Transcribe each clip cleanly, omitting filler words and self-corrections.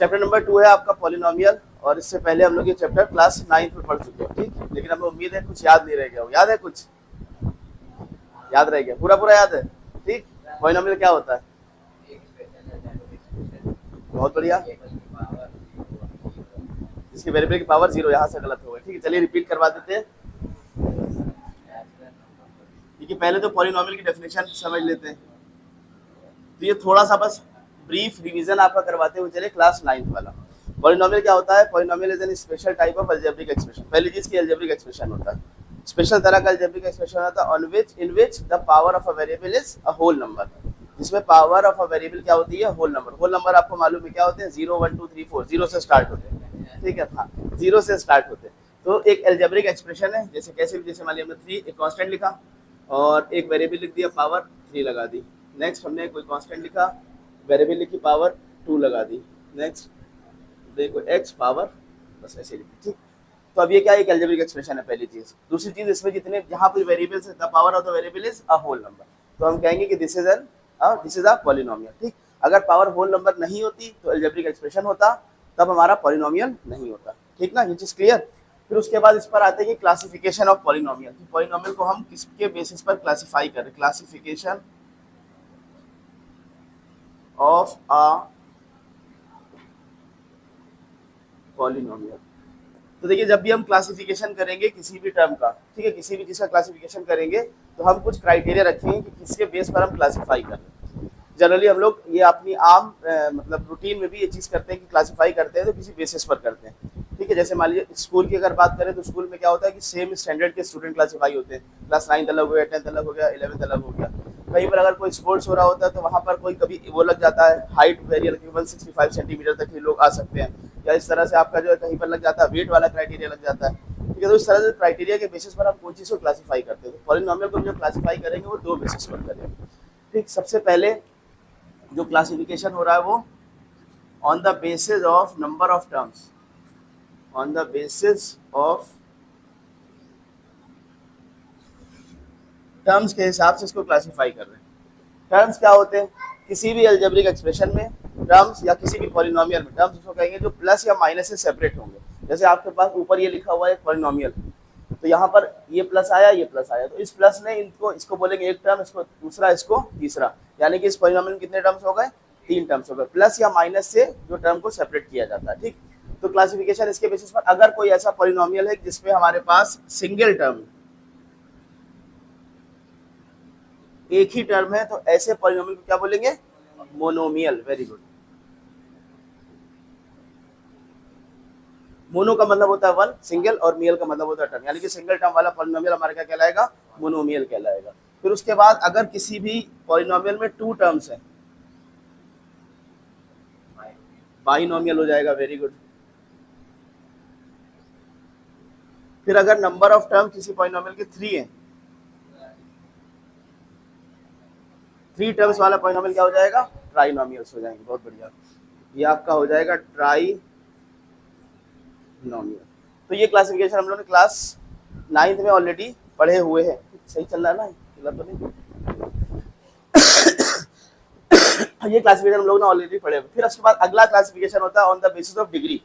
Chapter number 2 है आपका polynomial, और इससे पहले हम लोग ये चैप्टर क्लास 9 में पढ़ चुके हैं, ठीक। लेकिन हमें उम्मीद है कुछ याद नहीं रह गया हो। याद है? कुछ याद रह गया? पूरा पूरा याद है? ठीक। पॉलिनोमियल क्या होता है? बहुत बढ़िया। जिसकी वेरिएबल की पावर जीरो, यहाँ से गलत हो गया। ठीक है, चलिए रिपीट करवा देते हैं। देखिए, पहले तो पॉलिनोमियल की डेफिनेशन समझ लेते हैं। तो ये थोड़ा सा बस ब्रीफ रिवीजन आपका करवाते हुए चले, क्लास 9 वाला। पॉलिनोमियल क्या होता है? Polynomial is an special type of algebraic expression. पहली चीज की अलजेब्रिक एक्सप्रेशन होता है, स्पेशल तरह का अलजेब्रिक एक्सप्रेशन होता है, on which in which the power of a variable is a whole number. जिसमें पावर ऑफ अ वेरिएबल क्या होती है? Whole number. होल नंबर आपको मालूम है क्या होते हैं? 0 1 2 3 4, जीरो से स्टार्ट होते हैं, ठीक है। हाँ, जीरो से स्टार्ट होते हैं। तो एक अलजेब्रिक एक्सप्रेशन है, जैसे कैसे भी, जैसे मान लिया हमने 3 एक कांस्टेंट लिखा और एक वेरिएबल लिख दिया, पावर 3 लगा दी। नेक्स्ट हमने कोई कांस्टेंट लिखा, वेरिएबल लिखी, पावर 2 लगा दी। नेक्स्ट देखो एक्स पावर, बस ऐसे लिखी, ठीक। तो अब ये क्या, एक अलजेब्रिक एक्सप्रेशन है, पहली चीज। दूसरी चीज, इसमें जितने जहां पर वेरिएबल्स है, the power of the variable is a whole number. तो हम कहेंगे कि दिस इज अ पॉलिनोमियल, ठीक। अगर पावर होल नंबर नहीं होती तो अलजेब्रिक एक्सप्रेशन होता, तब हमारा पॉलिनोमियल नहीं होता, ठीक ना। ये चीज क्लियर। फिर उसके बाद इस पर आते हैं कि क्लासिफिकेशन ऑफ पॉलिनोमियल। पॉलिनोमियल को हम किसके बेसिस पर क्लासिफाई करें? Classification of a polynomial. तो देखिए, जब भी हम क्लासिफिकेशन करेंगे किसी भी टर्म का, ठीक है, किसी भी चीज का क्लासिफिकेशन करेंगे, तो हम कुछ क्राइटेरिया रखेंगे कि किसके बेस पर हम क्लासिफाई करें। जनरली हम लोग ये अपनी आम मतलब रूटीन में भी ये चीज करते हैं कि क्लासिफाई करते हैं तो किसी बेसिस पर करते हैं, ठीक है। जैसे मान लीजिए स्कूल की अगर बात करें, तो स्कूल में क्या होता है कि सेम स्टैंडर्ड के स्टूडेंट क्लासिफाई होते हैं। क्लास 9 अलग हो गया, 10th अलग हो गया, 11th अलग हो गया। कहीं पर अगर कोई स्पोर्ट्स हो रहा होता है तो वहाँ पर कोई कभी वो लग जाता है, हाइट वेरियल 165 सेंटीमीटर तक ही लोग आ सकते हैं, या इस तरह से आपका जो है कहीं पर लग जाता है, वेट वाला क्राइटेरिया लग जाता है, ठीक है। तो इस तरह से क्राइटेरिया के बेसिस पर हम कोई चीज़ को क्लासीफाई करते हैं। तो पॉलिनोमियल को जो क्लासीफाई करेंगे वो 2 बेसिस पर करेंगे, ठीक। सबसे पहले जो क्लासिफिकेशन हो रहा है वो on the basis of number of terms, on the basis of terms के हिसाब से इसको क्लासिफाई कर रहे हैं। टर्म्स क्या होते हैं? किसी भी अलजेब्रिक एक्सप्रेशन में टर्म्स, या किसी भी पॉलिनोमियल में टर्म्स उसको कहेंगे जो प्लस या माइनस से सेपरेट होंगे। जैसे आपके पास ऊपर ये लिखा हुआ है पॉलिनोमियल, तो यहाँ पर ये प्लस आया, ये प्लस आया, तो इस प्लस ने इनको, इसको बोलेंगे एक टर्म, इसको दूसरा, इसको तीसरा। यानी कि इस पॉलिनोमियल में कितने टर्म्स हो गए? 3 टर्म्स हो गए, प्लस या माइनस से जो टर्म को सेपरेट किया जाता है, ठीक। तो क्लासिफिकेशन इसके बेसिस पर, अगर कोई ऐसा पॉलिनोमियल है जिसपे हमारे पास सिंगल टर्म, एक ही टर्म है, तो ऐसे पॉलिनोमियल को क्या बोलेंगे? मोनोमियल। Very good. मोनो का मतलब होता है वन, सिंगल, और मियल का मतलब होता है टर्म, यानी कि सिंगल टर्म वाला पॉलिनोमियल हमारा क्या कहलाएगा? मोनोमियल कहलाएगा। फिर उसके बाद अगर किसी भी पॉलिनोमियल में 2 टर्म्स है, बाइनोमियल हो जाएगा। Very good. फिर अगर नंबर ऑफ टर्म किसी पॉलिनोमियल के 3 है, 3 टर्म्स वाला पॉलिनोमियल क्या हो जाएगा? ट्राइनोमियल्स हो जाएंगे। बहुत बढ़िया, ये आपका हो जाएगा ट्राइनोमियल। तो ये क्लासिफिकेशन हम लोग ने क्लास 9th में ऑलरेडी पढ़े हुए हैं। सही चल रहा है ना? तो नहीं, ये क्लासिफिकेशन हम लोग ने ऑलरेडी पढ़े हुए। फिर उसके बाद अगला क्लासिफिकेशन होता है on the basis of degree.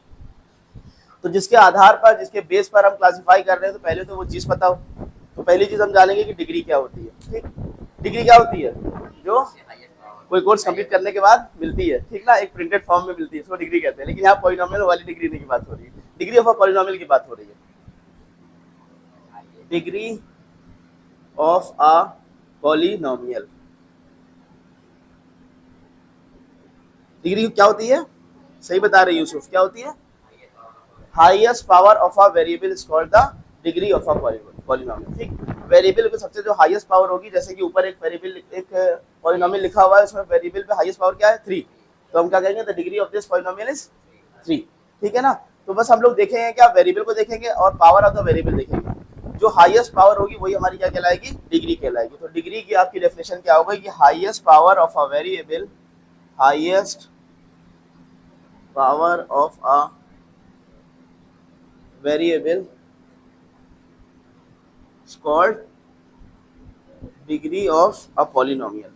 तो जिसके आधार पर, जिसके बेस पर हम क्लासिफाई कर रहे हैं, तो पहले तो वो चीज पता हो। तो पहली चीज हम जानेंगे कि डिग्री क्या होती है, ठीक। डिग्री क्या होती है? जो कोई कोर्स कंप्लीट करने के बाद मिलती है, ठीक ना, एक प्रिंटेड फॉर्म में मिलती है, उसको डिग्री कहते हैं। लेकिन यहाँ पॉलिनोमियल वाली डिग्री की बात हो रही है, डिग्री ऑफ अ पॉलिनोमियल की बात हो रही है। Degree of a polynomial, degree क्या होती है? सही बता रहे यूसुफ, क्या होती है? Highest power of a variable is called the degree of a polynomial, ठीक। वेरिएबल में सबसे जो हाईएस्ट पावर होगी, जैसे कि ऊपर एक वेरिएबल, एक पॉलिनोमियल लिखा हुआ है, उसमें वेरिएबल पे हाईएस्ट पावर क्या है? 3। तो हम क्या कहेंगे? The degree of this polynomial is 3, ठीक है ना। तो बस हम लोग देखेंगे क्या, वेरिएबल को देखेंगे और पावर ऑफ द वेरिएबल देखेंगे। जो हाईएस्ट पावर होगी वही हमारी क्या कहलाएगी? डिग्री कहलाएगी। तो डिग्री की आपकी डेफिनेशन क्या होगी कि highest power of a variable, highest power of a variable is called degree of a polynomial.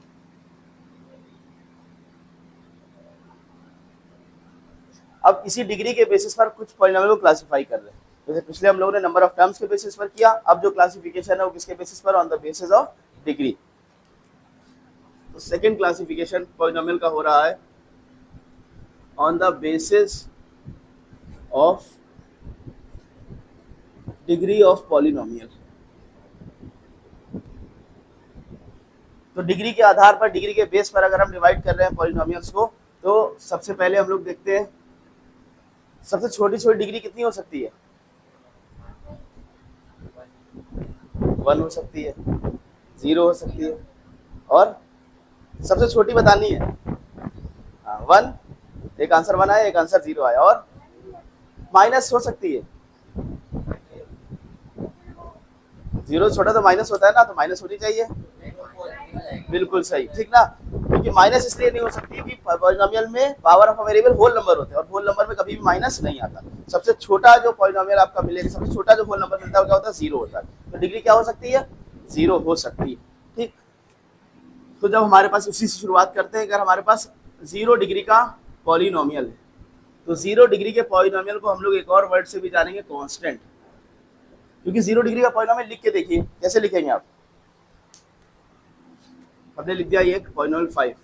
अब इसी डिग्री के बेसिस पर कुछ पॉलिनोमियल को क्लासिफाई कर रहे हैं। जैसे पिछले हम लोगों ने नंबर ऑफ टर्म्स के बेसिस पर किया, अब जो क्लासिफिकेशन है वो किसके बेसिस पर, on the basis of degree. तो सेकंड क्लासिफिकेशन पॉलिनोमियल का हो रहा है on the basis of degree of polynomial. तो डिग्री के आधार पर, डिग्री के बेस पर अगर हम डिवाइड कर रहे हैं पॉलिनोमियल्स को, तो सबसे पहले हम लोग देखते हैं सबसे छोटी छोटी डिग्री कितनी हो सकती है। 1 हो सकती है, 0 हो सकती है, और सबसे छोटी बतानी है। 1, एक आंसर 1 आया, एक आंसर 0 आया, और माइनस हो सकती है। 0 छोटा तो माइनस होता है ना, तो माइनस होनी चाहिए। बिल्कुल सही, ठीक ना। क्योंकि माइनस इसलिए नहीं हो सकती कि पॉलिनोमियल में power of a variable whole number होते हैं, और होल नंबर में कभी भी माइनस नहीं आता। सबसे छोटा जो पॉलिनोमियल आपका मिलेगा, सबसे छोटा जो होल नंबर मिलता है, क्या होता है, 0 होता है। तो डिग्री क्या हो सकती है, 0 हो सकती है, ठीक। तो जब हमारे पास, उसी से शुरुआत करते हैं, अगर हमारे पास 0 डिग्री का पॉलिनोमियल है, तो 0 डिग्री के पॉलिनोमियल को हम लोग एक और वर्ड से भी जानेंगे, कांस्टेंट। क्योंकि 0 डिग्री का पॉलिनोमियल लिख के देखिए, कैसे लिखेंगे आप। हमने लिख दिया ये पॉलिनोमियल 5।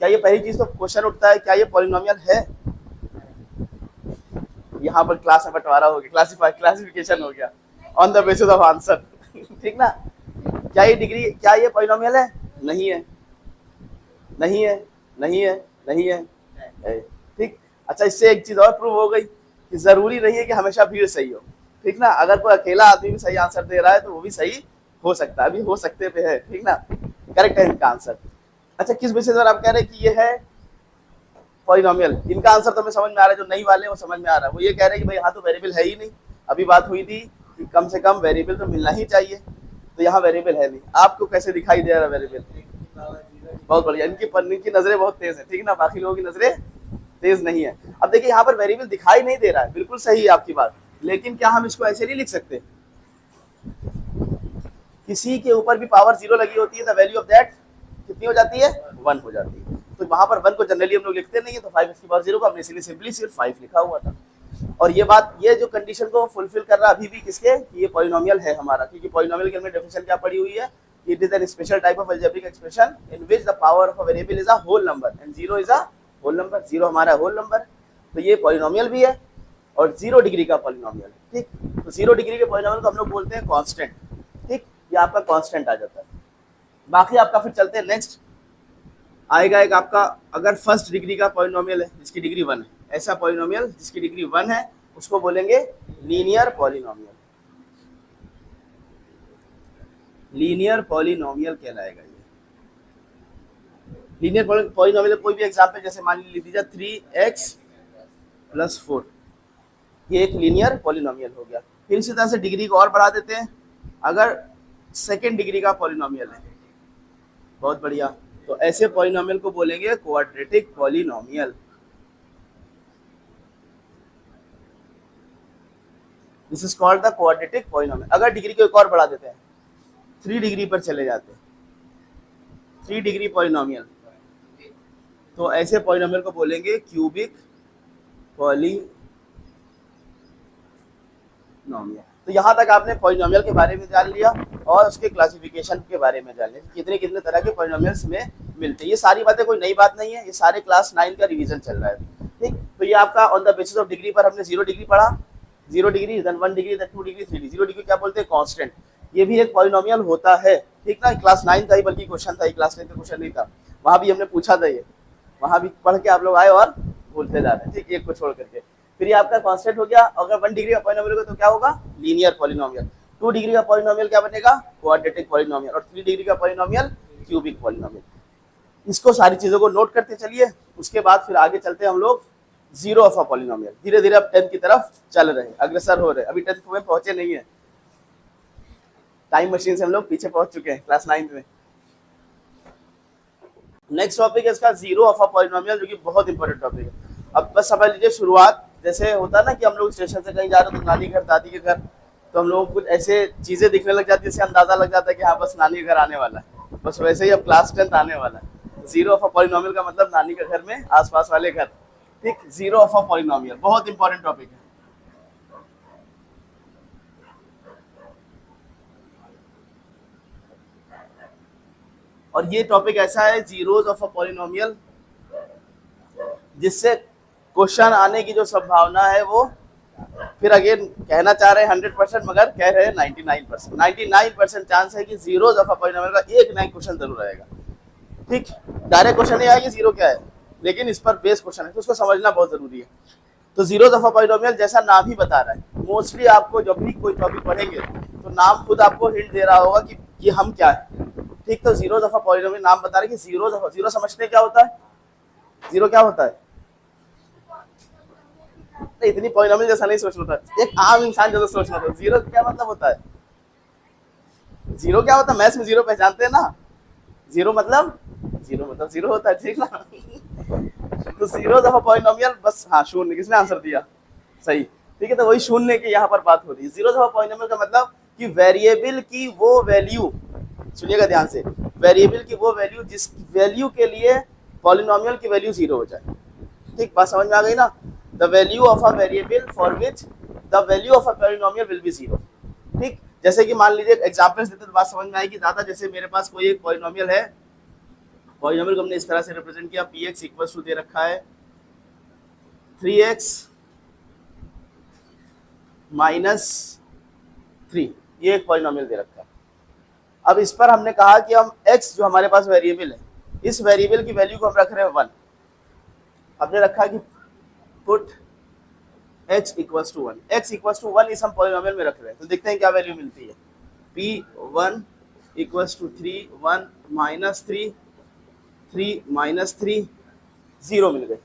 क्या ये पहली चीज तो क्वेश्चन उठता है, क्या ये पॉलिनोमियल है। यहाँ पर क्लास में बंटवारा हो गया, क्लासिफिकेशन हो गया on the basis of answer, ठीक ना। क्या ये डिग्री, क्या ये पॉलिनोमियल है, नहीं है, नहीं है, नहीं है, नहीं है, ठीक। अच्छा, इससे एक चीज और प्रूव हो गई कि जरूरी नहीं है कि हमेशा भीड़ सही हो, ठीक ना। अगर कोई अकेला आदमी भी सही आंसर दे रहा है तो वो भी सही हो सकता है, अभी हो सकते पे है, ठीक ना। करेक्ट है इनका आंसर। अच्छा, किस बेसिस पर आप कह रहे हैं कि ये है पॉलिनोमियल। इनका आंसर तो हमें समझ में आ रहा है, जो नहीं वाले वो समझ में आ रहा है। वो ये कह रहे हैं कि भाई यहाँ तो वेरिएबल है ही नहीं। अभी बात हुई थी कि कम से कम वेरिएबल तो मिलना ही चाहिए, तो यहाँ वेरिएबल है नहीं। आपको कैसे दिखाई दे रहा है वेरिएबल, बहुत बढ़िया। इनकी नजरें बहुत तेज है, ठीक ना, बाकी लोगों की नजरें तेज नहीं है। अब देखिए यहाँ पर वेरिएबल दिखाई नहीं दे रहा है, बिल्कुल सही है आपकी बात, लेकिन क्या हम इसको ऐसे नहीं लिख सकते, किसी के ऊपर भी पावर 0 लगी होती है, द वैल्यू ऑफ दैट कितनी हो जाती है, 1 हो जाती है। तो वहां पर 1 को जनरली हम लोग लिखते नहीं है, तो 5 की पावर 0 को हमने इसीलिए सिंपली सिर्फ 5 लिखा हुआ था। और ये बात, ये जो कंडीशन को फुलफिल कर रहा है अभी भी किसके, ये पॉलिनोमियल है हमारा। क्योंकि पॉलिनोमियल के अंदर डेफिनेशन क्या पड़ी हुई है, it is an special type of algebraic expression in which the power of a variable is a whole number and 0 is a whole number. 0 हमारा होल नंबर, तो ये पॉलिनोमियल भी है और 0 डिग्री का पॉलिनोमियल, ठीक। तो 0 डिग्री के पॉलिनोमियल को हम लोग बोलते हैं कांस्टेंट, ठीक। ये आपका कांस्टेंट आ जाता है। बाकी आपका फिर चलते हैं, नेक्स्ट आएगा एक आपका, अगर फर्स्ट डिग्री का पॉलिनोमियल है जिसकी डिग्री 1 है, ऐसा पॉलिनोमियल जिसकी डिग्री 1 है उसको बोलेंगे लीनियर पॉलिनोमियल। लीनियर पॉलिनोमियल कहलाएगा ये। लीनियर पॉलिनोमियल कोई भी एग्जांपल, जैसे मान लीजिए 3x + 4, ये एक लीनियर पॉलिनोमियल हो गया। फिर इसी तरह से डिग्री को और बढ़ा देते हैं, अगर सेकेंड डिग्री का पॉलिनोमियल है, बहुत बढ़िया, तो ऐसे पॉलिनोमियल को बोलेंगे quadratic polynomial. This is called the quadratic polynomial. अगर डिग्री को एक और बढ़ा देते हैं, 3 डिग्री पर चले जाते हैं, 3 डिग्री पॉलिनोमियल, तो ऐसे पॉलिनोमियल को बोलेंगे क्यूबिक पॉलिनोमियल। तो यहाँ तक आपने पॉलिनोमियल के बारे में जान लिया और उसके क्लासिफिकेशन के बारे में जान लिया, कितने कितने तरह के पॉलिनोमियल्स में मिलते हैं। ये सारी बातें कोई नई बात नहीं है, ये सारे क्लास 9 का रिवीजन चल रहा है, ठीक। तो ये आपका on the basis of degree पर हमने 0 डिग्री पढ़ा, 0 degree, then 1 degree, then 2 degree, 3 degree. 0 degree क्या बोलते हैं, कांस्टेंट। ये भी एक पॉलिनोमियल होता है, ठीक ना। क्लास 9 का ही बल्कि क्वेश्चन था, क्लास 10 का क्वेश्चन नहीं था, वहाँ भी हमने पूछा था, ये वहाँ भी पढ़ के आप लोग आए और भूलते जा रहे हैं, ठीक, एक को छोड़ करके। फिर ये आपका कांस्टेंट हो गया। अगर 1 डिग्री का पॉलिनोमियल होगा तो क्या होगा, लीनियर पॉलिनोमियल। 2 डिग्री का पॉलिनोमियल क्या बनेगा, क्वाड्रेटिक पॉलिनोमियल। और 3 डिग्री का पॉलिनोमियल क्यूबिक पॉलिनोमियल। इसको सारी चीजों को नोट करते चलिए, उसके बाद फिर आगे चलते हैं हम लोग 0 ऑफ अ पॉलिनोमियल। धीरे धीरे अब 10 की तरफ चल रहे हैं, अग्रसर हो रहे हैं, अभी 10 में पहुंचे नहीं है, टाइम मशीन से हम लोग पीछे पहुंच चुके हैं क्लास 9 में। नेक्स्ट टॉपिक है इसका 0 ऑफ अ पॉलिनोमियल, जो कि बहुत इंपॉर्टेंट टॉपिक है। अब बस समझ लीजिए, शुरुआत जैसे होता है ना कि हम लोग स्टेशन से कहीं जा रहे हो तो नानी घर दादी के घर, तो हम लोग कुछ ऐसे चीजें दिखने लग जाती है जिससे अंदाजा लग जाता है कि हाँ बस नानी के घर आने वाला है। बस वैसे ही अब क्लास 10 आने वाला है। 0 ऑफ अ पॉलिनोमियल का मतलब नानी के घर में आसपास वाले घर, ठीक, जीरो ऑफ अ पॉलिनोमियल बहुत इंपॉर्टेंट टॉपिक है। और ये टॉपिक ऐसा है जीरोज ऑफ अ पॉलिनोमियल जिससे क्वेश्चन आने की जो संभावना है वो, फिर अगेन कहना चाह रहे हैं 100% मगर कह रहे हैं 99%, 99% चांस है कि जीरोज ऑफ अ पॉलिनोमियल का एक ना एक क्वेश्चन जरूर आएगा। ठीक, डायरेक्ट क्वेश्चन नहीं आएगा जीरो क्या है, लेकिन इस पर बेस क्वेश्चन है तो उसको समझना बहुत जरूरी है। तो जीरोज ऑफ अ पॉलिनोमियल जैसा नाम ही बता रहा है, मोस्टली आपको जब भी कोई टॉपिक पढ़ेंगे तो नाम खुद आपको हिंट दे रहा होगा कि हम क्या है। ठीक, तो जीरोज ऑफ अ पॉलिनोमियल नाम बता रहे कि जीरोज ऑफ, जीरो समझते क्या होता है, जीरो क्या होता है, नहीं इतनी पॉलिनोमियल जैसा नहीं सोचना था, एक आम इंसान जैसा सोचना था। जीरो क्या मतलब होता है, जीरो क्या होता है, मैथ्स में जीरो पहचानते हैं ना, जीरो मतलब जीरो होता है, ठीक ना। तो जीरो ऑफ अ पॉलिनोमियल बस, हाँ शून्य, किसने आंसर दिया, सही, ठीक है। तो वही शून्य की यहाँ पर बात हो रही है। जीरो ऑफ अ पॉलिनोमियल का मतलब कि वेरिएबल की वो वैल्यू, सुनिएगा ध्यान से, वेरिएबल की वो वैल्यू जिस वैल्यू के लिए पॉलिनोमियल की वैल्यू जीरो हो जाए। ठीक, बात समझ में आ गई ना। The value of a variable for which the value of a polynomial will be zero. ठीक, जैसे कि मान लीजिए एग्जांपल्स देते तो बात समझ में आएगी ज्यादा। जैसे मेरे पास कोई एक पॉलिनोमियल है, पॉलिनोमियल को हमने इस तरह से रिप्रेजेंट किया, px इक्वल टू दे रखा है 3x माइनस 3, ये एक पॉलिनोमियल दे रखा है। अब इस पर हमने कहा कि हम x जो हमारे पास वेरिएबल है, इस वेरिएबल की वैल्यू को हम रख रहे हैं 1। हमने रखा कि put h equal to 1, x equal to 1 इस हम पॉलिनोमियल में रख रहे हैं। तो देखते हैं क्या वैल्यू मिलती है, p1 equal to 3, 1 minus 3, 3 minus 3, 0 मिल गए।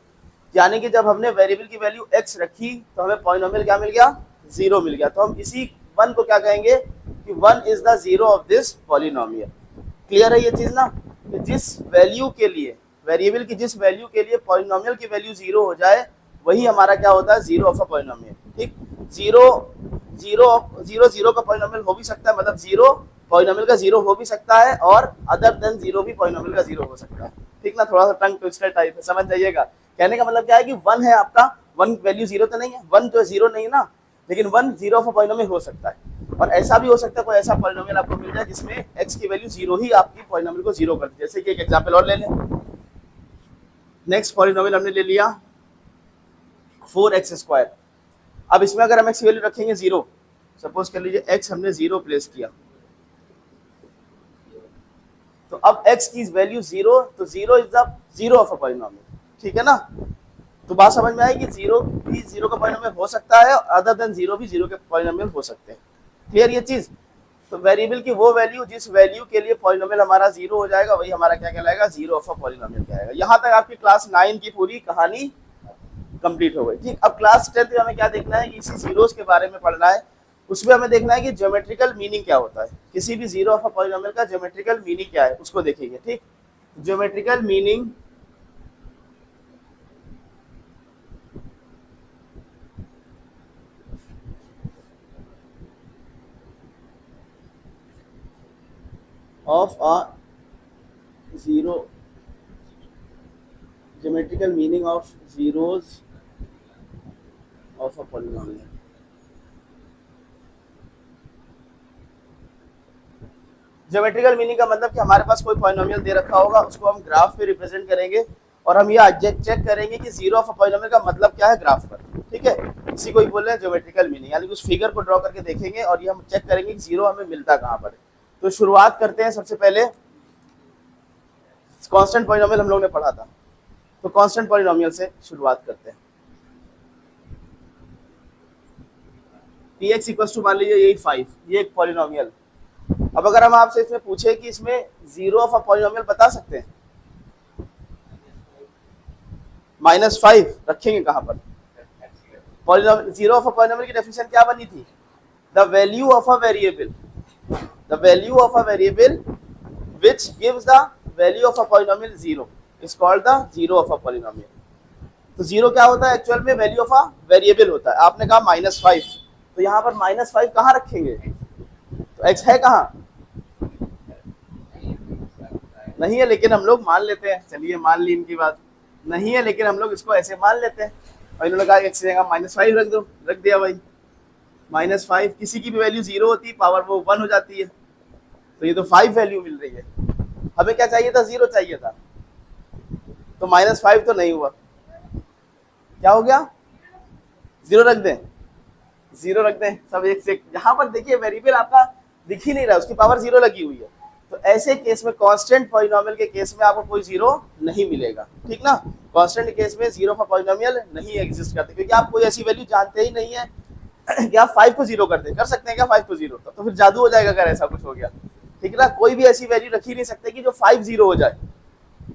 यानी कि जब हमने वेरिएबल की वैल्यू x रखी तो हमें पॉलिनोमियल क्या मिल गया, 0 मिल गया। तो हम इसी 1 को क्या कहेंगे कि 1 is the zero of this polynomial. Clear है ये चीज ना, कि जिस वैल्यू के लिए, वेरिएबल की जिस वैल्यू के लिए पॉलिनोमियल की वैल्यू 0 हो जाए वही हमारा क्या होता है, जीरो ऑफ अ पॉलिनोमियल। ठीक, जीरो का पॉलिनोमियल हो भी सकता है, मतलब जीरो पॉलिनोमियल का जीरो हो भी सकता है, और अदर देन जीरो भी पॉलिनोमियल का जीरो हो सकता है। ठीक ना, थोड़ा सा टंग ट्विस्टर टाइप है, समझ जाइएगा। कहने का मतलब क्या है कि 1 है आपका, 1 वैल्यू जीरो तो नहीं है, 1 तो जीरो नहीं ना, लेकिन 1 जीरो ऑफ अ पॉलिनोमियल हो सकता है। और ऐसा भी हो सकता है कोई ऐसा पॉलिनोमियल आपको मिल जाए जिसमें x की वैल्यू जीरो ही आपकी पॉलिनोमियल को जीरो कर दे। जैसे कि एक एग्जांपल और ले लें, नेक्स्ट पॉलिनोमियल हमने ले लिया 4x²। अब इसमें अगर हम x की वैल्यू रखेंगे 0, सपोज कर लीजिए x हमने 0 प्लेस किया, तो अब x की वैल्यू 0, तो 0 is the zero of a polynomial. ठीक है ना, तो बात समझ में आई कि 0 भी जीरो का पॉलिनोमियल हो सकता है, अदर देन जीरो भी जीरो के पॉलिनोमियल हो सकते हैं। क्लियर ये चीज। तो वेरिएबल की वो वैल्यू जिस वैल्यू के लिए पॉलिनोमियल हमारा 0 हो जाएगा वही हमारा क्या कहलाएगा, जीरो ऑफ अ पॉलिनोमियल कहलाएगा। यहाँ तक आपकी क्लास 9 की पूरी कहानी कंप्लीट हो गई। ठीक, अब क्लास 10 में हमें क्या देखना है कि इसी जीरोस के बारे में पढ़ना है। उसमें हमें देखना है कि ज्योमेट्रिकल मीनिंग क्या होता है, किसी भी जीरो ऑफ अ पॉलिनोमियल का ज्योमेट्रिकल मीनिंग क्या है उसको देखेंगे। ठीक, geometrical meaning of a zero, geometrical meaning of zeros of a polynomial. Geometrical meaning का मतलब कि हमारे पास कोई पॉलिनोमियल दे रखा होगा, उसको हम ग्राफ पे रिप्रेजेंट करेंगे और हम ये चेक करेंगे कि जीरो ऑफ अ पॉलिनोमियल का मतलब क्या है ग्राफ पर। ठीक है, इसी को ही बोल रहे हैं ज्योमेट्रिकल मीनिंग, यानी कि उस फिगर को ड्रॉ करके देखेंगे और ये हम चेक करेंगे कि जीरो हमें मिलता कहाँ पर है। तो शुरुआत करते हैं, सबसे पहले कांस्टेंट पॉलिनोमियल हम लोग ने पढ़ा था, तो कांस्टेंट पॉलिनोमियल से शुरुआत करते हैं। px इक्वल टू मान लीजिए यही 5, ये एक पॉलिनोमियल। अब अगर हम आपसे इसमें पूछे कि इसमें जीरो ऑफ अ पॉलिनोमियल बता सकते हैं, -5 रखेंगे कहां पर, polynomial zero of a polynomial की डेफिनेशन क्या बनी थी, the value of a variable, the value of a variable which gives the value of a polynomial 0 is called the zero of a polynomial. तो जीरो क्या होता है actual में, value of a variable होता है। आपने कहा -5, तो यहाँ पर -5 कहाँ रखेंगे, तो x है कहाँ, नहीं है, लेकिन हम लोग मान लेते हैं, चलिए मान ली इनकी बात। नहीं है, लेकिन हम लोग इसको ऐसे मान लेते हैं। और इन्होंने कहा x की जगह -5 रख दो, रख दिया भाई। -5 किसी की भी वैल्यू 0 होती है, पावर वो 1 हो जाती है, तो ये तो 5 वैल्यू मिल रही है। हमें क्या चाहिए था, 0 चाहिए था, तो -5 तो नहीं हुआ, क्या हो गया, 0 रख दें, 0 रख दें सब एक से। यहाँ पर देखिए वेरिएबल आपका दिख ही नहीं रहा, उसकी पावर 0 लगी हुई है। तो ऐसे केस में, कांस्टेंट पॉलिनोमियल के केस में आपको कोई 0 नहीं मिलेगा, ठीक ना। कांस्टेंट के केस में 0 फॉर पॉलिनोमियल नहीं एग्जिस्ट करते, क्योंकि आप कोई ऐसी वैल्यू जानते ही नहीं है कि आप 5 को 0 कर दे, कर सकते हैं क्या 5 को 0, तो फिर जादू हो जाएगा अगर ऐसा कुछ हो गया, ठीक ना। कोई भी ऐसी वैल्यू रख ही नहीं सकते कि जो 5 0 हो जाए।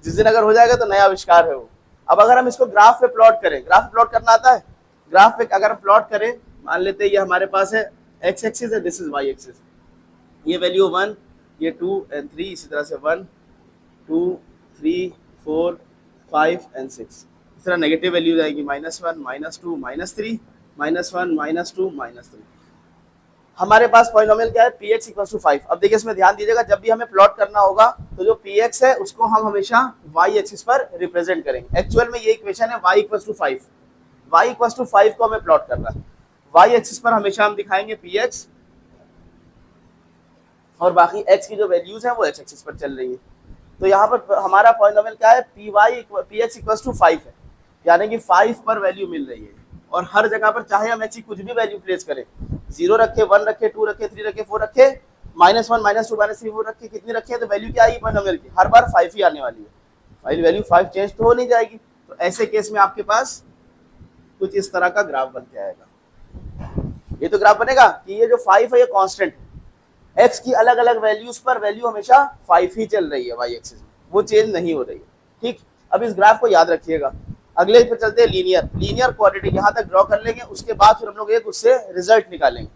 जिस दिन अगर हो जाएगा तो नया आविष्कार है वो। अब अगर हम इसको ग्राफ पे प्लॉट करें, ग्राफ प्लॉट करना आता है, ग्राफ पे अगर हम प्लॉट करें, मान लेते हैं ये हमारे पास है x एक्सिस है, दिस इज y एक्सिस, ये वैल्यू 1, ये 2 एंड 3, इसी तरह से 1 2 3 4 5 एंड 6, इस तरह नेगेटिव वैल्यू जाएगी, -1 -2 -3 -1 -2 -3। हमारे पास पॉलिनोमियल क्या है, px = 5। अब देखिए इसमें ध्यान दीजिएगा, जब भी हमें प्लॉट करना होगा तो जो px है उसको हम हमेशा y एक्सिस पर रिप्रेजेंट करेंगे। एक्चुअल में ये इक्वेशन है y = 5, y = 5 को हमें प्लॉट करना है, y एक्सिस पर हमेशा हम दिखाएंगे px, और बाकी x की जो वैल्यूज है वो x एक्सिस पर चल रही है। तो यहाँ पर हमारा पॉलिनोमियल क्या है, px = 5 है, यानी कि 5 पर वैल्यू मिल रही है। और हर जगह पर चाहे हम x की कुछ भी वैल्यू प्लेस करें, 0 रखे, 1 रखे, 2 रखे, 3 रखे, 4 रखे, -1 -2 -3 4 रखे, कितनी रखे, तो वैल्यू क्या आएगी पॉलिनोमियल की, हर बार 5 ही आने वाली है, वैल्यू 5 चेंज तो हो नहीं जाएगी। तो ऐसे केस में आपके पास कुछ इस तरह का ग्राफ बन के आएगा। ये तो ग्राफ बनेगा कि ये जो 5 है ये कांस्टेंट, x की अलग अलग वैल्यूज पर वैल्यू हमेशा 5 ही चल रही है y एक्सिस में, वो चेंज नहीं हो रही है, ठीक। अब इस ग्राफ को याद रखिएगा। अगले पे चलते हैं लीनियर क्वाड्रेटिक, यहाँ तक ड्रॉ कर लेंगे, उसके बाद फिर हम लोग एक उससे रिजल्ट निकालेंगे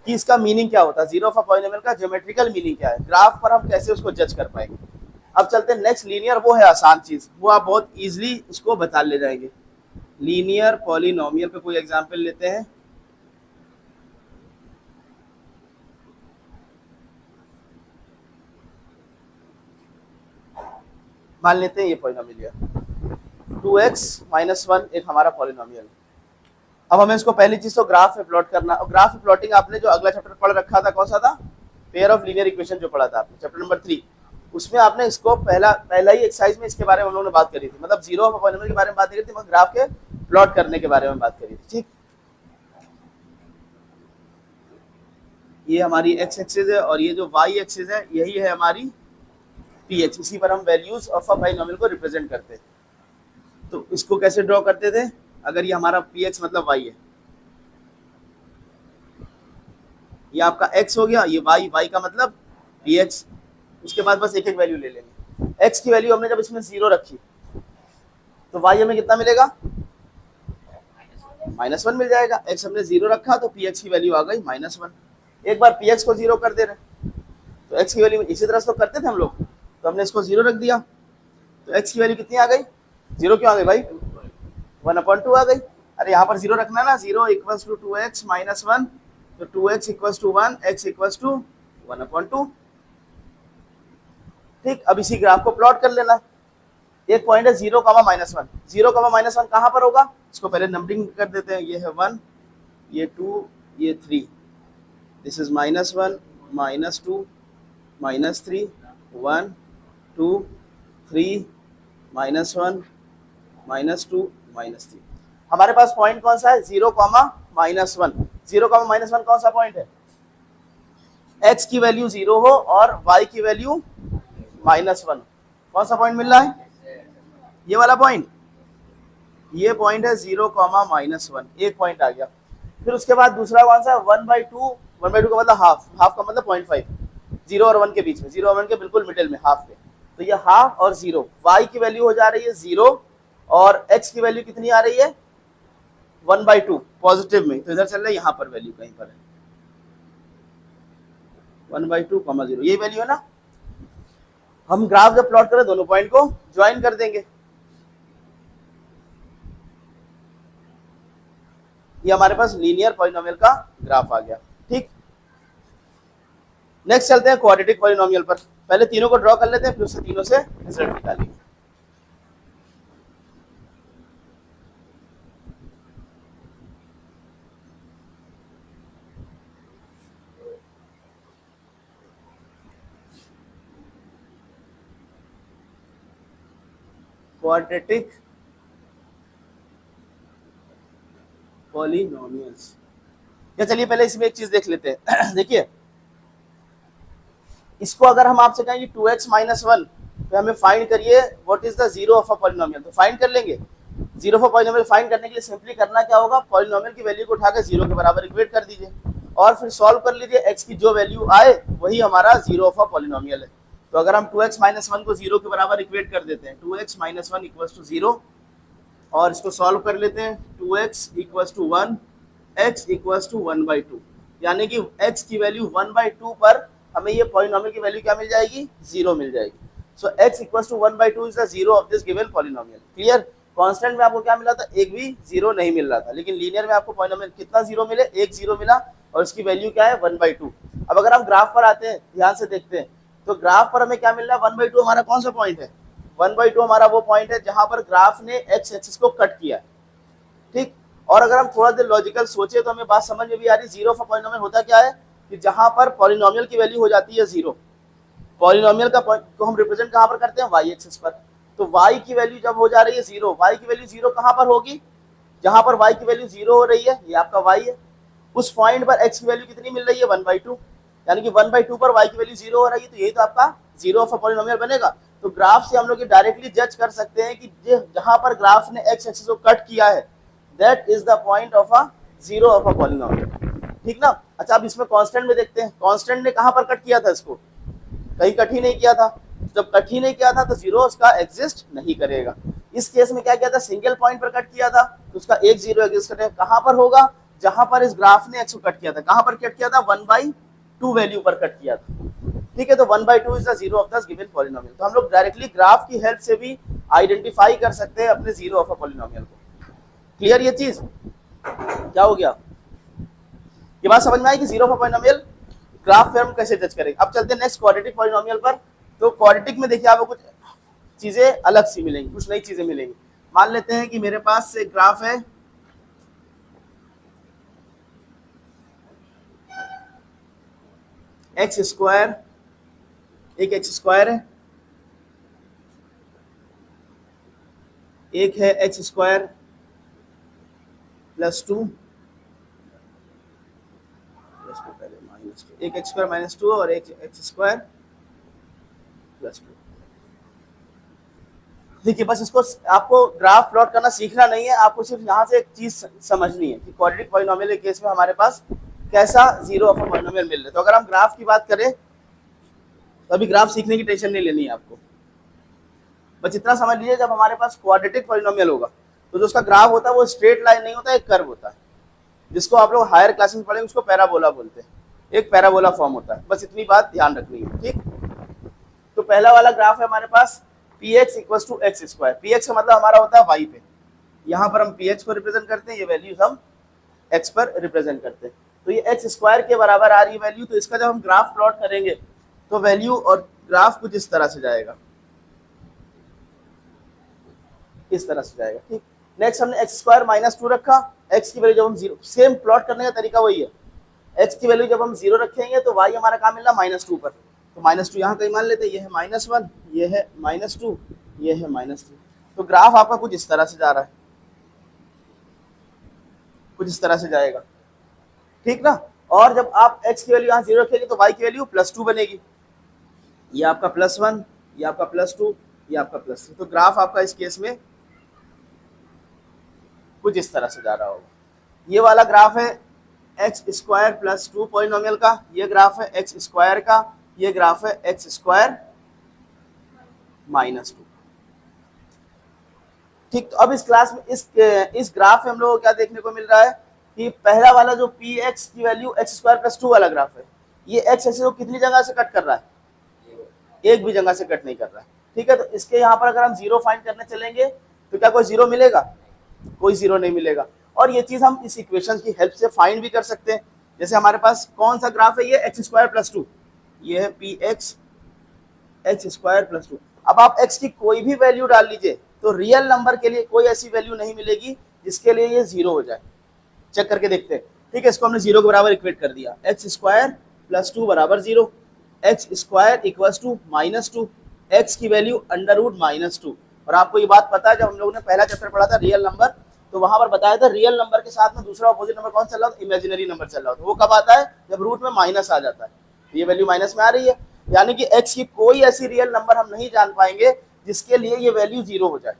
कि इसका मीनिंग क्या होता है, 0 फॉर पॉलिनोमियल का ज्योमेट्रिकल मीनिंग क्या है, ग्राफ पर हम कैसे उसको जज कर पाएंगे। अब चलते हैं नेक्स्ट लीनियर, वो है आसान चीज, वो आप बहुत इजीली उसको बता ले जाएंगे। लीनियर पॉलिनोमियल पे कोई एग्जांपल लेते हैं। मान लेते हैं ये पॉलिनोमियल है 2x - 1 एक हमारा पॉलिनोमियल। अब हमें इसको पहली चीज तो ग्राफ में प्लॉट करना, और ग्राफ प्लॉटिंग आपने जो अगला चैप्टर पढ़ रखा था, कौन सा था, पेयर ऑफ लीनियर इक्वेशन जो पढ़ा था आपने, चैप्टर नंबर 3, उसमें आपने इसको पहला ही एक्सरसाइज में इसके बारे में हम लोगों ने बात करी थी, मतलब 0 ऑफ पॉलिनोमियल के बारे में बात करी थी, मगर ग्राफ के प्लॉट करने के बारे में बात करी थी, ठीक। ये हमारी x एक्सिस है और ये जो y एक्सिस है यही है हमारी px, इसी पर हम वैल्यूज ऑफ अ पॉलिनोमियल को रिप्रेजेंट करते हैं। तो इसको कैसे ड्रॉ करते थे, अगर ये हमारा px मतलब y है, ये आपका x हो गया, ये y का मतलब px, उसके बाद बस एक एक वैल्यू ले लेंगे। x की वैल्यू हमने जब इसमें 0 रखी तो y हमें कितना मिलेगा, -1 मिल जाएगा। x हमने 0 रखा तो px की वैल्यू आ गई -1। एक बार px को 0 कर दे रहे तो x की वैल्यू इसी तरह से तो करते थे हम लोग, तो हमने इसको 0 रख दिया, तो x की वैल्यू कितनी आ गई, 0 क्यों आ गई भाई, 1/2 आ गई। अरे यहाँ पर 0 रखना ना, 0 = 2x - 1, तो 2x = 1, x = 1/2, ठीक। अब इसी ग्राफ को प्लॉट कर लेना। एक पॉइंट है 0, -1, 0, -1 कहाँ पर होगा, इसको पहले नंबरिंग कर देते हैं, ये है 1, ये 2, ये 3, दिस इज -1 -2 -3 1 2 3 -1 -2 -3। हमारे पास पॉइंट कौन सा है, 0, -1। 0, -1 कौन सा पॉइंट है, x की वैल्यू 0 हो और y की वैल्यू -1, कौन सा पॉइंट मिल रहा है, ये वाला पॉइंट, ये पॉइंट है 0, -1, एक पॉइंट आ गया। फिर उसके बाद दूसरा कौन सा है, 1/2, 1/2 का मतलब हाफ, हाफ का मतलब 0.5, 0 और 1 के बीच में, 0 और 1 के बिल्कुल मिडिल में, हाफ पे, तो ये हाफ और 0, y की वैल्यू हो जा रही है 0 और x की वैल्यू कितनी आ रही है 1/2 पॉजिटिव में, तो इधर चल रहा है, यहाँ पर वैल्यू कहीं पर है 1/2, 0, ये वैल्यू है ना। हम ग्राफ जब प्लॉट करें दोनों पॉइंट को ज्वाइन कर देंगे, ये हमारे पास लीनियर पॉलिनोमियल का ग्राफ आ गया, ठीक। नेक्स्ट चलते हैं क्वाड्रेटिक पॉलिनोमियल पर, पहले तीनों को ड्रॉ कर लेते हैं, फिर उससे तीनों से रिजल्ट निकालेंगे। Quadratic polynomials. या चलिए पहले इसमें एक चीज देख लेते हैं देखिए, इसको अगर हम आपसे कहेंगे 2x माइनस 1 तो हमें फाइंड करिए what is the zero of a polynomial, तो फाइंड कर लेंगे। Zero of a polynomial find करने के लिए सिंपली करना क्या होगा, पॉलिनोमियल की वैल्यू को उठाकर जीरो के बराबर इक्वेट कर दीजिए और फिर सॉल्व कर लीजिए, x की जो वैल्यू आए वही हमारा जीरो ऑफ अ पॉलिनोमियल है। तो अगर हम 2x माइनस 1 को जीरो के बराबर इक्वेट कर देते हैं, 2x minus 1 equals to zero, और इसको सॉल्व कर लेते हैं, 2x equals to 1, x equals to 1/2, यानी कि x की वैल्यू 1/2 पर हमें ये पॉलिनोमियल की वैल्यू क्या मिल जाएगी, जीरो मिल जाएगी। So x equals to 1/2 is the zero of this given polynomial. Clear? Constant में आपको क्या मिला था, एक भी जीरो नहीं मिल रहा था, लेकिन लीनियर में आपको पॉलिनोमियल कितना जीरो मिले, एक जीरो मिला और इसकी वैल्यू क्या है 1/2। अब अगर हम ग्राफ पर आते हैं, ध्यान से देखते हैं, तो ग्राफ पर हमें क्या मिल रहा है, 1/2 हमारा कौन सा पॉइंट है, 1/2 हमारा वो पॉइंट है जहां पर ग्राफ ने एक्स एक्सिस को कट किया है। ठीक, और अगर हम थोड़ा देर लॉजिकल सोचे तो हमें बात समझ में भी आ रही, जीरो ऑफ पॉलिनोमियल होता क्या है कि जहां पर पॉलिनोमियल की वैल्यू हो जाती है जीरो, पॉलिनोमियल का को हम रिप्रेजेंट कहां पर करते हैं, वाई एक्सिस पर। तो y की वैल्यू जब हो जा रही है जीरो, y की वैल्यू जीरो कहां पर होगी, जहां पर y की वैल्यू जीरो हो रही है, ये आपका y है, उस पॉइंट पर x की वैल्यू कितनी मिल रही है, 1/2, यानी कि 1/2 पर y की वैल्यू जीरो हो रही है, तो यही तो आपका जीरो ऑफ अ पॉलिनोमियल बनेगा। तो ग्राफ से हम लोग ये डायरेक्टली जज कर सकते हैं कि जहां पर ग्राफ ने x एक्सिस को कट किया है, that is the point of a zero of a polynomial. ठीक ना? अच्छा, अब इसमें कांस्टेंट में देखते हैं, कांस्टेंट ने कहां पर कट किया था, इसको कहीं कट ही नहीं किया था, जब कट ही नहीं किया था तो जीरो उसका एग्जिस्ट नहीं करेगा। इस केस में क्या किया था, सिंगल पॉइंट पर कट किया था, तो उसका एक जीरो एग्जिस्ट करेगा, कहां पर होगा, जहां पर इस ग्राफ ने एक्स को कट किया था, कहां पर कट किया था, 1/2 वैल्यू पर कट किया था। ठीक है, तो 1/2 is the zero of the given polynomial. तो हम लोग डायरेक्टली ग्राफ की हेल्प से भी आइडेंटिफाई कर सकते हैं अपने जीरो ऑफ अ पॉलिनोमियल को। क्लियर ये चीज? क्या हो गया, ये बात समझ में आई कि zero of a polynomial graph पे हम कैसे जज करेंगे। अब चलते हैं नेक्स्ट क्वाड्रेटिक पॉलिनोमियल पर। तो क्वाड्रेटिक में देखिए आपको कुछ चीजें अलग सी मिलेंगी, कुछ नई चीजें मिलेंगी। मान लेते हैं कि मेरे पास एक ग्राफ है, एक्स स्क्वायर, एक एक्स स्क्वायर है, एक है एक्स स्क्वायर प्लस टू, एक एक्स स्क्वायर माइनस टू और एक एक्स स्क्वायर प्लस टू। देखिए बस इसको आपको ग्राफ प्लॉट करना सीखना नहीं है, आपको सिर्फ यहाँ से एक चीज समझनी है कि क्वाड्रेटिक पॉलिनोमियल के केस में हमारे पास कैसा जीरो ऑफ अ पॉलिनोमियल मिल रहा है। तो अगर हम ग्राफ की बात करें तो अभी ग्राफ सीखने की टेंशन नहीं लेनी है आपको, बस इतना समझ लीजिए जब हमारे पास क्वाड्रेटिक पॉलिनोमियल होगा तो जो उसका ग्राफ होता है वो स्ट्रेट लाइन नहीं होता, एक कर्व होता है, जिसको आप लोग हायर क्लासेस में पढ़ेंगे उसको पैराबोला बोलते हैं, एक पैराबोला फॉर्म होता है, बस इतनी बात ध्यान रखनी है। ठीक, तो पहला वाला ग्राफ है हमारे पास px equals to X square, px का मतलब हमारा होता है y पे, यहाँ पर हम px को रिप्रेजेंट करते हैं, ये वैल्यूज हम x पर रिप्रेजेंट करते हैं। तो ये एक्स स्क्वायर के बराबर आ रही है वैल्यू, तो इसका जब हम ग्राफ प्लॉट करेंगे तो वैल्यू और ग्राफ कुछ इस तरह से जाएगा, इस तरह से जाएगा। ठीक, नेक्स्ट हमने एक्स स्क्वायर माइनस टू रखा, एक्स की वैल्यू जब हम जीरो, सेम प्लॉट करने का तरीका वही है, एक्स की वैल्यू जब हम जीरो रखेंगे तो वाई हमारा कहाँ मिल रहा, -2 पर, तो -2 यहाँ कहीं मान लेते हैं, ये है -1, ये है -2, ये है -3। तो ग्राफ आपका कुछ इस तरह से जा रहा है, कुछ इस तरह से जाएगा। ठीक ना? और जब आप x की वैल्यू यहाँ जीरो रखेंगे तो y की वैल्यू +2 बनेगी, ये आपका +1, ये आपका +2, ये आपका +3। तो ग्राफ आपका इस केस में कुछ इस तरह से जा रहा होगा। ये वाला ग्राफ है एक्स स्क्वायर प्लस 2 पॉलिनोमियल का, ये ग्राफ है एक्स स्क्वायर का, ये ग्राफ है एक्स स्क्वायर -2। ठीक, तो अब इस क्लास में इस ग्राफ में हम लोगों को क्या देखने को मिल रहा है कि पहला वाला जो पी एक्स की वैल्यू एक्स स्क्वायर प्लस 2 वाला ग्राफ है, ये एक्स एक्सिस को कितनी जगह से कट कर रहा है, एक भी जगह से कट नहीं कर रहा है। ठीक है, तो इसके यहाँ पर अगर हम जीरो फाइंड करने चलेंगे तो क्या कोई जीरो मिलेगा, कोई जीरो नहीं मिलेगा। और ये चीज हम इस इक्वेशन की हेल्प से फाइंड भी कर सकते हैं। जैसे हमारे पास कौन सा ग्राफ है, ये एक्स स्क्वायर प्लस 2, ये है P x x square plus 2। अब आप x की कोई भी वैल्यू डाल लीजिए तो रियल नंबर के लिए कोई ऐसी वैल्यू नहीं मिलेगी जिसके लिए ये जीरो हो जाए। चेक करके देखते हैं। ठीक है, इसको हमने जीरो के बराबर इक्वेट कर दिया, एक्स स्क्वायर प्लस 2 बराबर zero, X square equals to -2, X की वैल्यू √-2, और आपको ये बात पता है, जब हम लोगों ने पहला चैप्टर पढ़ा था रियल नंबर, तो वहां पर बताया था रियल नंबर के साथ में दूसरा अपोजिट नंबर कौन चल रहा होता है, इमेजिनरी नंबर चल रहा होता है। वो कब आता है, जब रूट में माइनस आ जाता है, ये वैल्यू माइनस में आ रही है, यानी कि x की कोई ऐसी रियल नंबर हम नहीं जान पाएंगे जिसके लिए ये वैल्यू 0 हो जाए।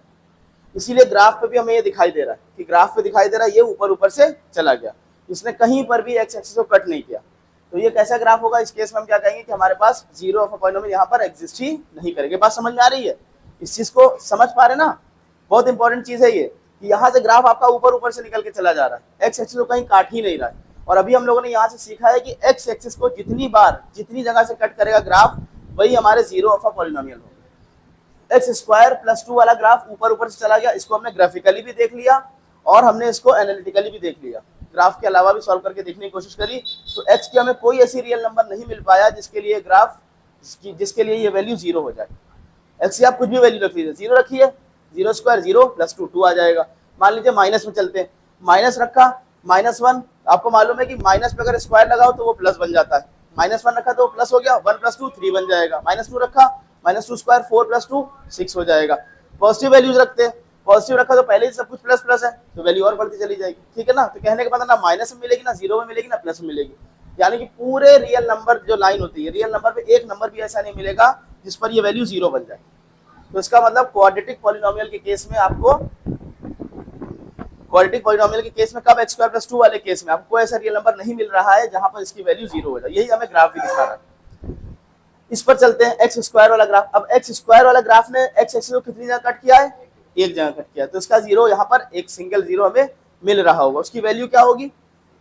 इसीलिए ग्राफ पे भी हमें ये दिखाई दे रहा है कि ग्राफ पे दिखाई दे रहा है ये ऊपर ऊपर से चला गया, इसने कहीं पर भी x एक्सिस को कट नहीं किया। तो ये कैसा ग्राफ होगा, इस केस में हम क्या कहेंगे कि हमारे पास जीरो ऑफ अ पॉलिनोमियल यहाँ पर एग्जिस्ट ही नहीं करेगी। बात समझ में आ रही है, इस चीज को समझ पा रहे ना, बहुत इंपॉर्टेंट चीज है ये कि यहाँ से ग्राफ आपका ऊपर ऊपर से निकल के चला जा रहा है, एक्स एक्सिस को कहीं काट ही नहीं रहा है। और अभी हम लोगों ने यहाँ से सीखा है कि एक्स एक्सिस को जितनी बार जितनी जगह से कट करेगा ग्राफ, वही हमारे जीरो ऑफ अ पॉलिनोमियल होगा। एक्स स्क्वायर प्लस 2 वाला ग्राफ ऊपर ऊपर से चला गया, इसको हमने ग्राफिकली भी देख लिया और हमने इसको एनालिटिकली भी देख लिया, ग्राफ के अलावा भी सॉल्व करके देखने की कोशिश करी। तो एक्स की हमें कोई ऐसी रियल नंबर नहीं मिल पाया जिसके लिए ग्राफ जिसके लिए ये वैल्यू 0 हो जाए। एक्स की आप कुछ भी वैल्यू रख लीजिए, 0 रखिए, 0 स्क्वायर 0 प्लस 2 2 आ जाएगा। मान लीजिए माइनस में चलते हैं, माइनस रखा, -1, आपको मालूम है कि माइनस पे अगर स्क्वायर लगाओ तो वो प्लस बन जाता है, -1 रखा तो प्लस हो गया, 1 + 2 3 बन जाएगा, -2 रखा, -2 स्क्वायर 4 + 2 6 हो जाएगा। पॉजिटिव वैल्यूज रखते हैं, पॉजिटिव रखा तो पहले ही सब कुछ प्लस प्लस है तो वैल्यू और बढ़ती चली जाएगी, ठीक है ना। तो कहने का मतलब ना माइनस में मिलेगी, ना 0 में मिलेगी, ना प्लस में मिलेगी, यानी कि पूरे रियल नंबर जो लाइन होती है, रियल नंबर पे एक नंबर भी ऐसा नहीं मिलेगा जिस पर ये वैल्यू 0 बन जाए। तो इसका मतलब क्वाड्रेटिक पॉलिनोमियल के केस में आपको, क्वाड्रेटिक पॉलिनोमियल के केस में कब, x² + 2 वाले केस में आपको कोई ऐसा रियल नंबर नहीं मिल रहा है जहां पर इसकी वैल्यू 0 हो जाए। यही हमें ग्राफ भी दिखा रहा है। इस पर चलते हैं, x² वाला ग्राफ। अब x² वाला ग्राफ ने x एक्सिस को कितनी जगह कट किया है, एक जगह कट किया है, तो इसका 0 यहाँ पर एक सिंगल 0 हमें मिल रहा होगा। उसकी वैल्यू क्या होगी,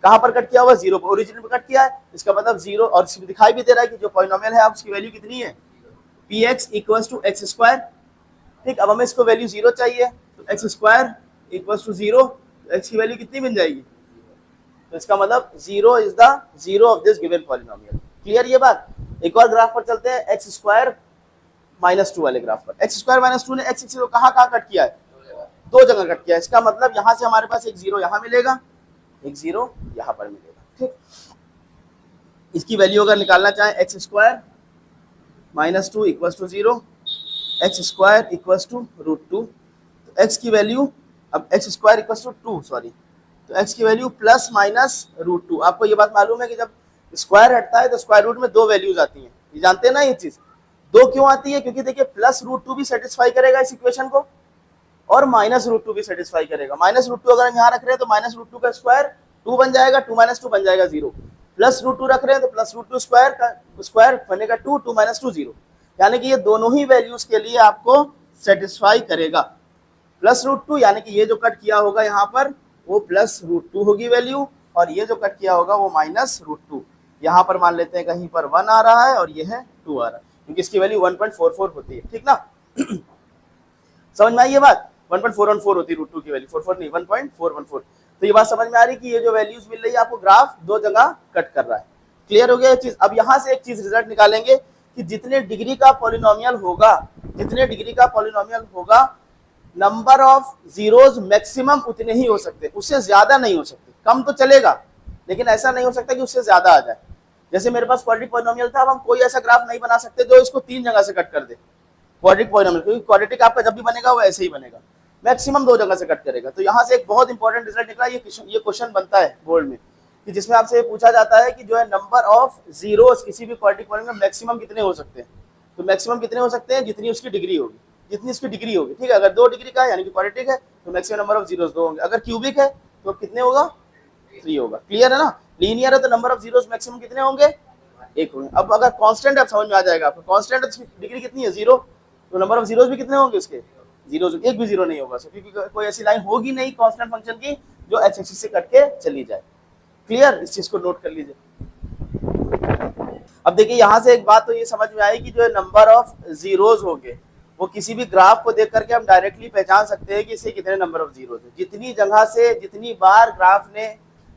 कहां पर कट किया होगा, 0 पर, ओरिजिन पर कट किया है, इसका मतलब 0, और इसमें दिखाई भी दे रहा है कि जो पॉलिनोमियल है उसकी वैल्यू कितनी है, px = x²। ठीक, अब हमें इसको वैल्यू 0 चाहिए, तो x² = 0, x की वैल्यू कितनी बन जाएगी, तो इसका मतलब 0 is the 0 of this given polynomial. Clear ये बात। एक और ग्राफ पर चलते हैं, x² - 2 वाले ग्राफ पर। x² - 2 ने x एक्सिस को कहां कट किया है, दो जगह कट किया है। इसका मतलब यहां से हमारे पास एक 0 यहां मिलेगा, एक 0 यहां पर मिलेगा। ठीक, इसकी वैल्यू अगर निकालना चाहें, x² - 2 = 0, x² = √2, तो x की वैल्यू, अब x² = 2, सॉरी, तो x की वैल्यू प्लस माइनस √2। आपको ये बात मालूम है कि जब स्क्वायर हटता है तो स्क्वायर रूट में दो वैल्यूज आती हैं, ये जानते हैं ना ये चीज। दो क्यों आती है, क्योंकि देखिए प्लस √2 भी सेटिस्फाई करेगा इस इक्वेशन को और -√2 भी सेटिस्फाई करेगा। -√2 अगर हम यहाँ रख रहे हैं तो -√2 का स्क्वायर 2 बन जाएगा, 2 - 2 बन जाएगा 0, +√2 रख रहे हैं तो +√2 स्क्वायर का स्क्वायर बनेगा 2, 2 - 2 0, यानी कि ये दोनों ही वैल्यूज के लिए आपको सेटिस्फाई करेगा। +√2 यानी कि ये जो कट किया होगा यहाँ पर वो +√2 होगी वैल्यू, और ये जो कट किया होगा वो -√2। यहाँ पर मान लेते हैं कहीं पर 1 आ रहा है और ये है 2 आ रहा है, क्योंकि इसकी वैल्यू 1.44 होती है, ठीक ना। समझ में आई ये बात, 1.414 होती है √2 की वैल्यू, 44 नहीं 1.414। तो ये बात समझ में आ रही कि ये जो वैल्यूज मिल रही है आपको, ग्राफ दो जगह कट कर रहा है। क्लियर हो गया ये चीज। अब यहाँ से एक चीज रिजल्ट निकालेंगे कि जितने डिग्री का पॉलिनोमियल होगा, जितने डिग्री का पॉलिनोमियल होगा, नंबर ऑफ जीरोज मैक्सिमम उतने ही हो सकते, उससे ज्यादा नहीं हो सकते। कम तो चलेगा लेकिन ऐसा नहीं हो सकता कि उससे ज्यादा आ जाए। जैसे मेरे पास क्वाड्रेटिक पॉलिनोमियल था, अब हम कोई ऐसा ग्राफ नहीं बना सकते जो इसको 3 जगह से कट कर दे क्वाड्रेटिक पॉलिनोमियल, क्योंकि क्वाड्रेटिक आपका जब भी बनेगा वो ऐसे ही बनेगा, मैक्सिमम 2 जगह से कट करेगा। तो यहाँ से एक बहुत इंपॉर्टेंट रिजल्ट निकला, ये क्वेश्चन बनता है बोर्ड में कि जिसमें आपसे पूछा जाता है कि जो है नंबर ऑफ जीरोस किसी भी क्वाड्रेटिक पॉलिनोमियल मैक्सिमम कितने हो सकते हैं। तो मैक्सिमम कितने हो सकते हैं, जितनी उसकी डिग्री होगी, जितनी उसकी डिग्री होगी। ठीक है, अगर 2 डिग्री का है यानी कि क्वाड्रेटिक है तो मैक्सिमम नंबर ऑफ जीरोस 2 होंगे। अगर क्यूबिक है तो कितने होगा, 3 होगा। क्लियर है ना। लीनियर है तो नंबर ऑफ जीरोस मैक्सिमम कितने होंगे, 1 होंगे। अब अगर कांस्टेंट है, समझ में आ जाएगा आपको, कांस्टेंट है डिग्री कितनी है, 0, तो नंबर ऑफ जीरोस भी कितने होंगे उसके, 0, एक भी 0 नहीं होगा, क्योंकि कोई ऐसी लाइन होगी नहीं कांस्टेंट फंक्शन की जो एक्स एक्सिस से कट के चली जाए। क्लियर, इस चीज को नोट कर लीजिए। अब देखिए यहाँ से एक बात तो ये समझ में आई कि जो नंबर ऑफ जीरोस होंगे वो किसी भी ग्राफ को देख करके हम डायरेक्टली पहचान सकते हैं कि इसे कितने नंबर ऑफ जीरोस है। जितनी जगह से जितनी बार ग्राफ ने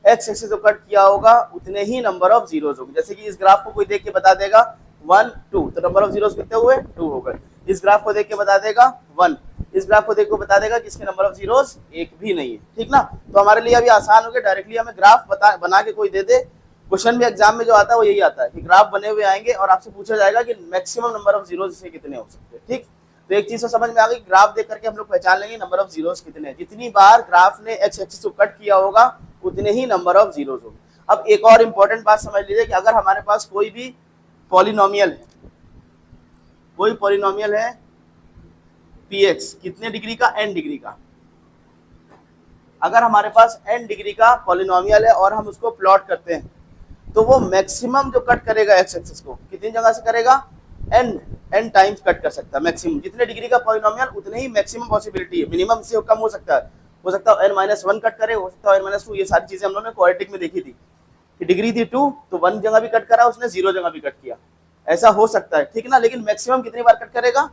एक्स एक्सिस को कट किया होगा उतने ही नंबर ऑफ जीरोस होंगे। जैसे कि इस ग्राफ को कोई देख के बता देगा 1 2, तो नंबर ऑफ जीरोस कितने हुए, 2 हो गए। इस ग्राफ को देख के बता देगा 1, इस ग्राफ को देख के बता देगा कि इसके नंबर ऑफ जीरोस 1 भी नहीं है, ठीक ना। तो हमारे लिए अभी आसान हो गया, डायरेक्टली हमें ग्राफ बना के कोई दे दे। क्वेश्चन भी एग्जाम में जो आता है वो यही आता है कि ग्राफ बने हुए आएंगे और आपसे पूछा जाएगा कि मैक्सिमम नंबर ऑफ जीरोस इसके कितने हो सकते हैं। ठीक, तो एक चीज तो समझ में आ गई, ग्राफ देख करके हम लोग पहचान लेंगे नंबर ऑफ जीरोस कितने हैं। जितनी बार ग्राफ ने एक्स एक्सिस को कट किया होगा उतने ही नंबर ऑफ जीरोस होंगे। अब एक और इंपॉर्टेंट बात समझ लीजिए कि अगर हमारे पास कोई भी पॉलिनोमियल है, कोई पॉलिनोमियल है px कितने डिग्री का, n डिग्री का, अगर हमारे पास n डिग्री का पॉलिनोमियल है और हम उसको प्लॉट करते हैं तो वो मैक्सिमम जो कट करेगा एक्स एक्सिस को कितनी जगह से करेगा, n टाइम्स कट कर सकता है मैक्सिमम। जितने डिग्री का पॉलिनोमियल उतने ही मैक्सिमम पॉसिबिलिटी है, मिनिमम से कम हो सकता है n-1 कट करे, हो सकता है n-2। ये सारी चीजें हम लोगों ने क्वाड्रेटिक में देखी थी कि डिग्री थी 2 तो 1 जगह भी कट करा उसने, 0 जगह भी कट किया, ऐसा हो सकता है, ठीक ना। लेकिन मैक्सिमम कितनी बार कट करेगा,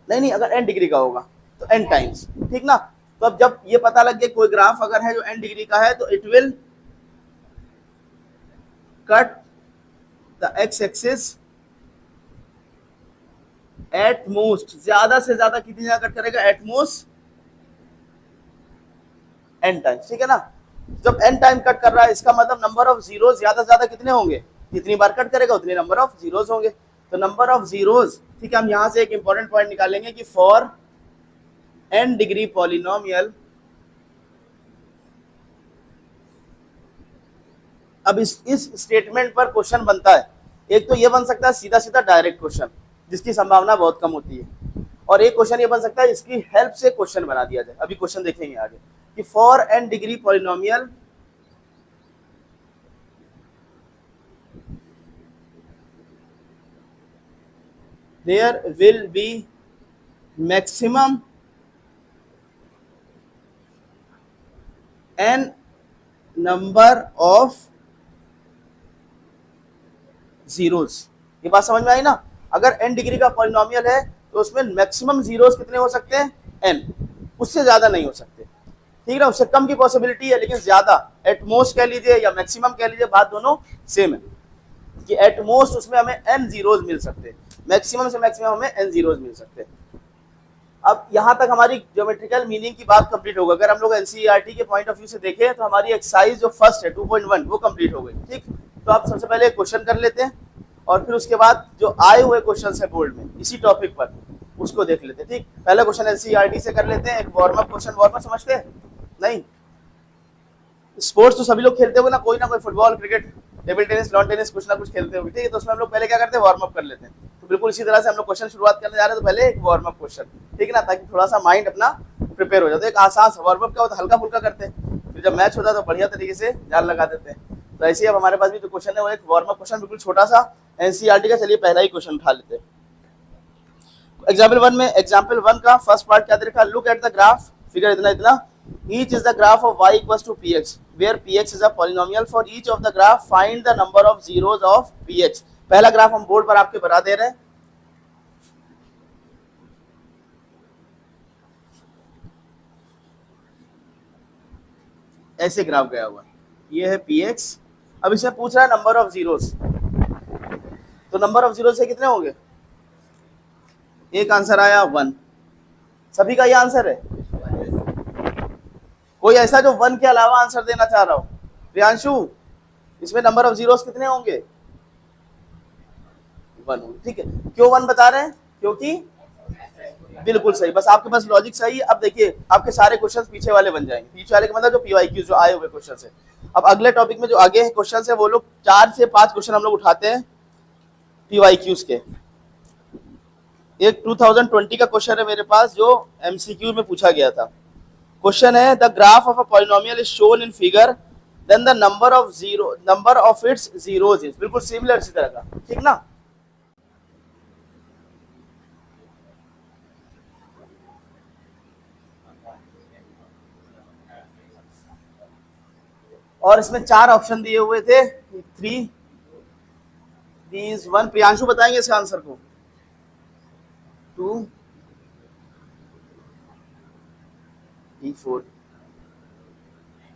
नहीं अगर n डिग्री का होगा तो n टाइम्स, ठीक ना। तो अब जब ये पता लग गया कोई ग्राफ अगर है जो n डिग्री का है तो it will cut the x axis at most, ज्यादा से ज्यादा कितनी जगह कट करेगा, एट मोस्ट n टाइम्स, ठीक है ना। जब n टाइम कट कर रहा है इसका मतलब नंबर ऑफ जीरोस ज्यादा से ज्यादा कितने होंगे, जितनी बार कट करेगा उतने नंबर ऑफ जीरोस होंगे। तो नंबर ऑफ जीरोस, ठीक है, हम यहां से एक इंपॉर्टेंट पॉइंट निकालेंगे कि फॉर n डिग्री पॉलिनोमियल, अब इस स्टेटमेंट पर क्वेश्चन बनता है। एक तो ये बन सकता है सीधा सीधा डायरेक्ट क्वेश्चन जिसकी संभावना बहुत कम होती है, और एक क्वेश्चन ये बन सकता है इसकी हेल्प से क्वेश्चन बना दिया जाए। अभी क्वेश्चन देखेंगे आगे कि for n degree polynomial there will be maximum n number of zeros. ये बात समझ में आई ना। अगर n डिग्री का पॉलिनोमियल है तो उसमें मैक्सिमम जीरोस कितने हो सकते हैं, n, उससे ज्यादा नहीं हो सकते, ठीक है। उससे कम की पॉसिबिलिटी है लेकिन ज्यादा, एट मोस्ट कह लीजिए या मैक्सिमम कह लीजिए, बात दोनों सेम है कि एट मोस्ट उसमें हमें n जीरोस मिल सकते हैं, मैक्सिमम से मैक्सिमम हमें n जीरोस मिल सकते हैं। अब यहां तक हमारी ज्योमेट्रिकल मीनिंग की बात कंप्लीट होगा। अगर हम लोग एनसीईआरटी के पॉइंट ऑफ व्यू से देखें तो हमारी एक्सरसाइज जो फर्स्ट है 2.1 वो कंप्लीट हो गई, ठीक। तो आप सबसे पहले क्वेश्चन कर लेते हैं और फिर उसके बाद जो आए हुए क्वेश्चन है बोर्ड में इसी टॉपिक पर उसको देख लेते हैं, ठीक। पहला क्वेश्चन एनसीईआरटी से कर लेते हैं, एक warm up question. Warm up समझते हैं, नहीं, स्पोर्ट्स तो सभी लोग खेलते होंगे ना, कोई football, cricket, table tennis, lawn tennis, कुछ ना कुछ खेलते होंगे, ठीक है। तो उसमें हम लोग पहले क्या करते हैं, वार्म अप कर लेते हैं। तो बिल्कुल इसी तरह से हम लोग क्वेश्चन शुरुआत करने जा रहे हैं, तो पहले एक वार्म अप क्वेश्चन, ठीक है ना, ताकि थोड़ा सा माइंड अपना प्रिपेयर हो जाता है। एक आसान सा वार्म अप क्या होता है, हल्का फुल्का करते हैं, फिर जब मैच होता है तो बढ़िया तरीके से जान लगा देते हैं। तो ऐसे ही अब हमारे पास भी जो क्वेश्चन है वो एक वार्म अप क्वेश्चन, बिल्कुल छोटा सा एनसीईआरटी का। चलिए पहला ही क्वेश्चन उठा लेते हैं। एग्जाम्पल 1 का फर्स्ट पार्ट क्या दे रखा है, look at the graph, figure इतना इतना, each is the graph of y equals to px where px is a polynomial. For each of the graph find the number of zeros of px. पहला graph हम board पर आपके बना दे रहे हैं। ऐसे ग्राफ गया हुआ, ये है px। अब इसमें पूछ रहा है नंबर ऑफ जीरोस, तो नंबर ऑफ जीरोस से कितने होंगे, एक आंसर आया 1, सभी का ये आंसर है। कोई ऐसा जो 1 के अलावा आंसर देना चाह रहा हो, प्रियांशु, इसमें नंबर ऑफ जीरोस कितने होंगे, 1 होंगे, ठीक है। क्यों 1 बता रहे हैं, क्योंकि बिल्कुल सही, बस आपके पास लॉजिक सही है। अब देखिए आपके सारे क्वेश्चंस पीछे वाले बन जाएंगे, पीछे वाले का मतलब जो पीवाईक्यू जो आए हुए क्वेश्चन है। अब अगले टॉपिक में जो आगे है क्वेश्चन है वो लोग 4 से 5 क्वेश्चन हम लोग उठाते हैं पीवाईक्यूज के। एक 2020 का क्वेश्चन है मेरे पास जो एमसीक्यू में पूछा गया था। क्वेश्चन है the graph of a polynomial is shown in figure then the number of its zeros is, बिल्कुल सिमिलर इसी तरह का, ठीक ना। और इसमें 4 ऑप्शन दिए हुए थे, 3 1, प्रियांशु बताएंगे इसका आंसर को, 2 4,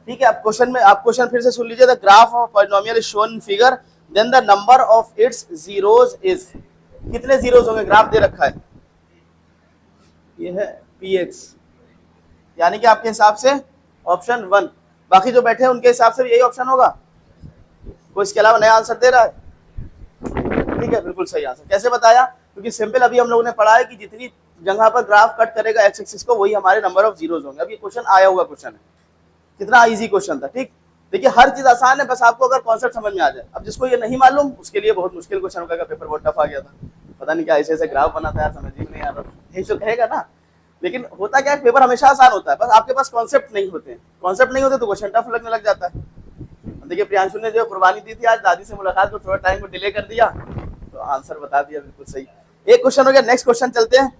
ठीक है। अब क्वेश्चन में आप क्वेश्चन फिर से सुन लीजिए, the graph of polynomial is shown in figure then the number of its zeros is, कितने जीरोस होंगे, ग्राफ दे रखा है, ये है px, यानी कि आपके हिसाब से ऑप्शन 1, बाकी जो बैठे हैं उनके हिसाब से भी यही ऑप्शन होगा, कोई इसके अलावा नया आंसर दे रहा है, ठीक है, बिल्कुल सही आंसर। कैसे बताया, क्योंकि सिंपल अभी हम लोगों ने पढ़ा है कि जितनी जगह पर ग्राफ कट करेगा एक्स एक्सिस को, वही हमारे नंबर ऑफ जीरोज होंगे। अब ये क्वेश्चन आया हुआ क्वेश्चन है, कितना इजी क्वेश्चन था। ठीक, देखिए हर चीज आसान है, बस आपको अगर कॉन्सेप्ट समझ में आ जाए। अब जिसको ये नहीं मालूम उसके लिए बहुत मुश्किल क्वेश्चन होगा, पेपर बहुत टफ आ गया था, पता नहीं क्या ऐसे ऐसे ग्राफ बनाता है, समझ ही नहीं आ रहा, यही तो कहेगा ना। लेकिन होता क्या है, पेपर हमेशा आसान होता है, बस आपके पास कॉन्सेप्ट नहीं होते, कॉन्सेप्ट नहीं होते तो क्वेश्चन टफ लगने लग जाता है। देखिए प्रियांशु ने जो कुर्बानी दी थी आज, दादी से मुलाकात को थोड़ा टाइम को डिले कर दिया, तो आंसर बता दिया बिल्कुल सही। एक क्वेश्चन हो गया, नेक्स्ट क्वेश्चन चलते हैं।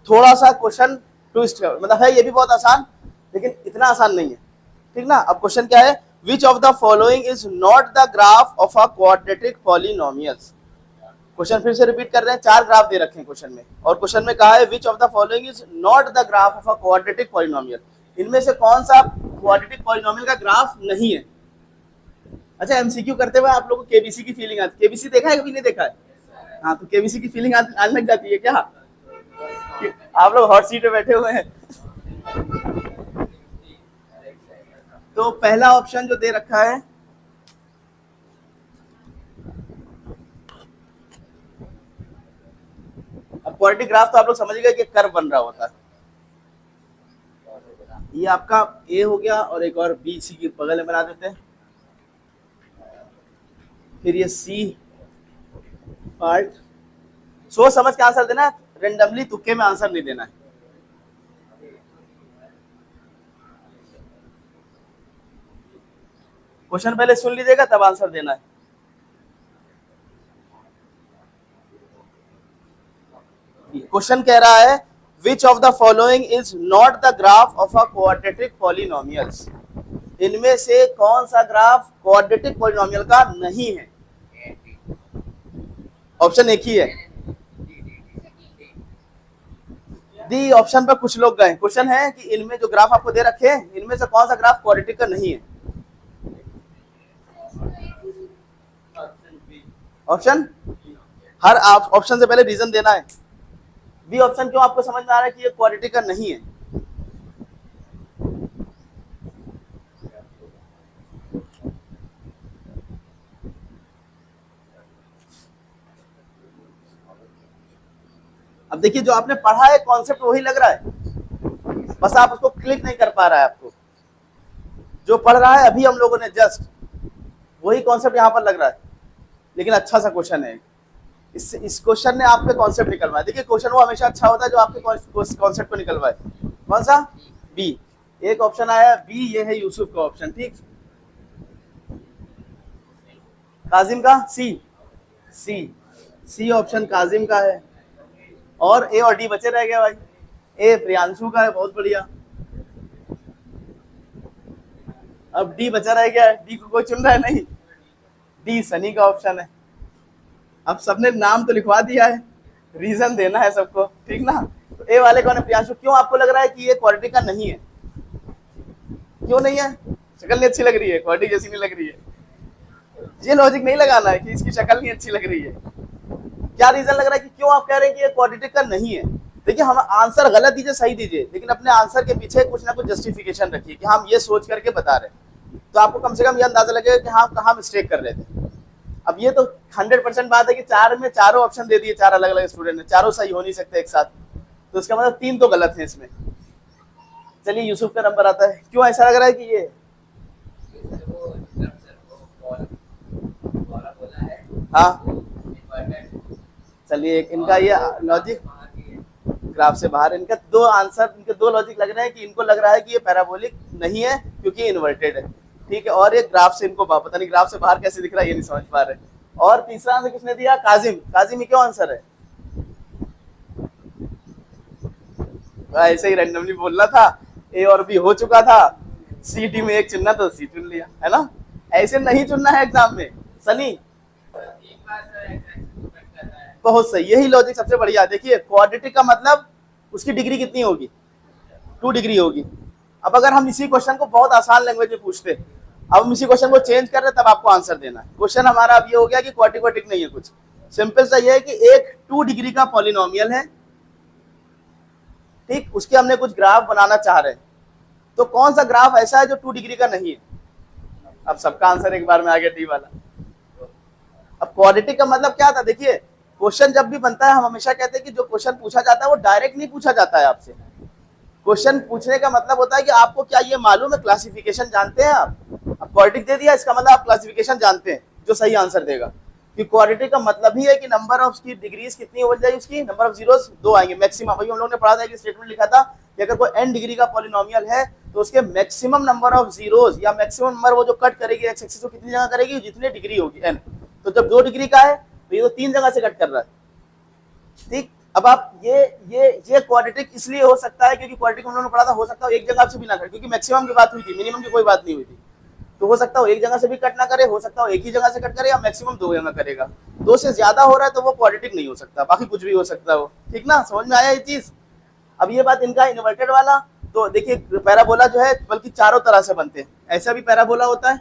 थोड़ा सा क्वेश्चन ट्विस्ट है, मतलब है ये भी बहुत आसान, लेकिन इतना आसान नहीं है। ठीक ना, अब क्वेश्चन क्या है, which of the following is not the graph of a quadratic polynomials. Question फिर से रिपीट कर रहे हैं, 4 ग्राफ दे रखे हैं क्वेश्चन में, और क्वेश्चन में कहा है which of the following is not the graph of a quadratic polynomial. इनमें से कौन सा क्वाड्रेटिक पॉलिनोमियल का ग्राफ नहीं है। अच्छा, एमसीक्यू करते हुए आप लोगों को केबीसी की फीलिंग आती है, केबीसी देखा है कभी नहीं देखा है? हाँ, तो केबीसी की फीलिंग आने लग जाती है क्या? आप लोग हॉट सीट पे बैठे हुए हैं। तो पहला ऑप्शन जो दे रखा है, अब क्वाड्रेटिक ग्राफ तो आप लोग समझ गए कि कर्व बन रहा होता है। ये आपका ए हो गया, और एक और बी सी के बगल में बना देते हैं, फिर ये सी पार्ट। सोच समझ के आंसर देना, रेंडमली तुक्के में आंसर नहीं देना है। क्वेश्चन पहले सुन लीजिएगा तब आंसर देना है। क्वेश्चन कह रहा है which of the following is not the graph of a quadratic polynomials. इनमें से कौन सा ग्राफ क्वाड्रेटिक पॉलिनोमियल का नहीं है? ऑप्शन एक ही है, डी ऑप्शन पर कुछ लोग गए। क्वेश्चन है कि इनमें जो ग्राफ आपको दे रखे हैं, इनमें से कौन सा ग्राफ क्वाड्रेटिक का नहीं है? ऑप्शन, हर ऑप्शन से पहले रीजन देना है। बी ऑप्शन क्यों आपको समझ में आ रहा है कि ये क्वाड्रेटिक का नहीं है? अब देखिए जो आपने पढ़ा है कॉन्सेप्ट वही लग रहा है, बस आप उसको क्लिक नहीं कर पा रहा है। आपको जो पढ़ रहा है अभी हम लोगों ने जस्ट, वही कॉन्सेप्ट यहाँ पर लग रहा है, लेकिन अच्छा सा क्वेश्चन है। इस क्वेश्चन ने आपके कॉन्सेप्ट निकलवाया। देखिए क्वेश्चन वो हमेशा अच्छा होता है जो आपके कॉन्सेप्ट को निकलवाए। कौन सा? बी। एक ऑप्शन आया बी, ये है यूसुफ का ऑप्शन। ठीक, काजिम का सी, सी ऑप्शन काजिम का है, और ए और डी बचे रह गए भाई। ए प्रियांशु का है, बहुत बढ़िया। अब डी बचा रह गया है, डी को कोई चुन रहा है नहीं, डी सनी का ऑप्शन है। अब सबने नाम तो लिखवा दिया है, रीजन देना है सबको, ठीक ना। तो ए वाले कौन है? प्रियांशु। क्यों आपको लग रहा है कि ये क्वाड्रेटिक का नहीं है? क्यों नहीं है? शक्ल नहीं अच्छी लग रही है, क्वाड्रेटिक जैसी नहीं लग रही है। ये लॉजिक नहीं लगाना है कि इसकी शक्ल नहीं अच्छी लग रही है। क्या रीजन लग रहा है कि क्यों आप कह रहे हैं कि ये क्वाड्रेटिक का नहीं है? देखिए हम आंसर गलत दीजिए सही दीजिए, लेकिन अपने आंसर के पीछे कुछ ना कुछ जस्टिफिकेशन रखिए कि हम ये सोच करके बता रहे हैं, तो आपको कम से कम ये अंदाजा लगेगा कि हाँ कहाँ मिस्टेक कर रहे थे। अब ये तो 100% बात है कि 4 में चारों ऑप्शन दे दिए, 4 अलग अलग स्टूडेंट ने, चारों सही हो नहीं सकते एक साथ, तो इसका मतलब 3 तो गलत है इसमें। चलिए यूसुफ का नंबर आता है। क्यों ऐसा लग रहा है कि ये हाँ, चलिए इनका ये लॉजिक ग्राफ से बाहर, इनका 2 आंसर, इनके 2 लॉजिक लग रहे हैं कि इनको लग रहा है कि ये पैराबोलिक नहीं है क्योंकि इन्वर्टेड है। ठीक है, और ये ग्राफ से इनको पता नहीं ग्राफ से बाहर कैसे दिख रहा है, ये नहीं समझ पा रहे। और तीसरा आंसर किसने दिया? काजिम। काजिम ये क्यों आंसर है? ऐसे ही रैंडमली बोलना था, ए और बी हो चुका था, सी डी में एक चुनना तो सी चुन लिया, है ना। ऐसे नहीं चुनना है एग्जाम में सनी। बहुत सही, यही लॉजिक सबसे बढ़िया। देखिए क्वाड्रेटिक का मतलब उसकी डिग्री कितनी होगी? 2 डिग्री होगी। अब अगर हम इसी क्वेश्चन को बहुत आसान लैंग्वेज में पूछते, अब हम इसी क्वेश्चन को चेंज कर रहे तब आपको आंसर देना है। क्वेश्चन हमारा अब ये हो गया कि क्वाड्रेटिक नहीं है, कुछ सिंपल सा ये है कि एक 2 डिग्री का पॉलिनोमियल है, ठीक, उसके हमने कुछ ग्राफ बनाना चाह रहे हैं। तो कौन सा ग्राफ ऐसा है जो 2 डिग्री का नहीं है? अब सबका आंसर एक बार में आ गया, डी वाला। अब क्वाड्रेटिक का मतलब क्या था? देखिए, क्वेश्चन जब भी बनता है हम हमेशा कहते हैं कि जो क्वेश्चन पूछा जाता है वो डायरेक्ट नहीं पूछा जाता है आपसे। क्वेश्चन पूछने का मतलब होता है कि आपको क्या ये मालूम है, क्लासिफिकेशन जानते हैं आप? अब क्वाड्रेटिक दे दिया, इसका मतलब आप क्लासिफिकेशन जानते हैं जो सही आंसर देगा। कि क्वाड्रेटिक का मतलब ही है कि नंबर ऑफ की डिग्रीज कितनी हो जाएगी, उसकी नंबर ऑफ जीरोस 2 आएंगे मैक्सिमम। अभी हम लोगों ने पढ़ा था कि स्टेटमेंट लिखा था कि अगर कोई n डिग्री का पॉलिनोमियल है तो उसके मैक्सिमम नंबर ऑफ जीरोस या मैक्सिमम नंबर वो जो कट करेगी एक्स एक्सिस को कितनी जगह करेगी, जितनी डिग्री होगी n। तो जब 2 डिग्री का है तो ये तो 3 जगह से कट कर रहा है, ठीक। अब आप ये क्वाड्रेटिक इसलिए हो सकता है क्योंकि क्वाड्रेटिक हम लोगों ने पढ़ा था, हो सकता है एक जगह से भी ना करे, क्योंकि मैक्सिमम की बात हुई थी, मिनिमम की कोई बात नहीं हुई थी। तो हो सकता है एक जगह से भी कट ना करे, हो सकता है एक ही जगह से कट करे, या मैक्सिमम 2 जगह करेगा। 2 से ज्यादा हो रहा है तो वो क्वाड्रेटिक नहीं हो सकता, बाकी कुछ भी हो सकता है वो, ठीक ना, समझ में आया ये चीज। अब ये बात इनका इन्वर्टेड वाला, तो देखिए पैराबोला जो है बल्कि चारों तरह से बनते हैं। ऐसा भी पैराबोला होता है,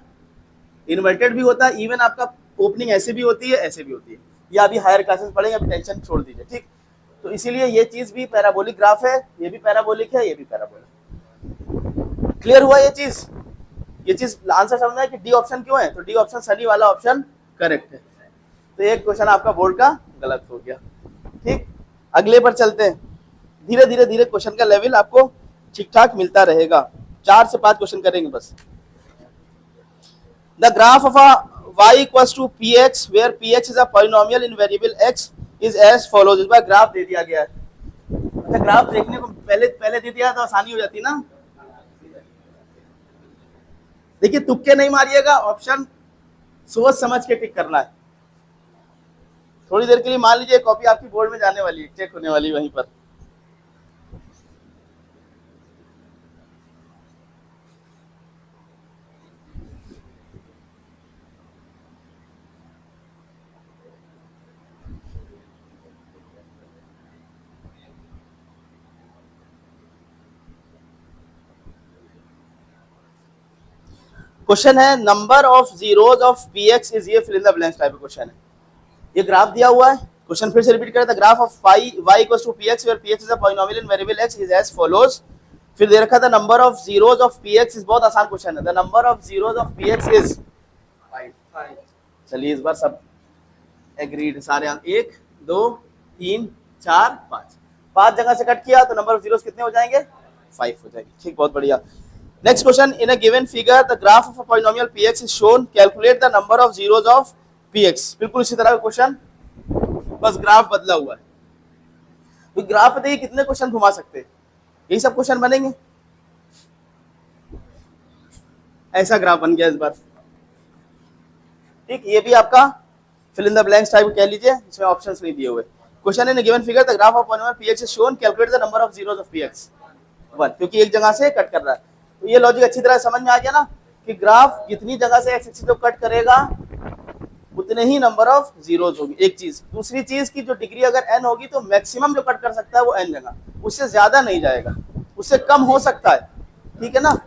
इन्वर्टेड भी होता है, इवन आपका ओपनिंग ऐसे भी होती है, ऐसे भी होती है। ये अभी हायर क्लासेस पढ़ेंगे, अभी टेंशन छोड़ दीजिए, ठीक। तो इसीलिए ये चीज भी पैराबोलिक ग्राफ है, ये भी पैराबोलिक है, ये भी पैराबोलिक। क्लियर हुआ ये चीज? ये चीज आंसर समझना है कि डी ऑप्शन क्यों है, तो डी ऑप्शन सनी वाला ऑप्शन करेक्ट है। तो एक क्वेश्चन आपका बोर्ड का गलत हो गया, ठीक। अगले पर चलते हैं। धीरे धीरे धीरे क्वेश्चन का लेवल आपको ठीक ठाक मिलता रहेगा। 4 से 5 क्वेश्चन करेंगे बस। The graph of a y equals to px where px is a polynomial in variable x is as follows। इस बार ग्राफ दे दिया गया है। अच्छा, ग्राफ देखने को पहले दे दिया तो आसानी हो जाती ना। देखिए तुक्के नहीं मारिएगा, ऑप्शन सोच समझ के टिक करना है। थोड़ी देर के लिए मान लीजिए कॉपी आपकी बोर्ड में जाने वाली है, चेक होने वाली वहीं पर। क्वेश्चन है number of zeros of P X is, ये fill in the blanks type question है। ये ग्राफ दिया हुआ है, क्वेश्चन फिर से रिपीट करें। The graph of y equals to px where px is a polynomial in variable x is as follows. फिर दे रखा था number of zeros of px is, बहुत आसान क्वेश्चन है। The number of zeros of px is 5। चलिए इस बार सब एग्रीड सारे, 1 2 3 4 5, 5 जगह से कट किया तो नंबर ऑफ जीरोज कितने हो जाएंगे? 5 हो जाएंगे, ठीक, बहुत बढ़िया। Next question, in a given figure the graph of a polynomial px is shown, calculate the number of zeros of px। बिल्कुल इसी तरह का क्वेश्चन, बस ग्राफ बदला हुआ है। तो ग्राफ देखिए कितने क्वेश्चन घुमा सकते हैं, यही सब क्वेश्चन बनेंगे। ऐसा ग्राफ बन गया इस बार, ठीक। ये भी आपका fill in the blanks type कह लीजिए, इसमें ऑप्शंस नहीं दिए हुए। Question in a given figure the graph of polynomial px is shown, calculate the number of zeros of px 1, क्योंकि एक जगह से कट कर रहा है। तो ये लॉजिक अच्छी तरह समझ में आ गया ना कि ग्राफ जितनी जगह से एक्स एक्सिस को कट करेगा उतने ही नंबर ऑफ जीरोज होगी, एक चीज। दूसरी चीज की जो डिग्री अगर n होगी तो मैक्सिमम जो कट कर सकता है वो n जगह, उससे ज्यादा नहीं जाएगा, उससे कम हो सकता है, ठीक है ना।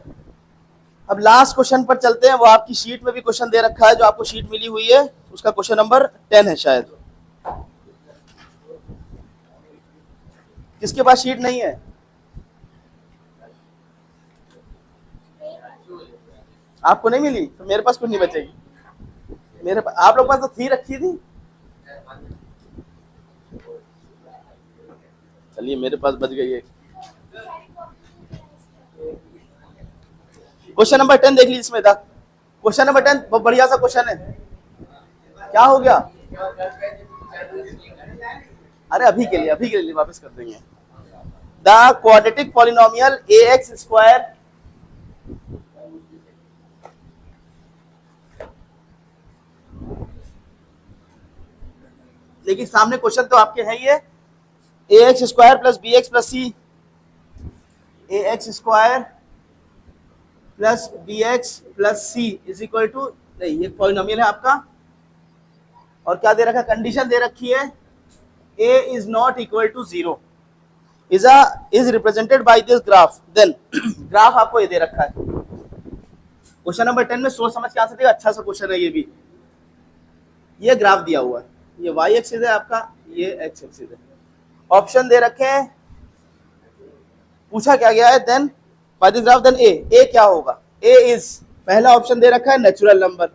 अब लास्ट क्वेश्चन पर चलते हैं। वो आपकी शीट में भी क्वेश्चन दे रखा है, जो आपको शीट मिली हुई है उसका क्वेश्चन नंबर 10 है शायद। किसके पास शीट नहीं है? आपको नहीं मिली तो मेरे पास कुछ नहीं बचेगी। मेरे पास, आप लोग पास तो थी, रखी थी। चलिए मेरे पास बच गई है। क्वेश्चन नंबर 10 देख लीजिए, इसमें था क्वेश्चन नंबर 10, बहुत बढ़िया सा क्वेश्चन है। क्या हो गया? अरे अभी के लिए वापस कर देंगे। The quadratic polynomial ax square लेकिन सामने क्वेश्चन तो आपके है ही है, ax square plus bx plus c, ax square plus bx plus c is equal to, नहीं ये पॉलिनोमियल है आपका, और क्या दे रखा, कंडीशन दे रखी है a is not equal to 0 is represented by this graph. Then graph आपको ये दे रखा है। क्वेश्चन नंबर 10 में सोच समझ के आंसर देगा, अच्छा सा क्वेश्चन है ये भी। ये ग्राफ दिया हुआ है, ये y एक्सिस है आपका, ये x एक्सिस है, ऑप्शन दे रखे हैं, पूछा क्या गया है, then by this graph, then A क्या होगा, ए इज, पहला ऑप्शन दे रखा है नेचुरल नंबर,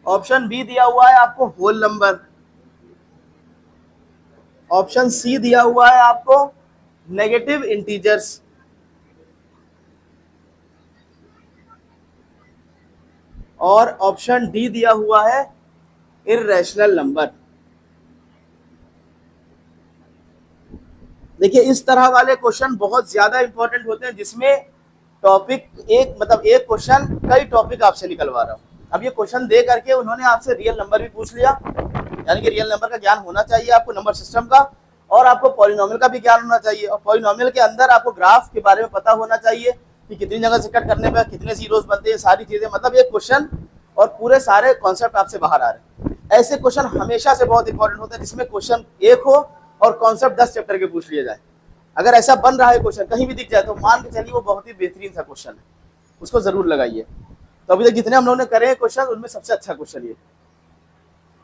ऑप्शन बी दिया हुआ है आपको होल नंबर, ऑप्शन सी दिया हुआ है आपको नेगेटिव इंटीजर्स, और ऑप्शन डी दिया हुआ है इर्रेशनल नंबर। देखिए इस तरह वाले क्वेश्चन बहुत ज्यादा इंपॉर्टेंट होते हैं, जिसमें टॉपिक एक मतलब एक क्वेश्चन कई टॉपिक आपसे निकलवा रहा हूं। अब ये क्वेश्चन दे करके उन्होंने आपसे रियल नंबर भी पूछ लिया, यानी कि रियल नंबर का ज्ञान होना चाहिए आपको, नंबर सिस्टम का, और आपको पॉलिनोमियल का भी ज्ञान होना चाहिए, और पॉलिनोमियल के अंदर आपको ग्राफ के बारे में पता होना चाहिए कि कितनी जगह से कट करने पर कितने जीरोस बनते हैं, सारी चीजें, मतलब ये क्वेश्चन और पूरे सारे कॉन्सेप्ट आपसे बाहर आ रहे हैं। ऐसे क्वेश्चन हमेशा से बहुत इंपॉर्टेंट होते हैं, जिसमें क्वेश्चन एक हो और कॉन्सेप्ट 10 चैप्टर के पूछ लिए जाए। अगर ऐसा बन रहा है क्वेश्चन कहीं भी दिख जाए तो मान के चलिए वो बहुत ही बेहतरीन सा क्वेश्चन है, उसको जरूर लगाइए। तो अभी तक जितने हम लोगों ने करे हैं क्वेश्चन, उनमें सबसे अच्छा क्वेश्चन ये।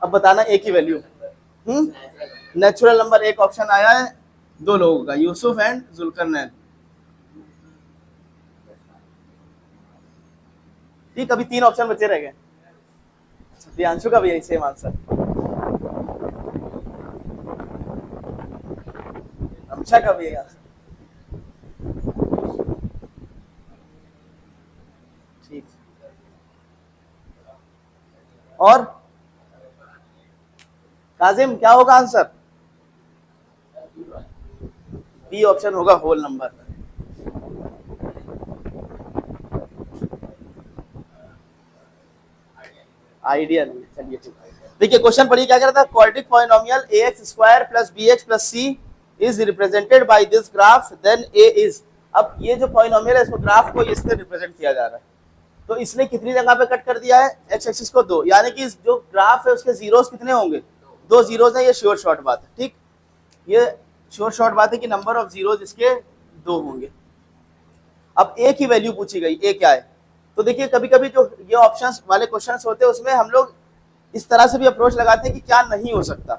अब बताना ए की वैल्यू, नेचुरल नंबर एक ऑप्शन आया है दो लोगों का, यूसुफ एंड जुल्करनैन। ठीक, अभी 3 ऑप्शन बचे रह गए। प्रियांशु का भी यही सेम आंसर, अमीषा का भी यही आंसर। ठीक, और काजिम क्या होगा आंसर, बी ऑप्शन होगा होल नंबर। आइडिया नहीं, चलिए ठीक। देखिए क्वेश्चन पढ़िए क्या कह रहा था, quadratic polynomial ax square plus bx plus c is represented by this graph, then a is. अब ये जो पॉलिनोमियल है इसको ग्राफ को इससे रिप्रेजेंट किया जा रहा है, तो इसने कितनी जगह पे कट कर दिया है, एक्स एक्सिस को 2, यानी कि जो ग्राफ है उसके जीरोस कितने होंगे, 2 जीरोस है, ये श्योर शॉर्ट बात है। ठीक, ये श्योर शॉर्ट बात है कि नंबर ऑफ जीरोस इसके 2 होंगे। अब a की वैल्यू पूछी गई, a क्या है, तो देखिए कभी कभी जो ये ऑप्शंस वाले क्वेश्चंस होते हैं उसमें हम लोग इस तरह से भी अप्रोच लगाते हैं कि क्या नहीं हो सकता,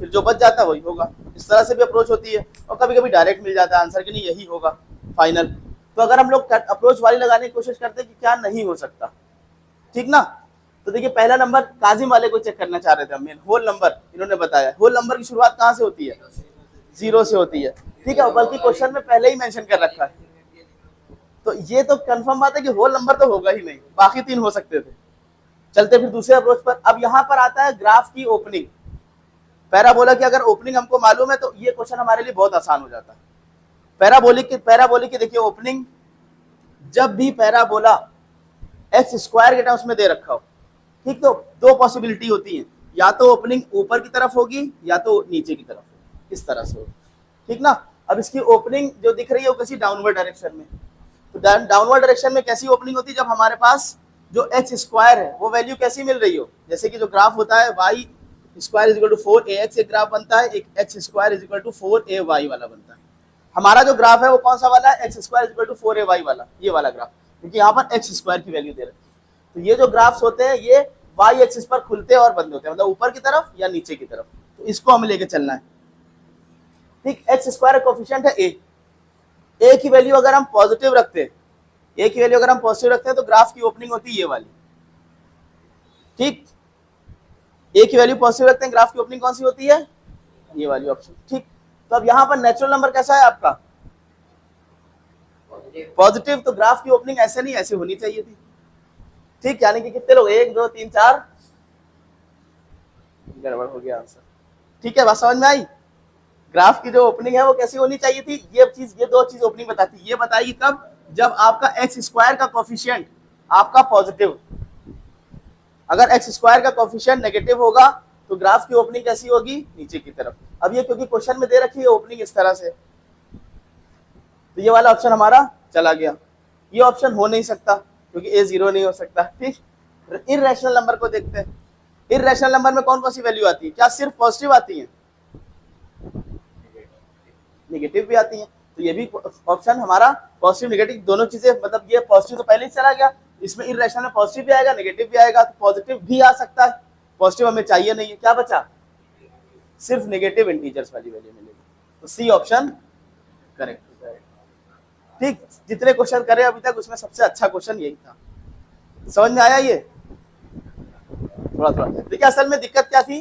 फिर जो बच जाता है वही होगा, इस तरह से भी अप्रोच होती है, और कभी कभी डायरेक्ट मिल जाता है आंसर कि नहीं यही होगा फाइनल। तो अगर हम लोग अप्रोच वाली लगाने की कोशिश करते हैं कि क्या नहीं हो सकता, ठीक ना। तो देखिए पहला नंबर काजिम वाले को चेक करना चाह रहे थे हम, होल नंबर इन्होंने बताया, होल नंबर की शुरुआत कहाँ से होती है, 0 से होती है। ठीक है, बल्कि क्वेश्चन में पहले ही मेंशन कर रखा है, तो ये तो कंफर्म बात है कि होल नंबर तो होगा ही नहीं, बाकी 3 हो सकते थे। चलते फिर दूसरे अप्रोच पर। अब यहाँ पर आता है ग्राफ की ओपनिंग, पैराबोला की अगर ओपनिंग हमको मालूम है तो ये क्वेश्चन हमारे लिए बहुत आसान हो जाता है। पैराबोलिक की देखिए ओपनिंग, जब भी पैराबोला एक्स स्क्वायर के टर्म्स में दे रखा हो, ठीक, तो 2 पॉसिबिलिटी होती है, या तो ओपनिंग ऊपर की तरफ होगी या तो नीचे की तरफ, इस तरह से होगी, ठीक ना। अब इसकी ओपनिंग जो दिख रही है वो कैसी, डाउनवर्ड डायरेक्शन में। तो डाउनवर्ड डायरेक्शन में कैसी ओपनिंग होती है, जब हमारे पास जो एक्स स्क्वायर है वो वैल्यू कैसी मिल रही हो, जैसे कि जो ग्राफ होता है Y square is equal to 4ax एक ग्राफ बनता है, एक X square is equal to 4ay वाला बनता है। हमारा जो ग्राफ है वो कौन सा वाला है, X square is equal to 4ay वाला, ये वाला ग्राफ, क्योंकि यहाँ पर एक्स स्क्वायर की वैल्यू दे रखी है। तो ये जो ग्राफ्स होते हैं ये वाई एक्सिस पर खुलते और बंद होते हैं, मतलब ऊपर की तरफ या नीचे की तरफ, तो इसको हमें लेके चलना है। ठीक, एक्स स्क्वायर कोफिशिएंट है ए की वैल्यू अगर हम पॉजिटिव रखते हैं, ए की वैल्यू अगर हम पॉजिटिव रखते हैं तो ग्राफ की ओपनिंग होती है ये वाली। ठीक, ए की वैल्यू पॉजिटिव रखते हैं, ग्राफ की ओपनिंग कौन सी होती है, ये वाली ऑप्शन। ठीक, तो अब यहाँ पर नेचुरल नंबर कैसा है आपका, पॉजिटिव, तो ग्राफ की ओपनिंग ऐसे नहीं ऐसे होनी चाहिए थी। ठीक, यानी कि कितने लोग, 1 2 3 4, गड़बड़ हो गया आंसर। ठीक है, बात समझ में आई। ग्राफ की जो ओपनिंग है वो कैसी होनी चाहिए थी, ये 2 चीज ओपनिंग बताती है। ये बताएगी कब, जब आपका एक्स स्क्वायर का कोफिशिएंट आपका पॉजिटिव, अगर एक्स स्क्वायर का कोफिशिएंट नेगेटिव होगा तो ग्राफ की ओपनिंग कैसी होगी, नीचे की तरफ। अब ये क्योंकि क्वेश्चन में दे रखी है ओपनिंग इस तरह से, तो ये वाला ऑप्शन हमारा चला गया। ये ऑप्शन हो नहीं सकता क्योंकि ए 0 नहीं हो सकता। ठीक, इर्रेशनल नंबर को देखते हैं। इर्रेशनल नंबर में कौन कौन सी वैल्यू आती है, क्या सिर्फ पॉजिटिव आती है, नेगेटिव भी आती है। तो ये भी ऑप्शन हमारा पॉजिटिव नेगेटिव दोनों चीजें, मतलब ये पॉजिटिव तो पहले ही चला गया, इसमें इर्रेशनल में पॉजिटिव भी आएगा नेगेटिव भी आएगा, तो पॉजिटिव भी आ सकता है, पॉजिटिव हमें चाहिए नहीं है। क्या बचा, सिर्फ नेगेटिव इंटीजर्स वाली वैल्यू मिलेगी, तो सी ऑप्शन करेक्ट। ठीक, जितने क्वेश्चन करे अभी तक उसमें सबसे अच्छा क्वेश्चन यही था। समझ में आया ये? थोड़ा थोड़ा देखिए, असल में दिक्कत क्या थी,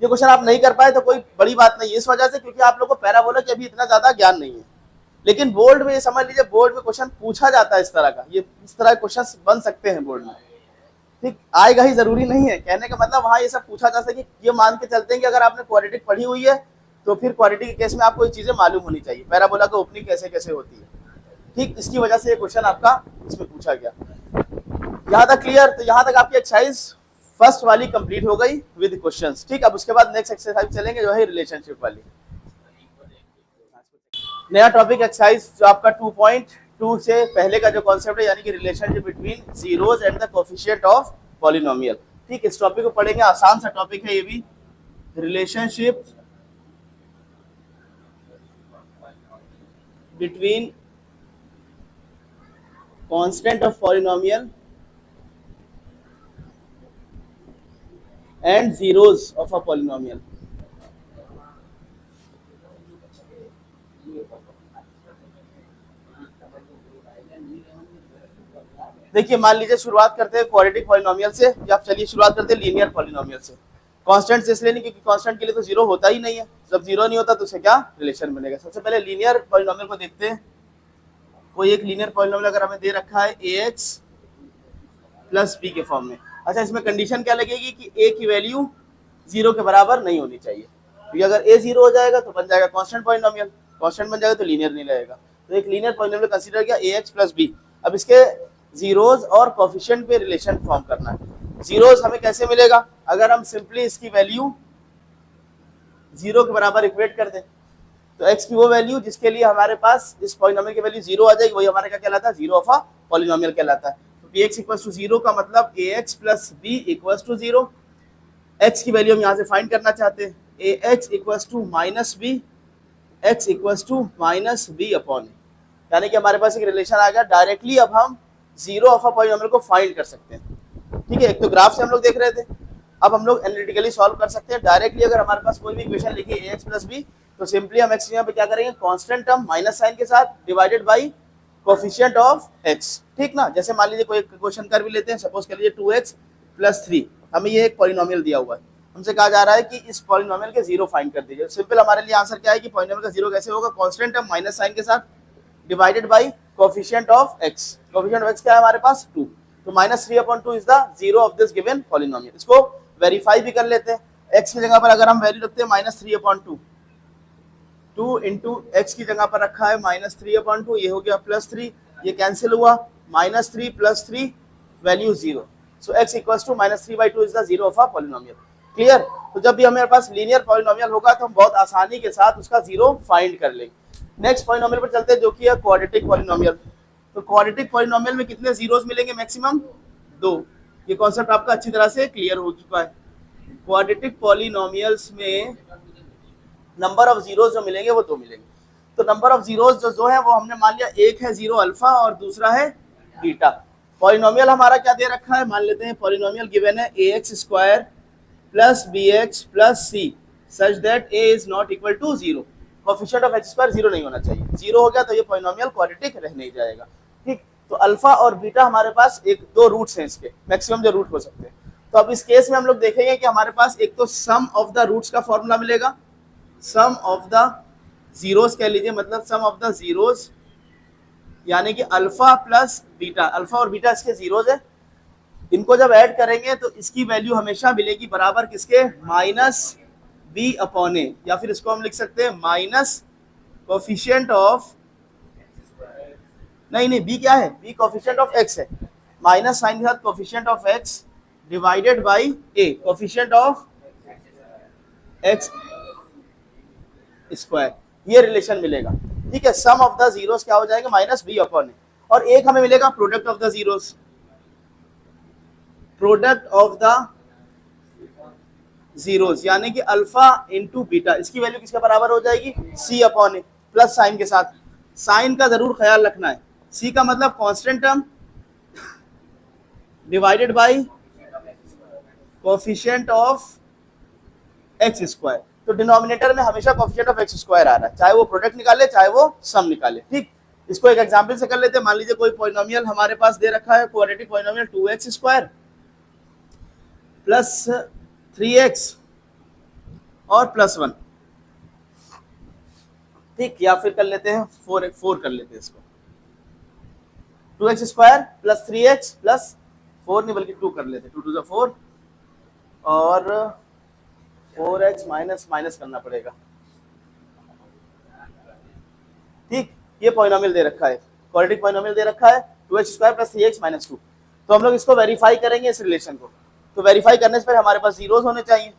ये क्वेश्चन आप नहीं कर पाए तो कोई बड़ी बात नहीं, इस वजह से क्योंकि आप लोगों को पैराबोला की अभी इतना ज्यादा ज्ञान नहीं है। लेकिन बोर्ड में ये समझ लीजिए, बोर्ड में क्वेश्चन पूछा जाता है इस तरह का, ये इस तरह के क्वेश्चन बन सकते हैं बोर्ड में। ठीक, आएगा ही जरूरी नहीं है, कहने का मतलब वहां ये सब पूछा जा सके। ये मान के चलते हैं कि अगर आपने क्वाड्रेटिक पढ़ी हुई है तो फिर क्वाड्रेटिक के केस में आपको ये चीजें मालूम होनी चाहिए, पैराबोला का ओपनिंग कैसे कैसे होती है। ठीक, इसकी वजह से ये क्वेश्चन आपका इसमें पूछा गया। यहाँ तक क्लियर? तो यहाँ तक आपकी एक्सरसाइज फर्स्ट वाली कंप्लीट हो गई विद क्वेश्चंस। ठीक, अब उसके बाद नेक्स्ट एक्सरसाइज चलेंगे जो है रिलेशनशिप वाली। नया टॉपिक एक्सरसाइज जो आपका 2.2 से पहले का जो कॉन्सेप्ट है, यानी कि relationship between zeros and the coefficient of polynomial. ठीक, इस टॉपिक को पढ़ेंगे, आसान सा टॉपिक है ये भी, relationship between constant of polynomial and zeros of a polynomial. देखिए, मान लीजिए शुरुआत करते हैं क्वाड्रेटिक पॉलिनोमियल से, या आप चलिए शुरुआत करते हैं लीनियर पॉलिनोमियल से। कांस्टेंट से इसलिए नहीं क्योंकि कांस्टेंट के लिए तो जीरो होता ही नहीं है, जब जीरो नहीं होता तो उसे क्या रिलेशन बनेगा। सबसे पहले लीनियर पॉलिनोमियल को देखते हैं। कोई एक लीनियर पॉलिनोमियल अगर हमें दे रखा है ax प्लस b के फॉर्म में, अच्छा इसमें कंडीशन क्या लगेगी कि a की वैल्यू जीरो के बराबर नहीं होनी चाहिए, क्योंकि अगर a जीरो हो जाएगा तो बन जाएगा कांस्टेंट पॉलिनोमियल, कांस्टेंट बन जाएगा तो लीनियर नहीं रहेगा। तो एक लीनियर पॉलिनोमियल कंसीडर किया ax प्लस b। अब इसके जीरोस और कोएफिशिएंट पे रिलेशन फॉर्म करना है। जीरोस हमें कैसे मिलेगा? अगर हम सिंपली इसकी वैल्यू जीरो के बराबर इक्वेट कर दें तो x की वो वैल्यू जिसके लिए हमारे पास इस पॉलिनोमियल की वैल्यू जीरो आ जाएगी, वही हमारे क्या कहलाता है? जीरो ऑफ अ पॉलिनोमियल कहलाता है। तो px इक्वल्स टू जीरो का मतलब ax plus b equals to zero. x की वैल्यू हम यहाँ से फाइंड करना चाहते हैं, ax equals to minus b, x equals to minus b upon, यानी कि हमारे पास एक रिलेशन आ गया। डायरेक्टली अब हम जीरो ऑफ अ पॉलिनोमियल को फाइंड कर सकते हैं। ठीक है, एक तो ग्राफ से हम लोग देख रहे थे, अब हम लोग एनालिटिकली सॉल्व कर सकते हैं डायरेक्टली। अगर हमारे पास कोई भी इक्वेशन लिखी है ax प्लस b, तो सिंपली हम x यहाँ पे क्या करेंगे, कांस्टेंट टर्म माइनस साइन के साथ divided by coefficient of x। ठीक ना, जैसे मान लीजिए कोई क्वेश्चन कर भी लेते हैं, सपोज कर लीजिए 2x प्लस 3, हमें ये एक पॉलिनोमियल दिया हुआ है, हमसे कहा जा रहा है कि इस पॉलिनोमियल के जीरो फाइंड कर दीजिए। सिंपल हमारे लिए आंसर क्या है कि पॉलिनोमियल का जीरो कैसे होगा, कांस्टेंट टर्म माइनस साइन के साथ divided by coefficient of x। Coefficient of x क्या है हमारे पास? 2, तो -3/2 is the zero of this given polynomial. इसको वेरीफाई भी कर लेते हैं। x की जगह पर अगर हम वैल्यू रखते हैं -3/2, 2 इंटू एक्स की जगह पर रखा है -3/2, ये हो गया +3, ये कैंसिल हुआ, -3 + 3 value 0। So x equals to -3/2 is the zero of a polynomial. Clear? तो जब भी हमारे पास लीनियर पॉलिनोमियल होगा तो हम बहुत आसानी के साथ उसका जीरो फाइंड कर लेंगे। नेक्स्ट पॉलिनोमियल पर चलते हैं जो कि है क्वाड्रेटिक पॉलिनोमियल। तो क्वाड्रेटिक पॉलिनोमियल में कितने जीरोस मिलेंगे? मैक्सिमम 2। ये कॉन्सेप्ट आपका अच्छी तरह से क्लियर हो चुका है। क्वाड्रेटिक पॉलिनोमियल्स में नंबर ऑफ जीरोस जो मिलेंगे वो 2 मिलेंगे। तो नंबर ऑफ जीरोस जो है वो हमने मान लिया, एक है जीरो अल्फा और दूसरा है बीटा। पॉलिनोमियल हमारा क्या दे रखा है, मान लेते हैं पॉलिनोमियल गिवन है ax² plus bx plus c such that a is not equal to 0। Coefficient of x² 0 नहीं होना चाहिए, 0 हो गया तो ये पॉलिनोमियल क्वाड्रेटिक रह नहीं जाएगा। ठीक, तो अल्फा और बीटा हमारे पास एक दो रूट्स हैं इसके, मैक्सिमम जो रूट हो सकते हैं। तो अब इस केस में हम लोग देखेंगे कि हमारे पास एक तो सम ऑफ द रूट्स का फॉर्मूला मिलेगा, सम ऑफ द जीरोस कह लीजिए, मतलब सम ऑफ द जीरोस, यानी कि अल्फा प्लस बीटा। अल्फा और बीटा इसके जीरोस है, इनको जब ऐड करेंगे तो इसकी वैल्यू हमेशा मिलेगी बराबर किसके, -b अपॉन a, या फिर इसको हम लिख सकते हैं माइनस कोएफिशिएंट ऑफ, नहीं b क्या है, b कोएफिशिएंट ऑफ x है, माइनस साइन के साथ coefficient of x divided by a, coefficient of x square, ये रिलेशन मिलेगा। ठीक है, सम ऑफ द जीरोस क्या हो जाएगा, -b अपॉन a, और एक हमें मिलेगा product of the zeros, product of the zeros, यानी कि अल्फा इंटू बीटा, इसकी वैल्यू किसके बराबर हो जाएगी, c upon a, plus sign के साथ। साइन का जरूर ख्याल रखना है, c का मतलब constant term divided by coefficient of x square. तो डिनोमिनेटर में हमेशा कोफिशिएंट ऑफ एक्स स्क्वायर आ रहा है, चाहे वो प्रोडक्ट निकाले चाहे वो सम निकाले। ठीक, इसको एक एग्जांपल से कर लेते हैं। मान लीजिए कोई पॉलिनोमियल हमारे पास दे रखा है, quadratic polynomial 2x square plus 3x और प्लस 1। ठीक, या फिर कर लेते हैं 4 कर लेते हैं इसको, 2x square plus 3x plus 4 नहीं बल्कि 2 कर लेते हैं, 2 2 4 और 4x माइनस माइनस करना पड़ेगा। ठीक, ये पॉलिनोमियल दे रखा है, क्वाड्रेटिक पॉलिनोमियल दे रखा है 2x square plus 3x minus 2। तो हम लोग इसको वेरीफाई करेंगे इस रिलेशन को। तो वेरीफाई करने से पहले हमारे पास जीरोस होने चाहिए,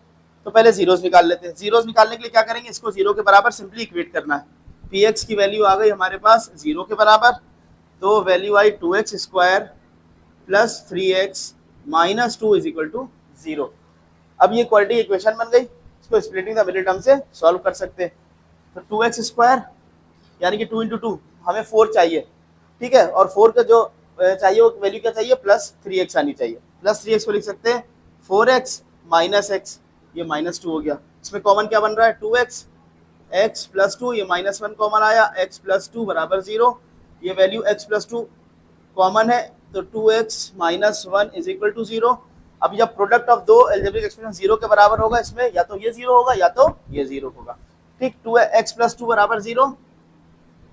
तो पहले जीरोस निकाल लेते हैं। जीरोस निकालने के लिए क्या करेंगे, इसको जीरो के बराबर सिंपली इक्वेट करना है। px की वैल्यू आ गई हमारे पास जीरो के बराबर, तो वैल्यू आई 2x square plus 3x minus 2 is equal to 0। अब ये क्वाड्रेटिक इक्वेशन बन गई, इसको स्प्लिटिंग द मिडिल टर्म से सॉल्व कर सकते हैं। तो 2x स्क्वायर यानी कि 2 इंटू 2 हमें 4 चाहिए, ठीक है, और 4 का जो चाहिए वो वैल्यू क्या चाहिए, प्लस 3x आनी चाहिए। प्लस 3x को लिख सकते हैं 4x माइनस x, ये माइनस 2 हो गया। इसमें कॉमन क्या बन रहा है 2x, x प्लस 2, ये माइनस 1 कॉमन आया, x प्लस 2 बराबर 0। ये वैल्यू x प्लस 2 कॉमन है, तो 2x minus 1 is equal to 0। अब जब प्रोडक्ट ऑफ दो अलजेब्रिक एक्सप्रेशन 0 के बराबर होगा, इसमें या तो ये 0 होगा या तो ये 0 होगा। ठीक, 2x प्लस 2 बराबर 0,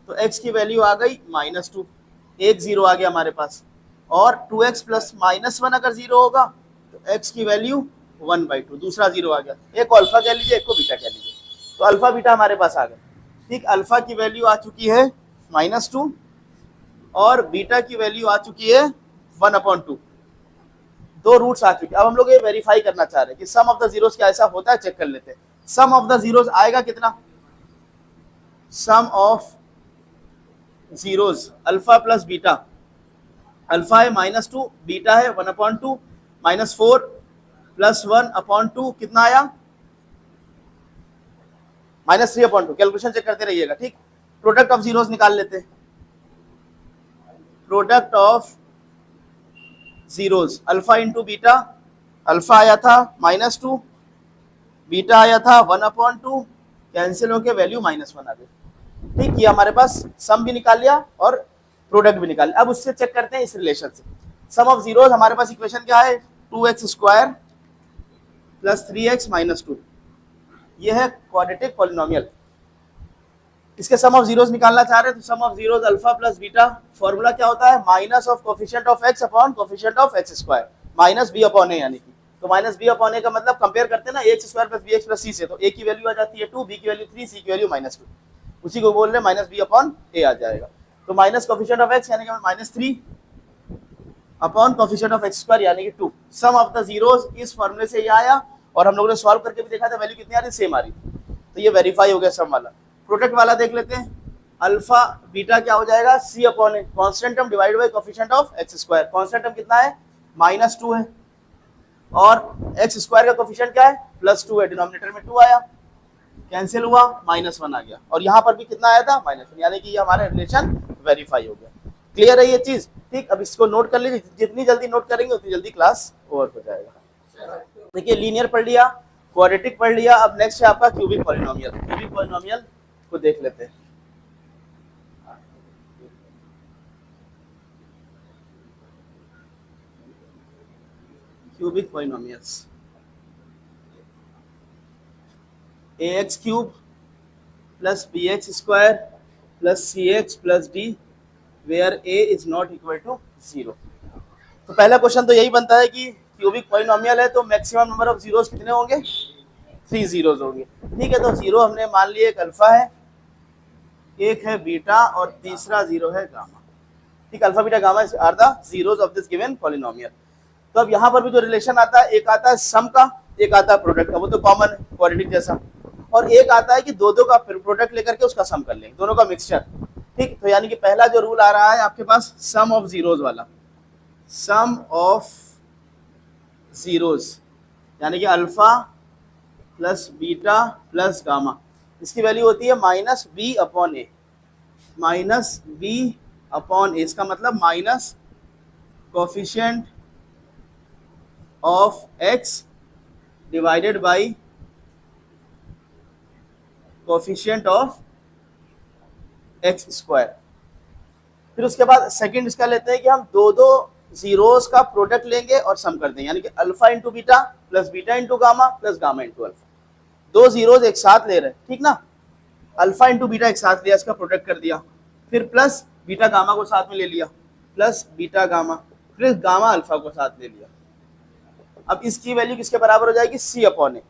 तो x की वैल्यू आ गई माइनस 2, एक 0 आ गया हमारे पास। और 2x प्लस माइनस 1 अगर 0 होगा तो x की वैल्यू 1/2, दूसरा 0 आ गया। एक को अल्फा कह लीजिए, एक को बीटा कह लीजिए, तो अल्फा बीटा हमारे पास आ गए। ठीक, अल्फा की वैल्यू आ चुकी है -2 और बीटा की वैल्यू आ चुकी है 1/2, दो रूट्स आ चुके। अब हम लोग ये वेरीफाई करना चाह रहे हैं कि सम ऑफ द जीरोस क्या ऐसा होता है, चेक कर लेते हैं। सम ऑफ द जीरोस आएगा कितना, sum of zeros alpha plus beta, alpha है -2, बीटा है 1/2, -4 प्लस 1/2 कितना आया, -3/2। कैलकुलेशन चेक करते रहिएगा। ठीक, प्रोडक्ट ऑफ जीरोस निकाल लेते हैं। Product of zeros alpha into beta, alpha आया था -2, बीटा आया था 1/2, कैंसिल होके वैल्यू -1 आ गई। ठीक, ये हमारे पास सम भी निकाल लिया और प्रोडक्ट भी निकाल लिया। अब उससे चेक करते हैं इस रिलेशन से। सम ऑफ जीरोस हमारे पास इक्वेशन क्या है, 2x square plus 3x minus 2, ये है क्वाड्रेटिक पॉलिनोमियल। इसके सम ऑफ जीरोस निकालना चाह रहे हैं, तो sum of zeros alpha plus beta, formula क्या होता है, minus of coefficient of x upon coefficient of x square minus b upon a, यानी कि तो माइनस b अपॉन a का मतलब कंपेयर करते हैं ना x square plus bx plus c से, तो a की वैल्यू आ जाती है 2, b की वैल्यू 3, c की वैल्यू -2, उसी को बोल रहे हैं माइनस b अपॉन a आ जाएगा। तो माइनस कोफिशिएंट ऑफ x यानी कि -3 upon coefficient of x square यानी कि 2। सम ऑफ द जीरोस इस फॉर्मूले से ये आया और हम लोगों ने सॉल्व करके भी देखा था वैल्यू कितनी आ रही, सेम आ रही, तो ये वेरीफाई हो गया सम वाला। प्रोडक्ट वाला देख लेते हैं, अल्फा बीटा क्या हो जाएगा, c upon a, constant term divide by coefficient of x square. Constant term कितना है, -2 है, और x स्क्वायर का कोफिशिएंट क्या है, +2 है, डिनोमिनेटर में 2 आया, कैंसिल हुआ, -1 आ गया, और यहाँ पर भी कितना आया था, -1, यानी कि ये हमारा रिलेशन वेरीफाई हो गया। क्लियर है ये चीज। ठीक, अब इसको नोट कर लीजिए, जितनी जल्दी नोट करेंगे उतनी जल्दी क्लास ओवर हो जाएगा। देखिए, लीनियर पढ़ लिया, क्वाड्रेटिक पढ़ लिया, अब नेक्स्ट है आपका क्यूबिक पॉलिनोमियल। क्यूबिक पॉलिनोमियल को देख लेते हैं। Cubic polynomials, ax cube plus bx square plus cx plus d where a is not equal to 0। तो पहला क्वेश्चन तो यही बनता है कि क्यूबिक पॉलिनोमियल है तो मैक्सिमम नंबर ऑफ जीरोस कितने होंगे, 3 जीरोस होंगे। ठीक है, तो जीरो हमने मान लिया एक अल्फा है, एक है बीटा और तीसरा जीरो है गामा। ठीक, alpha beta gamma are the zeros of this given polynomial. तो अब यहाँ पर भी जो रिलेशन आता है, एक आता है सम का, एक आता है प्रोडक्ट का, वो तो कॉमन है क्वाड्रेटिक जैसा, और एक आता है कि दो का प्रोडक्ट लेकर के उसका सम कर लेंगे, दोनों का मिक्सचर। ठीक, तो यानी कि पहला जो रूल आ रहा है आपके पास सम ऑफ जीरोस वाला, सम ऑफ जीरोस यानी कि alpha plus beta plus gamma, इसकी वैल्यू होती है -b upon a, -b upon a, इसका मतलब minus coefficient of x divided by coefficient of x square. फिर उसके बाद सेकंड इसका लेते हैं कि हम दो दो जीरोस का प्रोडक्ट लेंगे और सम कर देंगे, यानी कि alpha into beta plus beta into gamma plus gamma into alpha. दो जीरोस एक साथ ले रहे हैं, ठीक ना, अल्फा इंटू बीटा एक साथ लिया, इसका प्रोडक्ट कर दिया, फिर प्लस बीटा गामा को साथ में ले लिया, प्लस बीटा गामा, फिर गामा अल्फा को साथ ले लिया। अब इसकी वैल्यू किसके बराबर हो जाएगी, सी अपॉन ए।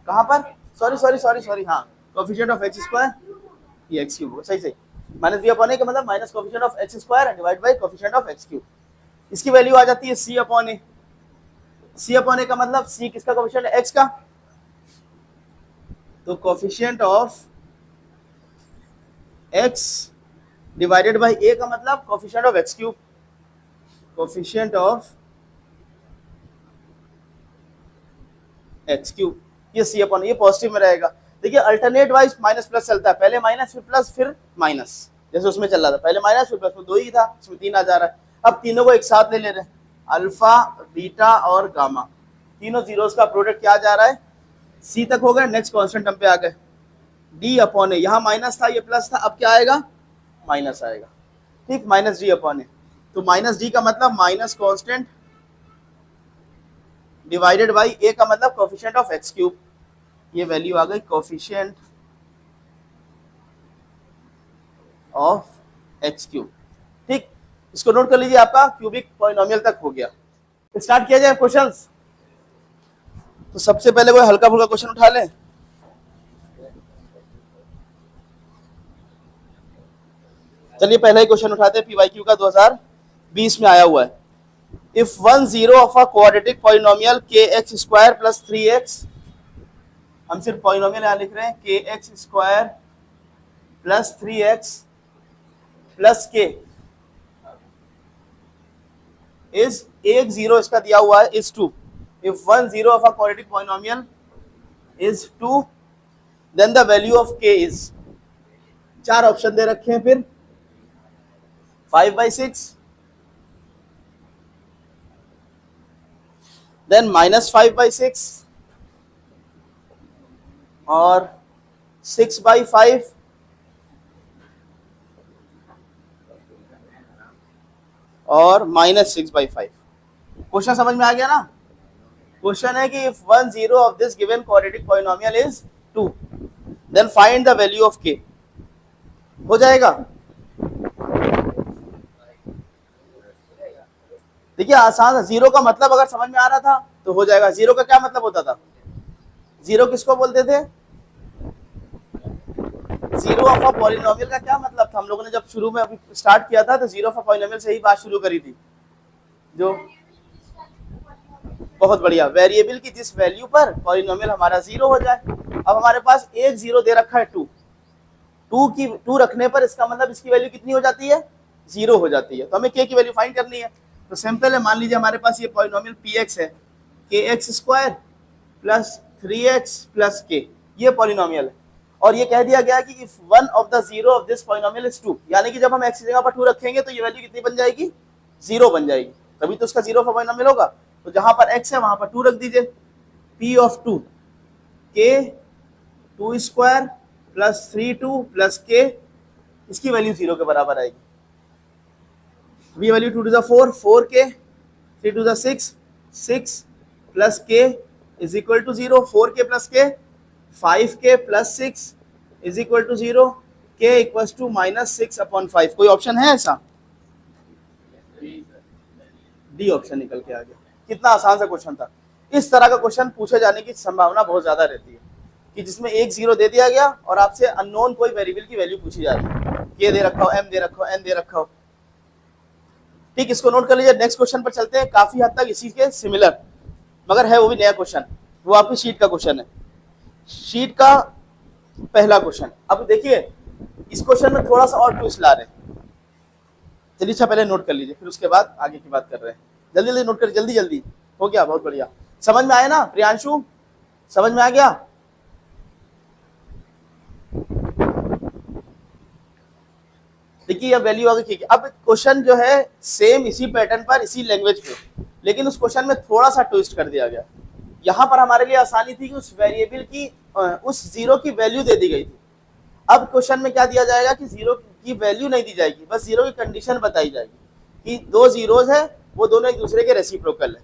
कहां पर, सॉरी सॉरी सॉरी सॉरी, हाँ, कोफिशिएंट ऑफ एक्स स्क्वायर, ये एक्स क्यूब, सही सही, माइनस बी अपॉन ए का मतलब minus coefficient of x square divide by coefficient of x cube. इसकी वैल्यू आ जाती है C upon A. C upon ए का मतलब सी किसका कोफिशिएंट है, एक्स का, तो coefficient of X divided by A का मतलब coefficient of x cube, coefficient of x cube, ये सी अपॉन, ये पॉजिटिव में रहेगा। देखिए अल्टरनेट वाइज माइनस प्लस चलता है, पहले माइनस फिर प्लस फिर माइनस, जैसे उसमें चल रहा था, पहले माइनस फिर प्लस, दो ही था, इसमें तीन आ जा रहा है। अब तीनों को एक साथ ले रहे हैं, अल्फा बीटा और गामा, तीनों जीरोस का प्रोडक्ट क्या आ जा रहा है, सी तक हो गया, नेक्स्ट कांस्टेंट टर्म पे आ गए, डी अपॉन ए, यहाँ माइनस था ये प्लस था, अब क्या आएगा, माइनस आएगा, ठीक, माइनस डी अपॉन ए। तो माइनस डी का मतलब माइनस कांस्टेंट डिवाइडेड बाई ए का मतलब कोफिशिएंट ऑफ एक्स क्यूब, ये वैल्यू आ गई कोफिशिएंट ऑफ एक्स क्यूब, ठीक। इसको नोट कर लीजिए, आपका क्यूबिक पॉलिनोमियल तक हो गया। स्टार्ट किया जाए क्वेश्चंस। तो सबसे पहले कोई हल्का फुल्का क्वेश्चन उठा लें। चलिए पहला ही क्वेश्चन उठाते हैं, पीवाईक्यू का 2020 में आया हुआ है। If 1 0 of a quadratic polynomial k x square plus 3x, हम सिर्फ पॉलिनोमियल यहां लिख रहे हैं, k x square plus 3x plus k is, एक जीरो इसका दिया हुआ है, is 2। If 1 0 of a quadratic polynomial is 2 then the value of k is, चार ऑप्शन दे रखे हैं, फिर 5/6, देन -5/6 और 6/5 और -6/5। क्वेश्चन समझ में आ गया ना। क्वेश्चन है कि if 1 0 of this given quadratic polynomial is 2 then find the value of k, हो जाएगा। देखिए आसान है, जीरो का मतलब अगर समझ में आ रहा था तो हो जाएगा। जीरो का क्या मतलब होता था, जीरो किसको बोलते थे, जीरो ऑफ अ पॉलिनोमियल का क्या मतलब था, हम लोगों ने जब शुरू में अभी स्टार्ट किया था तो जीरो ऑफ अ पॉलिनोमियल से ही बात शुरू करी थी, जो बहुत बढ़िया, वेरिएबल की जिस वैल्यू पर पॉलिनोमियल हमारा जीरो हो जाए। अब हमारे पास एक जीरो दे रखा है 2, 2 रखने पर इसका मतलब इसकी वैल्यू कितनी हो जाती है, जीरो हो जाती है। तो हमें k की वैल्यू फाइंड करनी है। तो सिंपल है, मान लीजिए हमारे पास ये पॉलिनोमियल px है, kx square plus 3x plus k, ये पॉलिनोमियल है। और ये कह दिया गया कि if one of the zero of this polynomial is 2, यानी कि जब हम x की जगह पर 2 रखेंगे तो ये वैल्यू कितनी बन जाएगी, 0 बन जाएगी, तभी तो उसका जीरो पॉलिनोमियल होगा। तो जहां पर x है वहां पर 2 रख दीजिए, p of 2 k 2 square plus 3 plus k, इसकी वैल्यू 0 के बराबर आएगी। Value 2 to the 4, 4k, 3 to the 6, 6 plus k is equal to 0, 4k plus k 5k plus 6 is equal to 0, k equal to -6/5। कोई ऑप्शन है ऐसा, D option निकल के आ गया। कितना आसान सा क्वेश्चन था। इस तरह का क्वेश्चन पूछे जाने की संभावना बहुत ज्यादा रहती है कि जिसमें एक जीरो दे दिया गया और आपसे अननोन कोई वेरिएबल की वैल्यू पूछी जा रही है, k दे रखा हो, m दे रखा हो, n दे रखा हो, ठीक। इसको नोट कर लीजिए। नेक्स्ट क्वेश्चन पर चलते हैं, काफी हद तक इसी के सिमिलर, मगर है वो भी नया क्वेश्चन, वो आपकी शीट का क्वेश्चन है, शीट का पहला क्वेश्चन। अब देखिए इस क्वेश्चन में थोड़ा सा और ट्विस्ट ला रहे हैं। चलिए अच्छा पहले नोट कर लीजिए, फिर उसके बाद आगे की बात कर रहे हैं। जल्दी जल्दी नोट कर, जल्दी जल्दी, हो गया, बहुत बढ़िया। समझ में आया ना प्रियांशु, समझ में आ गया। देखिए अब वैल्यू आ गई, ठीक है। अब क्वेश्चन जो है सेम इसी पैटर्न पर, इसी लैंग्वेज पे, लेकिन उस क्वेश्चन में थोड़ा सा ट्विस्ट कर दिया गया। यहाँ पर हमारे लिए आसानी थी कि उस वेरिएबल की उस जीरो की वैल्यू दे दी गई थी। अब क्वेश्चन में क्या दिया जाएगा कि जीरो की वैल्यू नहीं दी जाएगी, बस जीरो की कंडीशन बताई जाएगी कि दो जीरोज है वो दोनों एक दूसरे के रेसिप्रोकल है,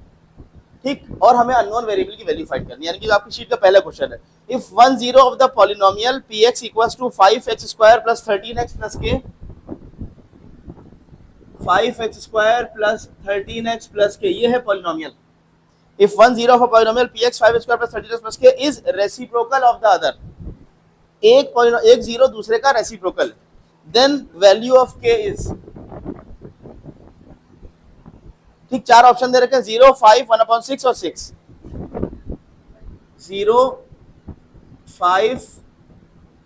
ठीक। और हमें अननोन वेरिएबल की वैल्यू फाइंड करनी है, यानी कि आपकी शीट का पहला क्वेश्चन है, if one zero of the polynomial px equals to 5x square plus 13x plus k, 5x square plus 13x plus k, ये है polynomial. If one zero of a polynomial px 5x square plus 13x plus k is reciprocal of the other, एक zero दूसरे का reciprocal, then value of k is, ठीक। चार option दे रखे हैं, 0, 5, 1/6 और 6। 0, 5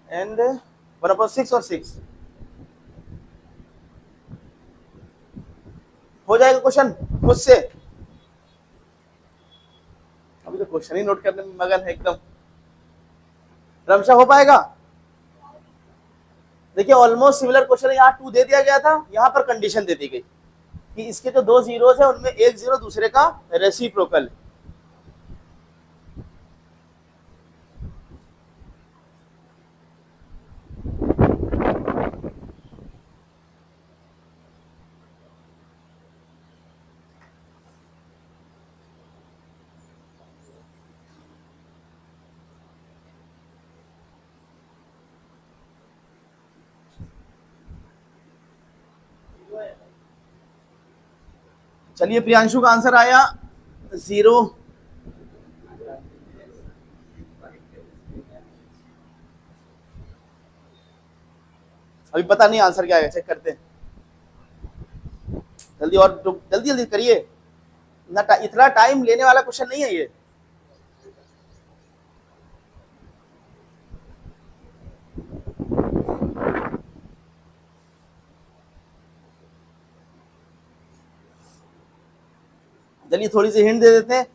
एंड 1/6 और 6 हो जाएगा क्वेश्चन खुद से। अभी तो क्वेश्चन ही नोट करने में मगन है एकदम। रमशा हो पाएगा? देखिए ऑलमोस्ट सिमिलर क्वेश्चन है, यहाँ 2 दे दिया गया था, यहाँ पर कंडीशन दे दी गई कि इसके जो दो जीरोस है उनमें एक जीरो दूसरे का रेसिप्रोकल है। चलिए प्रियांशु का आंसर आया 0। अभी पता नहीं आंसर क्या है, चेक करते हैं जल्दी, और जल्दी जल्दी करिए ना, इतना टाइम लेने वाला क्वेश्चन नहीं है ये। चलिए थोड़ी सी हिंट दे देते हैं,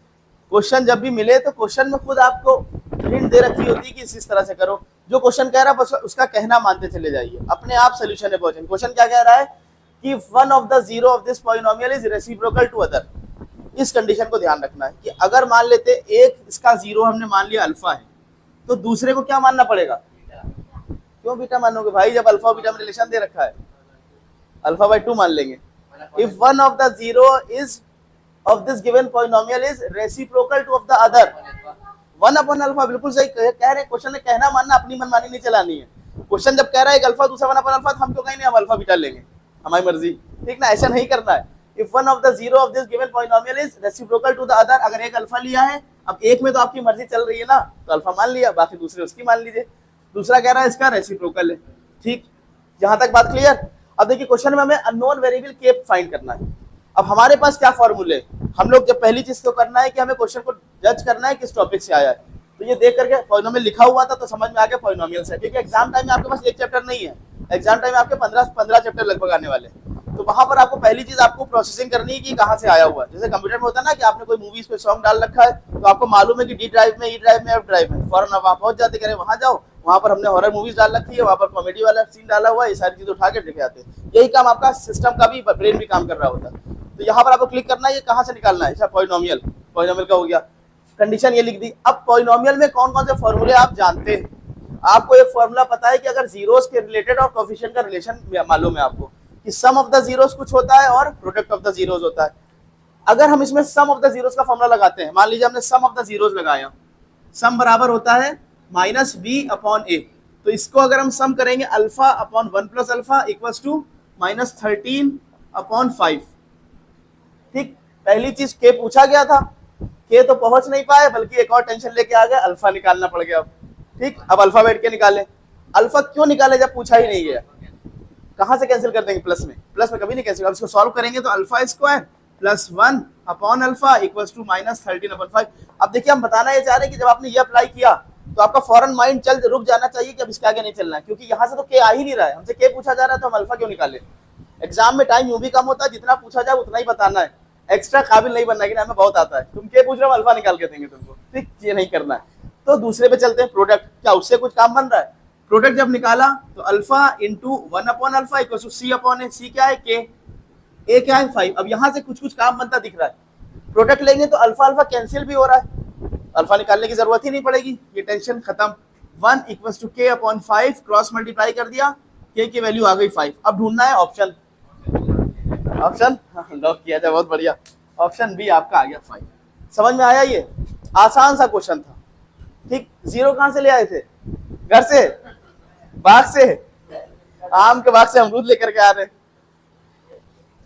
क्वेश्चन जब भी मिले तो क्वेश्चन में खुद आपको हिंट दे रखी होती है कि इस तरह से करो, जो क्वेश्चन कह रहा है बस उसका कहना मानते चले जाइए, अपने आप सोल्यूशन है पहुंचे। क्वेश्चन क्या कह रहा है कि one of the zero of this polynomial is reciprocal to other. इस कंडीशन को ध्यान रखना है कि अगर मान लेते एक इसका जीरो हमने मान लिया अल्फा है, तो दूसरे को क्या मानना पड़ेगा? क्यों बीटा मानोगे भाई, जब अल्फा बीटा में रिलेशन दे रखा है, अल्फा बाय 2 मान लेंगे। If one of the zero is of this given polynomial is reciprocal to of the other, 1 upon alpha, बिल्कुल सही कह रहे हैं। क्वेश्चन में कहना मानना, अपनी मनमानी नहीं चलानी है। क्वेश्चन जब कह रहा है एक अल्फा दूसरा 1 upon alpha, तो हम क्यों कहेंगे हम अल्फा बीटा लेंगे, हमारी मर्जी, ठीक ना, ऐसा नहीं करना है। If one of the zero of this given polynomial is reciprocal to the other, अगर एक अल्फा लिया है, अब एक में तो आपकी मर्जी चल रही है ना, तो अल्फा मान लिया, बाकी दूसरे उसकी मान लीजिए। दूसरा कह रहा है इसका रेसिप्रोकल है, ठीक। जहां तक बात क्लियर? अब देखिए क्वेश्चन में हमें अननोन वेरिएबल के फाइंड करना है। अब हमारे पास क्या फॉर्मूले, हम लोग जब पहली चीज तो करना है कि हमें क्वेश्चन को जज करना है किस टॉपिक से आया है। तो ये देख करके पॉलिनोमियल लिखा हुआ था तो समझ में आ गया पॉलिनोमियल से, क्योंकि एग्जाम टाइम में आपके पास एक चैप्टर नहीं है, एग्जाम टाइम में आपके 15 चैप्टर लगभग आने वाले। तो वहां पर आपको पहली चीज आपको प्रोसेसिंग करनी है कि कहाँ से आया हुआ है। जैसे कंप्यूटर में होता है ना कि आपने कोई मूवीज पे सॉन्ग डाल रखा है, तो आपको मालूम है कि डी ड्राइव में, ई ड्राइव में, एफ ड्राइव में, फौरन आप पहुंच जाते, करें वहां जाओ, वहां पर हमने हॉरर मूवीज डाल रखी है, वहां पर कॉमेडी वाला सीन डाला हुआ है, ये सारी चीज उठा के लेके आते हैं। यही काम आपका सिस्टम का भी, ब्रेन भी काम कर रहा होता है। तो यहाँ पर आपको क्लिक करना है, ये कहाँ से निकालना है, अच्छा पॉलिनोमियल, पॉलिनोमियल का हो गया, कंडीशन ये लिख दी। अब पॉलिनोमियल में कौन कौन से फॉर्मूले आप जानते हैं? आपको एक फॉर्मूला पता है कि अगर जीरोस के रिलेटेड और कोफिशिएंट का रिलेशन मालूम है आपको कि सम ऑफ द जीरोस कुछ होता है और प्रोडक्ट ऑफ द जीरोस होता है। अगर हम इसमें सम ऑफ द जीरोस का फॉर्मूला लगाते हैं, मान लीजिए हमने सम ऑफ द जीरोस लगाया, सम बराबर होता है -b/a, तो इसको अगर हम सम करेंगे alpha upon 1 plus alpha equals to -13/5, ठीक। पहली चीज के पूछा गया था, के तो पहुंच नहीं पाए, बल्कि एक और टेंशन लेके आ गए, अल्फा निकालना पड़ गया अब, ठीक। अब अल्फा बैठ के निकाले, अल्फा क्यों निकाले जब पूछा ही नहीं गया, कहां से कैंसिल कर देंगे, प्लस में कभी नहीं कैंसिल। अब इसको सॉल्व करेंगे तो alpha square plus 1 upon alpha equals to -13/5। अब देखिए हम बताना ये चाह रहे हैं कि जब आपने ये अप्लाई किया तो आपका फौरन माइंड चल रुक जाना चाहिए कि अब इसके आगे नहीं चलना है, क्योंकि यहाँ से तो के आ ही नहीं रहा है, हमसे के पूछा जा रहा है तो हम अल्फा क्यों निकाले। एग्जाम में टाइम यूं भी कम होता है, जितना पूछा जाए उतना ही बताना है, एक्स्ट्रा काबिल नहीं बनना है कि हमें बहुत आता है, तुम के पूछ रहे हो अल्फा निकाल के देंगे तुमको, ठीक, ये नहीं करना है। तो दूसरे पे चलते हैं, प्रोडक्ट, क्या उससे कुछ काम बन रहा है? प्रोडक्ट जब निकाला तो alpha into 1 upon alpha equal to C upon A, C क्या है के, ए क्या है 5। अब यहाँ से कुछ काम बनता दिख रहा है, प्रोडक्ट लेंगे तो अल्फा अल्फा कैंसिल भी हो रहा है, अल्फा निकालने की जरूरत ही नहीं पड़ेगी, ये टेंशन खत्म। 1 equals to k upon 5, cross multiply कर दिया, k की वैल्यू आ गई 5। अब ढूंढना है ऑप्शन, ऑप्शन लॉक किया जाए, बहुत बढ़िया, ऑप्शन बी आपका आ गया 5। समझ में आया? ये आसान सा क्वेश्चन था, ठीक। जीरो कहां से ले आए थे? घर से, बाग से, आम के बाग से अमरूद लेकर के आ रहे।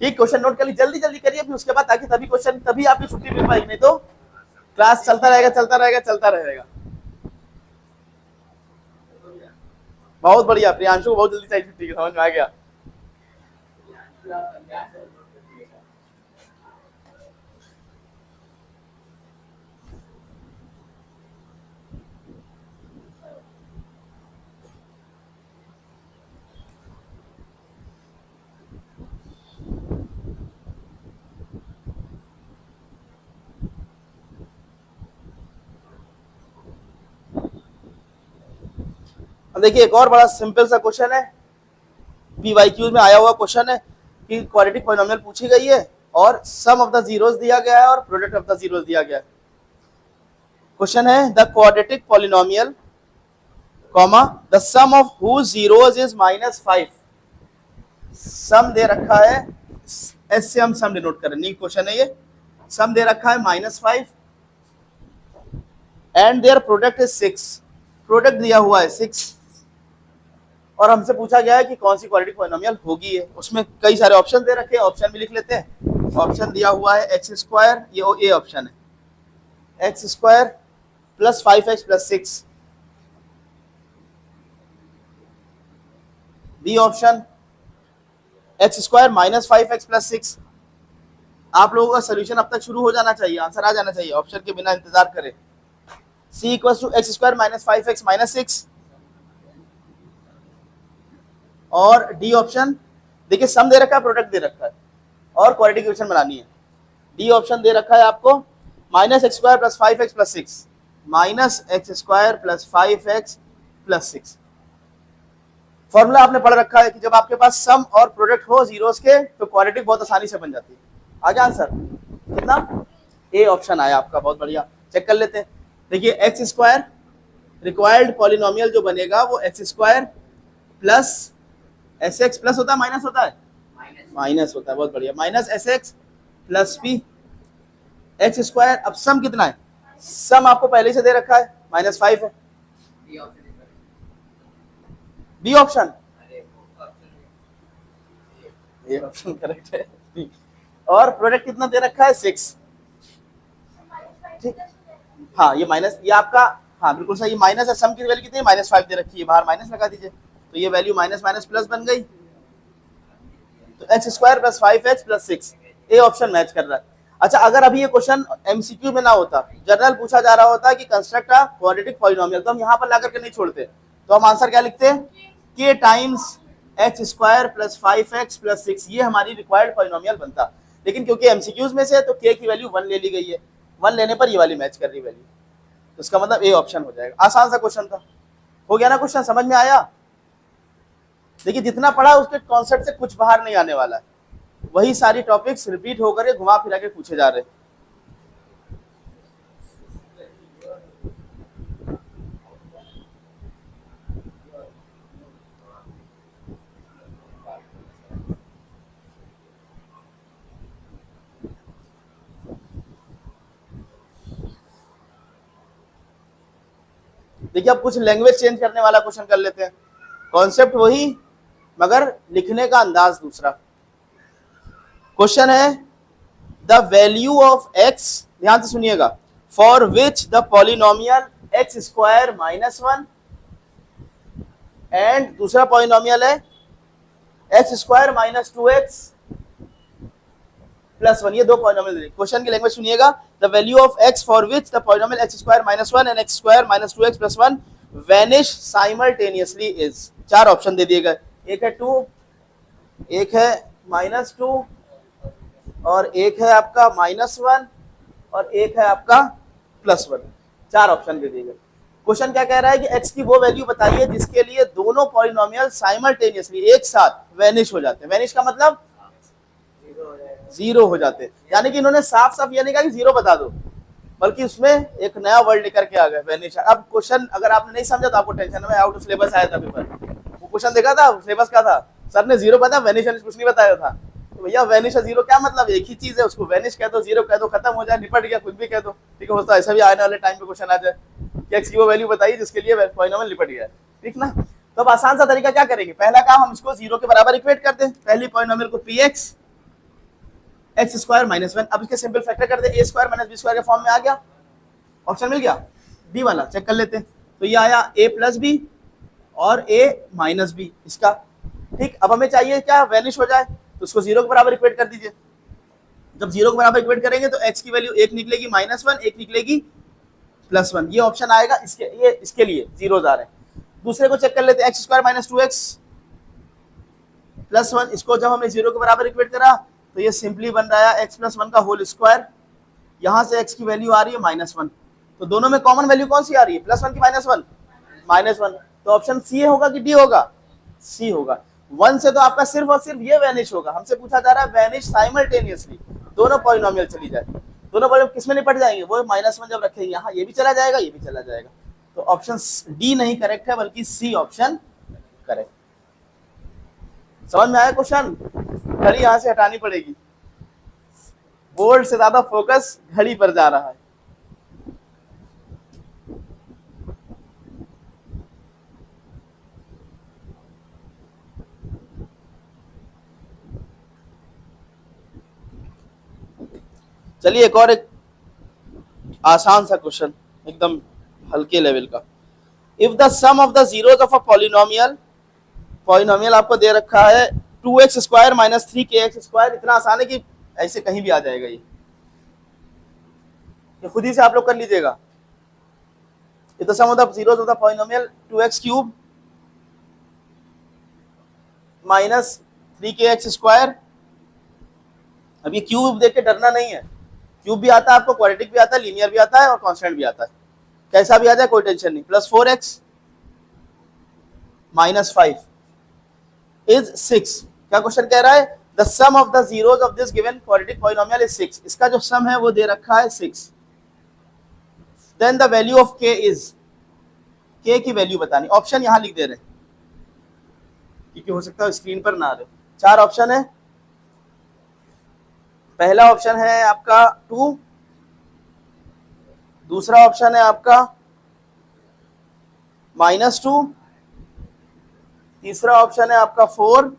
ठीक, क्वेश्चन नोट कर ली, जल्दी जल्दी करिए फिर उसके बाद, ताकि तभी क्वेश्चन, तभी आपकी छुट्टी मिल पाएगी, नहीं तो क्लास चलता रहेगा चलता रहेगा चलता रहेगा। बहुत बढ़िया, प्रियांशु को बहुत जल्दी चाहिए छुट्टी की, समझ में आ गया। अब देखिए एक और बड़ा सिंपल सा क्वेश्चन है, पीवाईक्यू में आया हुआ क्वेश्चन है कि क्वाड्रेटिक पॉलिनोमियल पूछी गई है और सम ऑफ द जीरोस दिया गया है और प्रोडक्ट ऑफ द जीरोस दिया गया है। क्वेश्चन है the quadratic polynomial comma the sum of whose zeros is -5। Sum दे रखा है, एस से हम सम डिनोट कर रहे हैं, क्वेश्चन है ये। सम दे रखा है -5 and their product is 6, product दिया हुआ है 6, और हमसे पूछा गया है कि कौन सी क्वाड्रेटिक पॉलिनोमियल होगी है। उसमें कई सारे ऑप्शन दे रखे हैं, ऑप्शन भी लिख लेते हैं। ऑप्शन दिया हुआ है x², ये ए ऑप्शन है, x² + 5x + 6। B option x² - 5x + 6। आप लोगों का सोल्यूशन अब तक शुरू हो जाना चाहिए, आंसर आ जाना चाहिए, ऑप्शन के बिना इंतजार करें। c = x² - 5x - 6 और डी ऑप्शन, देखिए सम दे रखा है, प्रोडक्ट दे रखा है और क्वाड्रेटिक इक्वेशन बनानी है। डी ऑप्शन दे रखा है आपको -x² + 5x + 6, -x² + 5x + 6। Formula आपने पढ़ रखा है कि जब आपके पास सम और प्रोडक्ट हो जीरोस के तो क्वाड्रेटिक बहुत आसानी से बन जाती है। आ गया आंसर कितना? ए ऑप्शन आया आपका, बहुत बढ़िया। चेक कर लेते हैं, देखिए x² रिक्वायर्ड पॉलिनोमियल जो बनेगा वो x² + sx प्लस होता है माइनस होता है? माइनस होता है, बहुत बढ़िया। -sx + p x²। अब सम कितना है? सम आपको पहले से दे रखा है, -5 है। बी ऑप्शन, ये ऑप्शन करेक्ट है। और प्रोडक्ट कितना दे रखा है? 6। ठीक, हाँ ये माइनस, ये आपका, हाँ बिल्कुल सही, माइनस है। सम की वैल्यू कितनी है? -5 दे रखी है, बाहर माइनस लगा दीजिए, तो ये वैल्यू माइनस माइनस प्लस बन गई, तो x² + 5x + 6, A option match कर रहा है। अच्छा, अगर अभी ये क्वेश्चन एमसीक्यू में ना होता, जनरल पूछा जा रहा होता कि कंस्ट्रक्ट अ क्वाड्रेटिक पॉलिनोमियल, तो हम यहाँ पर ला करके नहीं छोड़ते, तो हम आंसर क्या लिखते हैं? k टाइम्स x² + 5x + 6, ये हमारी रिक्वायर्ड पॉलिनोमियल बनता। लेकिन क्योंकि एमसीक्यूज में से, तो k की वैल्यू 1 ले ली गई है, 1 लेने पर ये वाली मैच कर रही वैल्यू, तो इसका मतलब ए ऑप्शन हो जाएगा। आसान सा क्वेश्चन था, हो गया ना क्वेश्चन, समझ में आया? देखिए जितना पढ़ा उसके कॉन्सेप्ट से कुछ बाहर नहीं आने वाला है, वही सारी टॉपिक्स रिपीट होकर घुमा फिरा के पूछे जा रहे हैं। देखिए अब कुछ लैंग्वेज चेंज करने वाला क्वेश्चन कर लेते हैं, कॉन्सेप्ट वही मगर लिखने का अंदाज दूसरा। क्वेश्चन है द वैल्यू ऑफ x, ध्यान से सुनिएगा, for which the polynomial x² -1 and दूसरा पॉलिनोमियल है x² -2x + 1, ये दो पॉलिनोमियल। क्वेश्चन की लैंग्वेज सुनिएगा, the value of x for which the polynomial x² -1 and x² -2x + 1 vanish simultaneously is. 4 option दे दिए गए, एक है 2, एक है -2 और एक है आपका -1 और एक है आपका +1। 4 ऑप्शन दे दिए गए। क्वेश्चन क्या कह रहा है कि x की वो वैल्यू बताइए जिसके लिए दोनों पॉलिनोमियल साइमल्टेनियसली एक साथ वैनिश हो जाते हैं। वैनिश का मतलब जीरो हो जाते हैं, यानी कि इन्होंने साफ साफ ये नहीं कहा कि जीरो बता दो, बल्कि उसमें एक नया वर्ड लेकर के आ गए, वेनिश। अब क्वेश्चन अगर आपने नहीं समझा तो आपको टेंशन में, आउट ऑफ सिलेबस आया था पेपर, वो क्वेश्चन देखा था सिलेबस का था, सर ने जीरो पता वेनिश कुछ नहीं बताया था, तो भैया वेनिश और जीरो क्या मतलब, एक ही चीज है, उसको वेनिश कह दो, जीरो कह दो, खत्म हो जाए, निपट गया, कुछ भी कह दो, ठीक है। होता ऐसा भी आने वाले टाइम पे क्वेश्चन आ जाए कि एक्स की वो वैल्यू बताइए जिसके लिए पॉलिनोमियल निपट गया, ठीक ना। तो अब आसान सा तरीका क्या करेंगे, पहला काम हम इसको जीरो के बराबर इक्वेट कर दें, पहली पॉलिनोमियल को P x x square minus one, अब इसके सिंपल फैक्टर कर दे, ए स्क्वायर माइनस बी स्क्वायर के फॉर्म में आ गया, ऑप्शन मिल गया, बी वाला चेक कर लेते हैं, तो ये आया a प्लस बी और a माइनस बी इसका, ठीक। अब हमें चाहिए क्या, वेनिश हो जाए, तो उसको जीरो के बराबर इक्वेट कर दीजिए, जब जीरो के बराबर इक्वेट करेंगे तो x की वैल्यू एक निकलेगी माइनस वन, एक निकलेगी प्लस वन, ये ऑप्शन आएगा इसके लिए जीरो आ रहे हैं। दूसरे को चेक कर लेते हैं, x square minus two x plus one, इसको जब हमने जीरो के बराबर इक्वेट करा तो ये सिंपली बन रहा है एक्स प्लस वन का होल स्क्वायर, यहाँ से x की वैल्यू आ रही है माइनस वन, तो दोनों में कॉमन वैल्यू कौन सी आ रही है, प्लस वन की माइनस वन, माइनस वन, तो ऑप्शन सी होगा कि डी होगा, सी होगा। वन से तो आपका सिर्फ और सिर्फ ये वैनिश होगा, हमसे पूछा जा रहा है वैनिश साइमल्टेनियसली, दोनों पॉलिनोमियल चली जाए, दोनों पॉलिनोमियल किसमें निपट जाएंगे, वो माइनस वन जब रखेंगे यहाँ, ये भी चला जाएगा, ये भी चला जाएगा, तो ऑप्शन डी नहीं करेक्ट है, बल्कि सी ऑप्शन करेक्ट। समझ में आया क्वेश्चन, घड़ी यहाँ से हटानी पड़ेगी, बोर्ड से ज्यादा फोकस घड़ी पर जा रहा है। चलिए एक आसान सा क्वेश्चन, एकदम हल्के लेवल का। If the sum of the zeros of a polynomial, polynomial आपको दे रखा है 2x square minus 3kx square, इतना आसान है कि ऐसे कहीं भी आ जाएगा, ये खुद ही से आप लोग कर लीजिएगा। If the sum of the zeros of the polynomial 2x cube minus 3kx square, अब ये क्यूब देख के डरना नहीं है, क्यूब भी आता है आपको, क्वाड्रेटिक भी आता है, लीनियर भी आता है और कांस्टेंट भी आता है, कैसा भी आ जाए कोई टेंशन नहीं, प्लस 4x माइनस 5 इज 6। क्या क्वेश्चन कह रहा है, the sum of the zeros of this given quadratic polynomial is 6, इसका जो सम है वो दे रखा है 6, then the value of k is, k की वैल्यू बतानी, ऑप्शन यहां लिख दे रहे हैं क्योंकि हो सकता है स्क्रीन पर ना आ रहे, चार ऑप्शन है, पहला ऑप्शन है आपका 2, दूसरा ऑप्शन है आपका -2, तीसरा ऑप्शन है आपका 4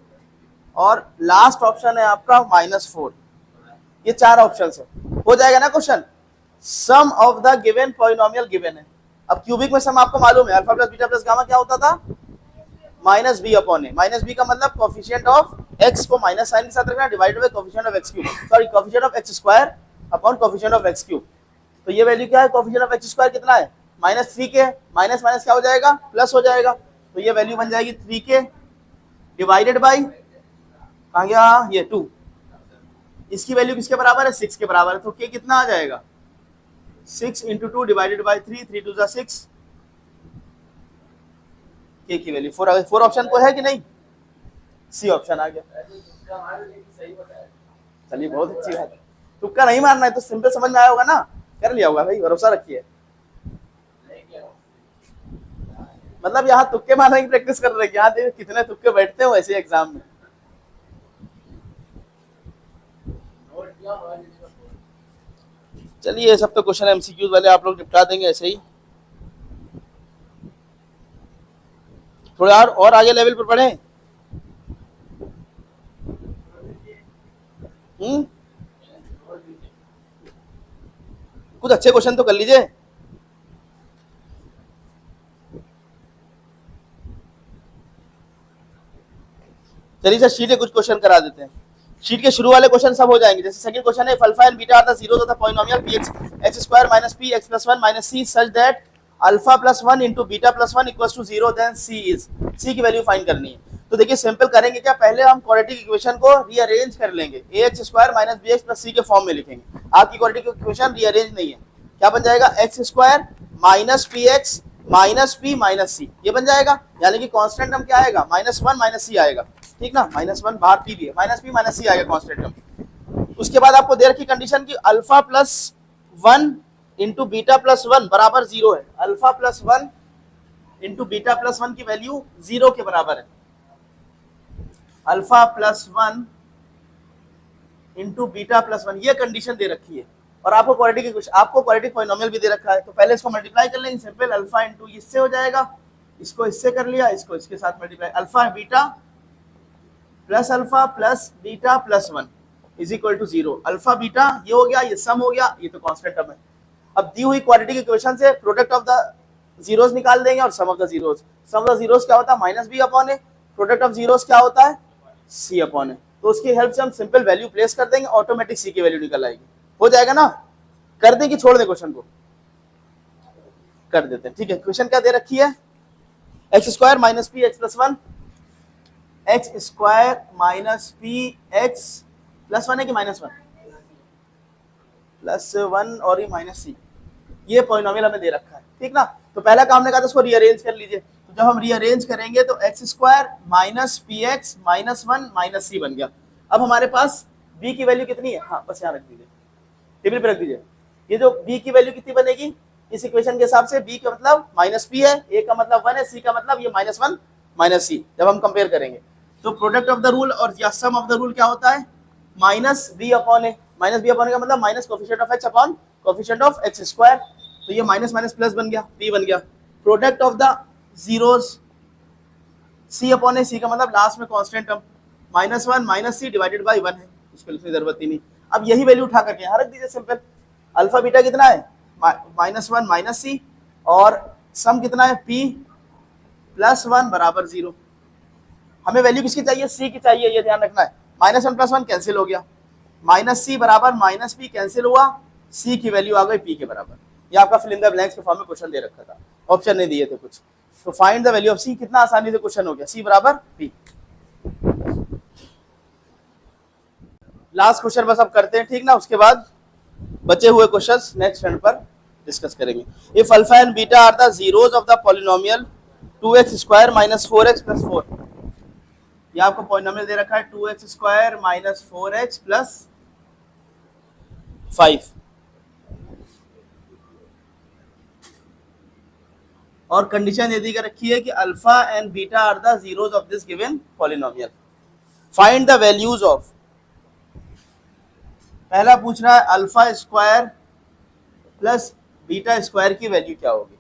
और लास्ट ऑप्शन है आपका -4, ये चार ऑप्शन है, हो जाएगा ना question. Sum of the given polynomial given है, अब क्यूबिक में सम आपको मालूम है, alpha plus beta plus gamma क्या होता था, minus B upon a, minus b का मतलब कोफिशिएंट ऑफ एक्स को माइनस साइन के साथ रखना, divided by coefficient of x cube, sorry coefficient of x square upon coefficient of x cube, तो ये वैल्यू क्या है, कोफिशिएंट ऑफ एक्स स्क्वायर कितना है, -3k, माइनस माइनस क्या हो जाएगा, प्लस हो जाएगा, तो ये वैल्यू बन जाएगी 3k डिवाइडेड बाई कहाँ गया ये 2, इसकी वैल्यू किसके बराबर है, 6 के बराबर है, तो k कितना आ जाएगा, 6 इंटू 2 डिवाइडेड बाई 3, 3 2 6, k की वैल्यू 4 आ गई, 4 ऑप्शन को है कि नहीं, सी ऑप्शन आ गया। चलिए बहुत अच्छी बात है, तुक्का नहीं मारना है तो सिंपल समझ में आया होगा ना, कर लिया होगा भाई, भरोसा रखिए, मतलब यहाँ तुक्के मारने की प्रैक्टिस कर रहे हैं, यहाँ देखिए कितने तुक्के बैठते हो ऐसे एग्जाम में। चलिए ये सब तो क्वेश्चन एमसीक्यूज वाले आप लोग निपटा देंगे ऐसे ही, थोड़ा और आगे लेवल पर पढ़े, कुछ अच्छे क्वेश्चन तो कर लीजिए। चलिए सर शीट के कुछ क्वेश्चन करा देते हैं, शीट के शुरू वाले क्वेश्चन सब हो जाएंगे, जैसे सेकंड क्वेश्चन है alpha and beta are the zeros of the polynomial px x square minus p x plus 1 minus c such that alpha plus 1 into beta plus 1 equals to 0, then c is, c की value find करनी है। तो देखिए simple करेंगे क्या, पहले हम quadratic equation को रीअरेंज कर लेंगे, ax square minus bx plus c के फॉर्म में लिखेंगे, आपकी क्वाड्रेटिक इक्वेशन रीअरेंज नहीं है, क्या बन जाएगा, x square minus px minus p minus c, ये बन जाएगा, यानी कि कांस्टेंट टर्म क्या आएगा, -1 माइनस c आएगा, ठीक ना, -1 बाहर p भी है, -p माइनस c आएगा कांस्टेंट टर्म। उसके बाद आपको दे रखी कंडीशन की alpha plus 1 into beta plus one बराबर 0 है। Alpha plus one into beta plus one की वैल्यू 0 के बराबर है। Alpha plus one into beta plus one, ये कंडीशन दे रखी है। और आपको क्वाड्रेटिक पॉलिनोमियल भी दे रखा है, तो पहले इसको मल्टीप्लाई कर लेंगे सिंपल। अल्फा इंटू इससे हो जाएगा, इसको इससे कर लिया, इसको इसके साथ multiply, alpha beta plus beta plus one is equal to 0। Alpha beta ये हो गया, ये सम हो गया, ये तो कांस्टेंट टर्म है। अब दी हुई क्वाड्रेटिक इक्वेशन से प्रोडक्ट ऑफ द जीरोस निकाल देंगे और sum of the zeros. Sum of the zeros क्या होता है? Minus B upon A. Product of zeros क्या होता है? C upon A. तो उसकी हेल्प से हम सिंपल वैल्यू प्लेस कर देंगे, ऑटोमेटिक सी की वैल्यू निकल आएगी। हो जाएगा ना? कर दें कि छोड़ दें? क्वेश्चन को कर देते हैं, ठीक है। क्वेश्चन क्या दे रखी है? X square minus P x plus one, x square minus P x plus one है कि माइनस वन? प्लस वन और ये माइनस सी, ये पॉलिनोमियल हमें दे रखा है, ठीक ना। तो पहला काम ने कहा था उसको रीअरेंज कर लीजिए। तो जब हम रीअरेंज करेंगे तो X square minus P X minus one minus C बन गया। अब हमारे पास b की वैल्यू कितनी है? हाँ बस यहाँ रख दीजिए, टेबल पे रख दीजिए। ये जो b की वैल्यू कितनी बनेगी इस इक्वेशन के हिसाब से? b का मतलब माइनस पी है, a का मतलब वन है, c का मतलब ये माइनस वन माइनस सी। जब हम कंपेयर करेंगे तो प्रोडक्ट ऑफ द रूल और या सम ऑफ द रूल क्या होता है? Minus B upon a. Minus B upon ए का मतलब minus coefficient of x upon coefficient of x square. तो ये माइनस माइनस प्लस बन गया, b बन गया। Product of the zeros c upon a, c का मतलब लास्ट में constant term, minus one minus c divided by one है, उसको लिखने की जरूरत ही नहीं। अब यही वैल्यू उठा करके यहाँ रख दीजिए सिंपल। अल्फा बीटा कितना है? माइनस वन माइनस सी, और सम कितना है? p प्लस वन बराबर 0। हमें वैल्यू किसकी चाहिए? c की चाहिए, ये ध्यान रखना है। Minus one plus one cancel हो गया, माइनस सी बराबर माइनस पी कैंसिल हुआ, c की वैल्यू आ गई p के बराबर। ये आपका फिल इन द ब्लैंक्स के फॉर्म में क्वेश्चन दे रखा था, ऑप्शन नहीं दिए थे कुछ। तो find the value of c, कितना आसानी से क्वेश्चन हो गया, c बराबर p। लास्ट क्वेश्चन बस अब करते हैं, ठीक ना। उसके बाद बचे हुए क्वेश्चंस नेक्स्ट टर्न पर डिस्कस करेंगे। If alpha and beta are the zeros of the polynomial 2x square minus 4x plus 4। ये आपको पॉलिनोमियल दे रखा है 2x square minus 4x plus 5, और कंडीशन ये दी रखी है कि alpha and beta are the zeros of this given polynomial. Find the values of, पहला पूछ रहा है alpha square plus beta square की वैल्यू क्या होगी,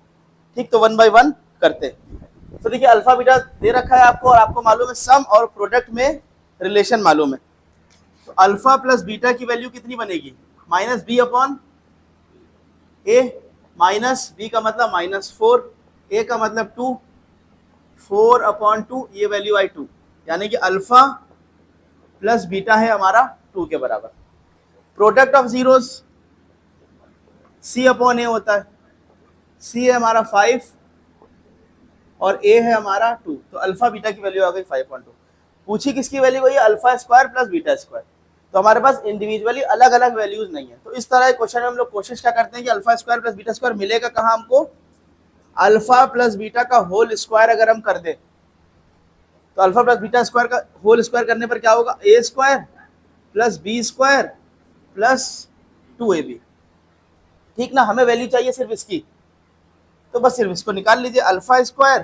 ठीक। तो वन बाय वन करते हैं। तो देखिए अल्फा बीटा दे रखा है आपको, और आपको मालूम है सम और प्रोडक्ट में रिलेशन मालूम है। तो अल्फा प्लस बीटा की वैल्यू कितनी बनेगी? Minus B upon a, minus b का मतलब माइनस 4, ए का मतलब 2, 4 अपॉन 2, ये वैल्यू आई 2, यानी कि अल्फा प्लस बीटा है हमारा 2 के बराबर। Product of zeros c upon A होता है, c है हमारा 5 और a है हमारा 2, तो अल्फा बीटा की वैल्यू आ गई 5.2। पूछी किसकी वैल्यू गई? Alpha square plus beta square. तो हमारे पास इंडिविजुअली अलग अलग वैल्यूज नहीं है। तो इस तरह के क्वेश्चन में हम लोग कोशिश क्या करते हैं कि alpha square plus beta square मिलेगा कहाँ हमको? अल्फा प्लस बीटा का होल स्क्वायर अगर हम कर दें तो अल्फा प्लस बीटा स्क्वायर का होल स्क्वायर करने पर क्या होगा? A square plus B square plus 2ab, ठीक ना। हमें वैल्यू चाहिए सिर्फ इसकी, तो बस सिर्फ इसको निकाल लीजिए। Alpha square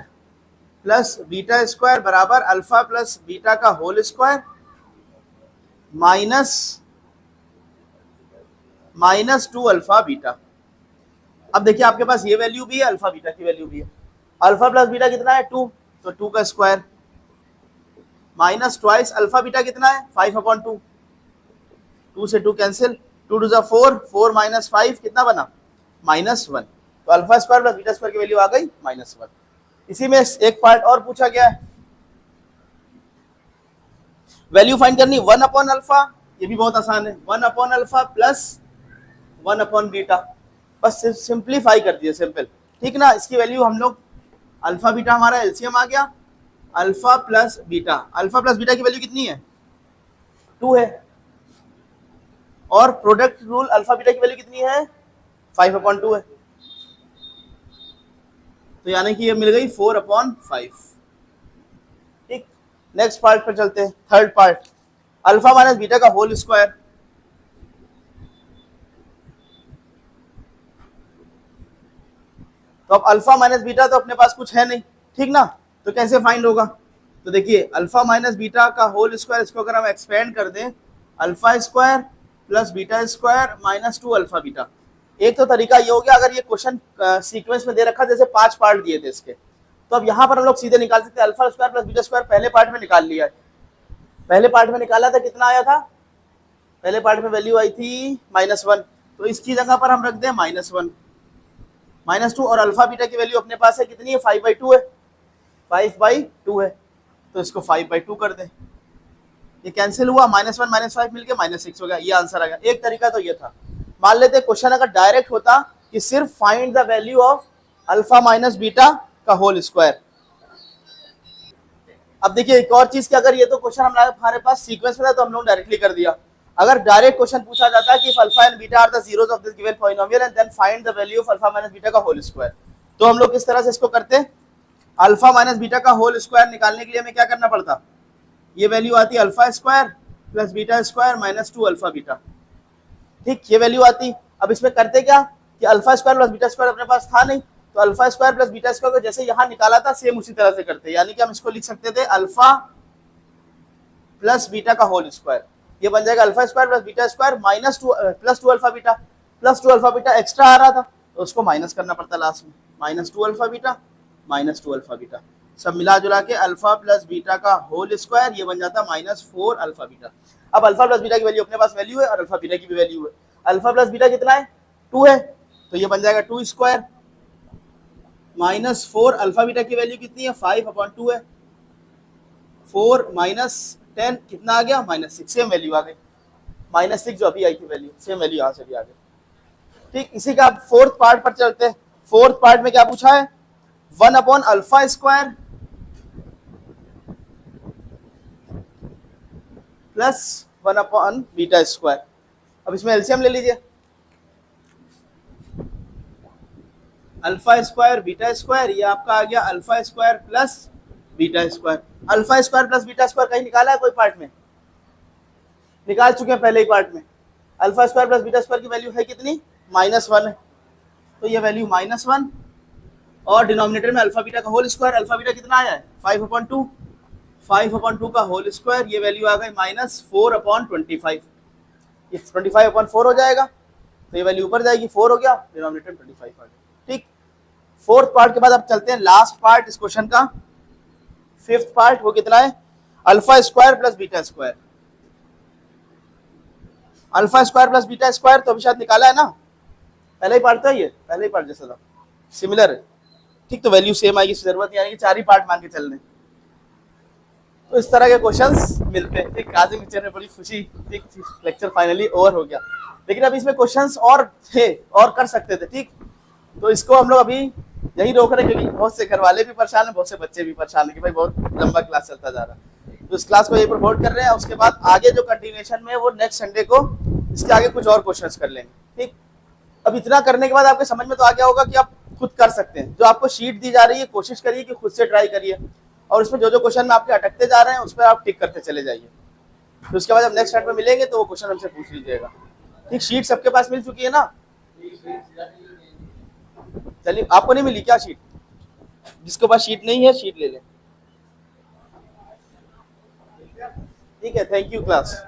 plus beta square बराबर अल्फा प्लस बीटा का whole square minus 2 alpha beta. अब देखिए आपके पास ये वैल्यू भी है, अल्फा बीटा की वैल्यू भी है। अल्फा प्लस बीटा कितना है? 2, तो 2 का square minus twice alpha beta कितना है? 5/2, 2 से 2 कैंसिल, 2 2 4, 4 माइनस 5 कितना बना? -1। तो alpha square plus beta square की वैल्यू आ गई -1। इसी में एक पार्ट और पूछा गया है, वैल्यू फाइंड करनी 1 अपॉन अल्फा, ये भी बहुत आसान है। 1 upon alpha plus 1 upon beta, बस सिंप्लीफाई कर दिए, सिंपल, ठीक ना। इसकी वैल्यू हम लोग, अल्फा बीटा हमारा एलसीएम आ गया, alpha plus beta. Alpha plus beta की वैल्यू कितनी है? 2 है, और प्रोडक्ट रूल अल्फा बीटा की वैल्यू कितनी है? 5/2 है, तो यानी कि ये मिल गई 4/5, ठीक। नेक्स्ट पार्ट पर चलते हैं, third part, alpha minus beta का होल स्क्वायर। तो अब अल्फा माइनस बीटा तो अपने पास कुछ है नहीं, ठीक ना, तो कैसे फाइंड होगा? तो देखिए अल्फा माइनस बीटा का होल स्क्वायर, इसको अगर हम एक्सपेंड कर दें, alpha square plus beta square minus 2 alpha beta. एक तो तरीका ये हो गया, अगर ये क्वेश्चन सीक्वेंस में दे रखा, जैसे 5 पार्ट दिए थे इसके, तो अब यहाँ पर हम लोग सीधे निकाल सकते हैं। Alpha square plus beta square पहले पार्ट में निकाल लिया है, पहले पार्ट में निकाला था, कितना आया था? पहले पार्ट में वैल्यू आई थी -1, तो इसकी जगह पर हम रख दें -1 -2, और अल्फा बीटा की वैल्यू अपने पास है कितनी है? 5/2 है, 5/2 है, तो इसको 5/2 कर दें। ये कैंसिल हुआ, -1 -5 मिलके -6 हो गया, ये आंसर आ गया। एक तरीका तो ये था। मान लेते क्वेश्चन अगर डायरेक्ट होता कि सिर्फ find the value of alpha minus beta का होल स्क्वायर। अब देखिए एक और चीज कि अगर ये तो क्वेश्चन हमारे पास सीक्वेंस में था तो हम लोग डायरेक्टली कर दिया। अगर डायरेक्ट क्वेश्चन पूछा जाता है कि alpha and beta are the zeros of this given polynomial and then find the value of alpha minus beta का होल स्क्वायर, तो हम लोग किस तरह से इसको करते? अल्फा माइनस बीटा का होल स्क्वायर निकालने के लिए हमें क्या करना पड़ता? ये वैल्यू आती है alpha square plus beta square -2 alpha beta, ठीक, ये वैल्यू आती। अब इसमें करते क्या कि alpha square plus beta square अपने पास था नहीं, तो alpha square plus beta square को जैसे यहाँ निकाला था सेम उसी तरह से करते, यानी कि हम इसको लिख सकते थे अल्फा प्लस बीटा का होल स्क्वायर। ये बन जाएगा alpha square plus beta square +2 alpha beta, +2 alpha beta extra आ रहा था तो उसको माइनस करना पड़ता लास्ट में, -2 अल्फा बीटा -2 अल्फा बीटा, सब मिला जुला के अल्फा प्लस बीटा का होल स्क्वायर, ये बन जाता -4 अल्फा बीटा। अब अल्फा प्लस बीटा की वैल्यू अपने पास वैल्यू है और अल्फा बीटा की भी वैल्यू है। अल्फा प्लस बीटा कितना है? 2 है, तो ये बन जाएगा 2 स्क्वायर -4 अल्फा बीटा की वैल्यू कितनी है? 5/2 है, 4 -10 कितना आ गया? -6, सेम वैल्यू आ गई, -6 जो अभी आई थी वैल्यू, सेम वैल्यू यहाँ से भी आ गई, ठीक। इसी का फोर्थ पार्ट पर चलते हैं। फोर्थ पार्ट में क्या पूछा है? 1 alpha square plus 1 beta square. अब इसमें एलसीएम ले लीजिए, अल्फा स्क्वायर बीटा स्क्वायर, ये आपका आ गया alpha square plus beta square. Alpha square plus beta square कहीं निकाला है कोई पार्ट में? निकाल चुके हैं पहले ही पार्ट में। Alpha square plus beta square की वैल्यू है कितनी? -1 है, तो ये वैल्यू -1, और डिनोमिनेटर में अल्फा बीटा का होल स्क्वायर, अल्फा बीटा कितना आया है? 5/2, 5/2 का होल स्क्वायर, ये वैल्यू आ गई -4/25, ये 25/4 हो जाएगा, तो ये वैल्यू ऊपर जाएगी, 4 हो गया, डिनोमिनेटर 25 आ गया, ठीक। फोर्थ पार्ट के बाद अब चलते हैं लास्ट पार्ट इस क्वेश्चन का, फिफ्थ पार्ट। वो कितना है? Alpha square plus beta square. Alpha square plus beta square तो अभी शायद निकाला है ना, पहले ही पार्ट था, ये पहले ही पार्ट जैसा था, सिमिलर है, ठीक, तो वैल्यू सेम आएगी, जरूरत नहीं आएगी 4 ही पार्ट मान के चलने। तो इस तरह के क्वेश्चंस मिलते हैं, ठीक। काजी पिक्चर में बड़ी खुशी, ठीक, लेक्चर फाइनली ओवर हो गया, लेकिन अब इसमें क्वेश्चंस और थे और कर सकते थे, ठीक। तो इसको हम लोग अभी यही रोक रहे हैं, क्योंकि बहुत से घर वाले भी परेशान हैं, बहुत से बच्चे भी परेशान हैं कि भाई बहुत लंबा क्लास चलता जा रहा है। तो इस क्लास को यही पर होल्ड कर रहे हैं, उसके बाद आगे जो कंटिन्यूएशन में वो नेक्स्ट संडे को इसके आगे कुछ और क्वेश्चंस कर लेंगे, ठीक। अब इतना करने के बाद आपके समझ में तो आ गया होगा कि आप खुद कर सकते हैं। जो आपको शीट दी जा रही है कोशिश करिए कि खुद से ट्राई करिए, और उसमें जो जो क्वेश्चन में आपके अटकते जा रहे हैं उस पर आप टिक करते चले जाइए। तो उसके बाद जब नेक्स्ट टाइम में मिलेंगे तो वो क्वेश्चन हमसे पूछ लीजिएगा, ठीक। शीट सबके पास मिल चुकी है ना? चलिए, आपको नहीं मिली क्या शीट? जिसके पास शीट नहीं है शीट ले लें, ठीक है। Thank you class.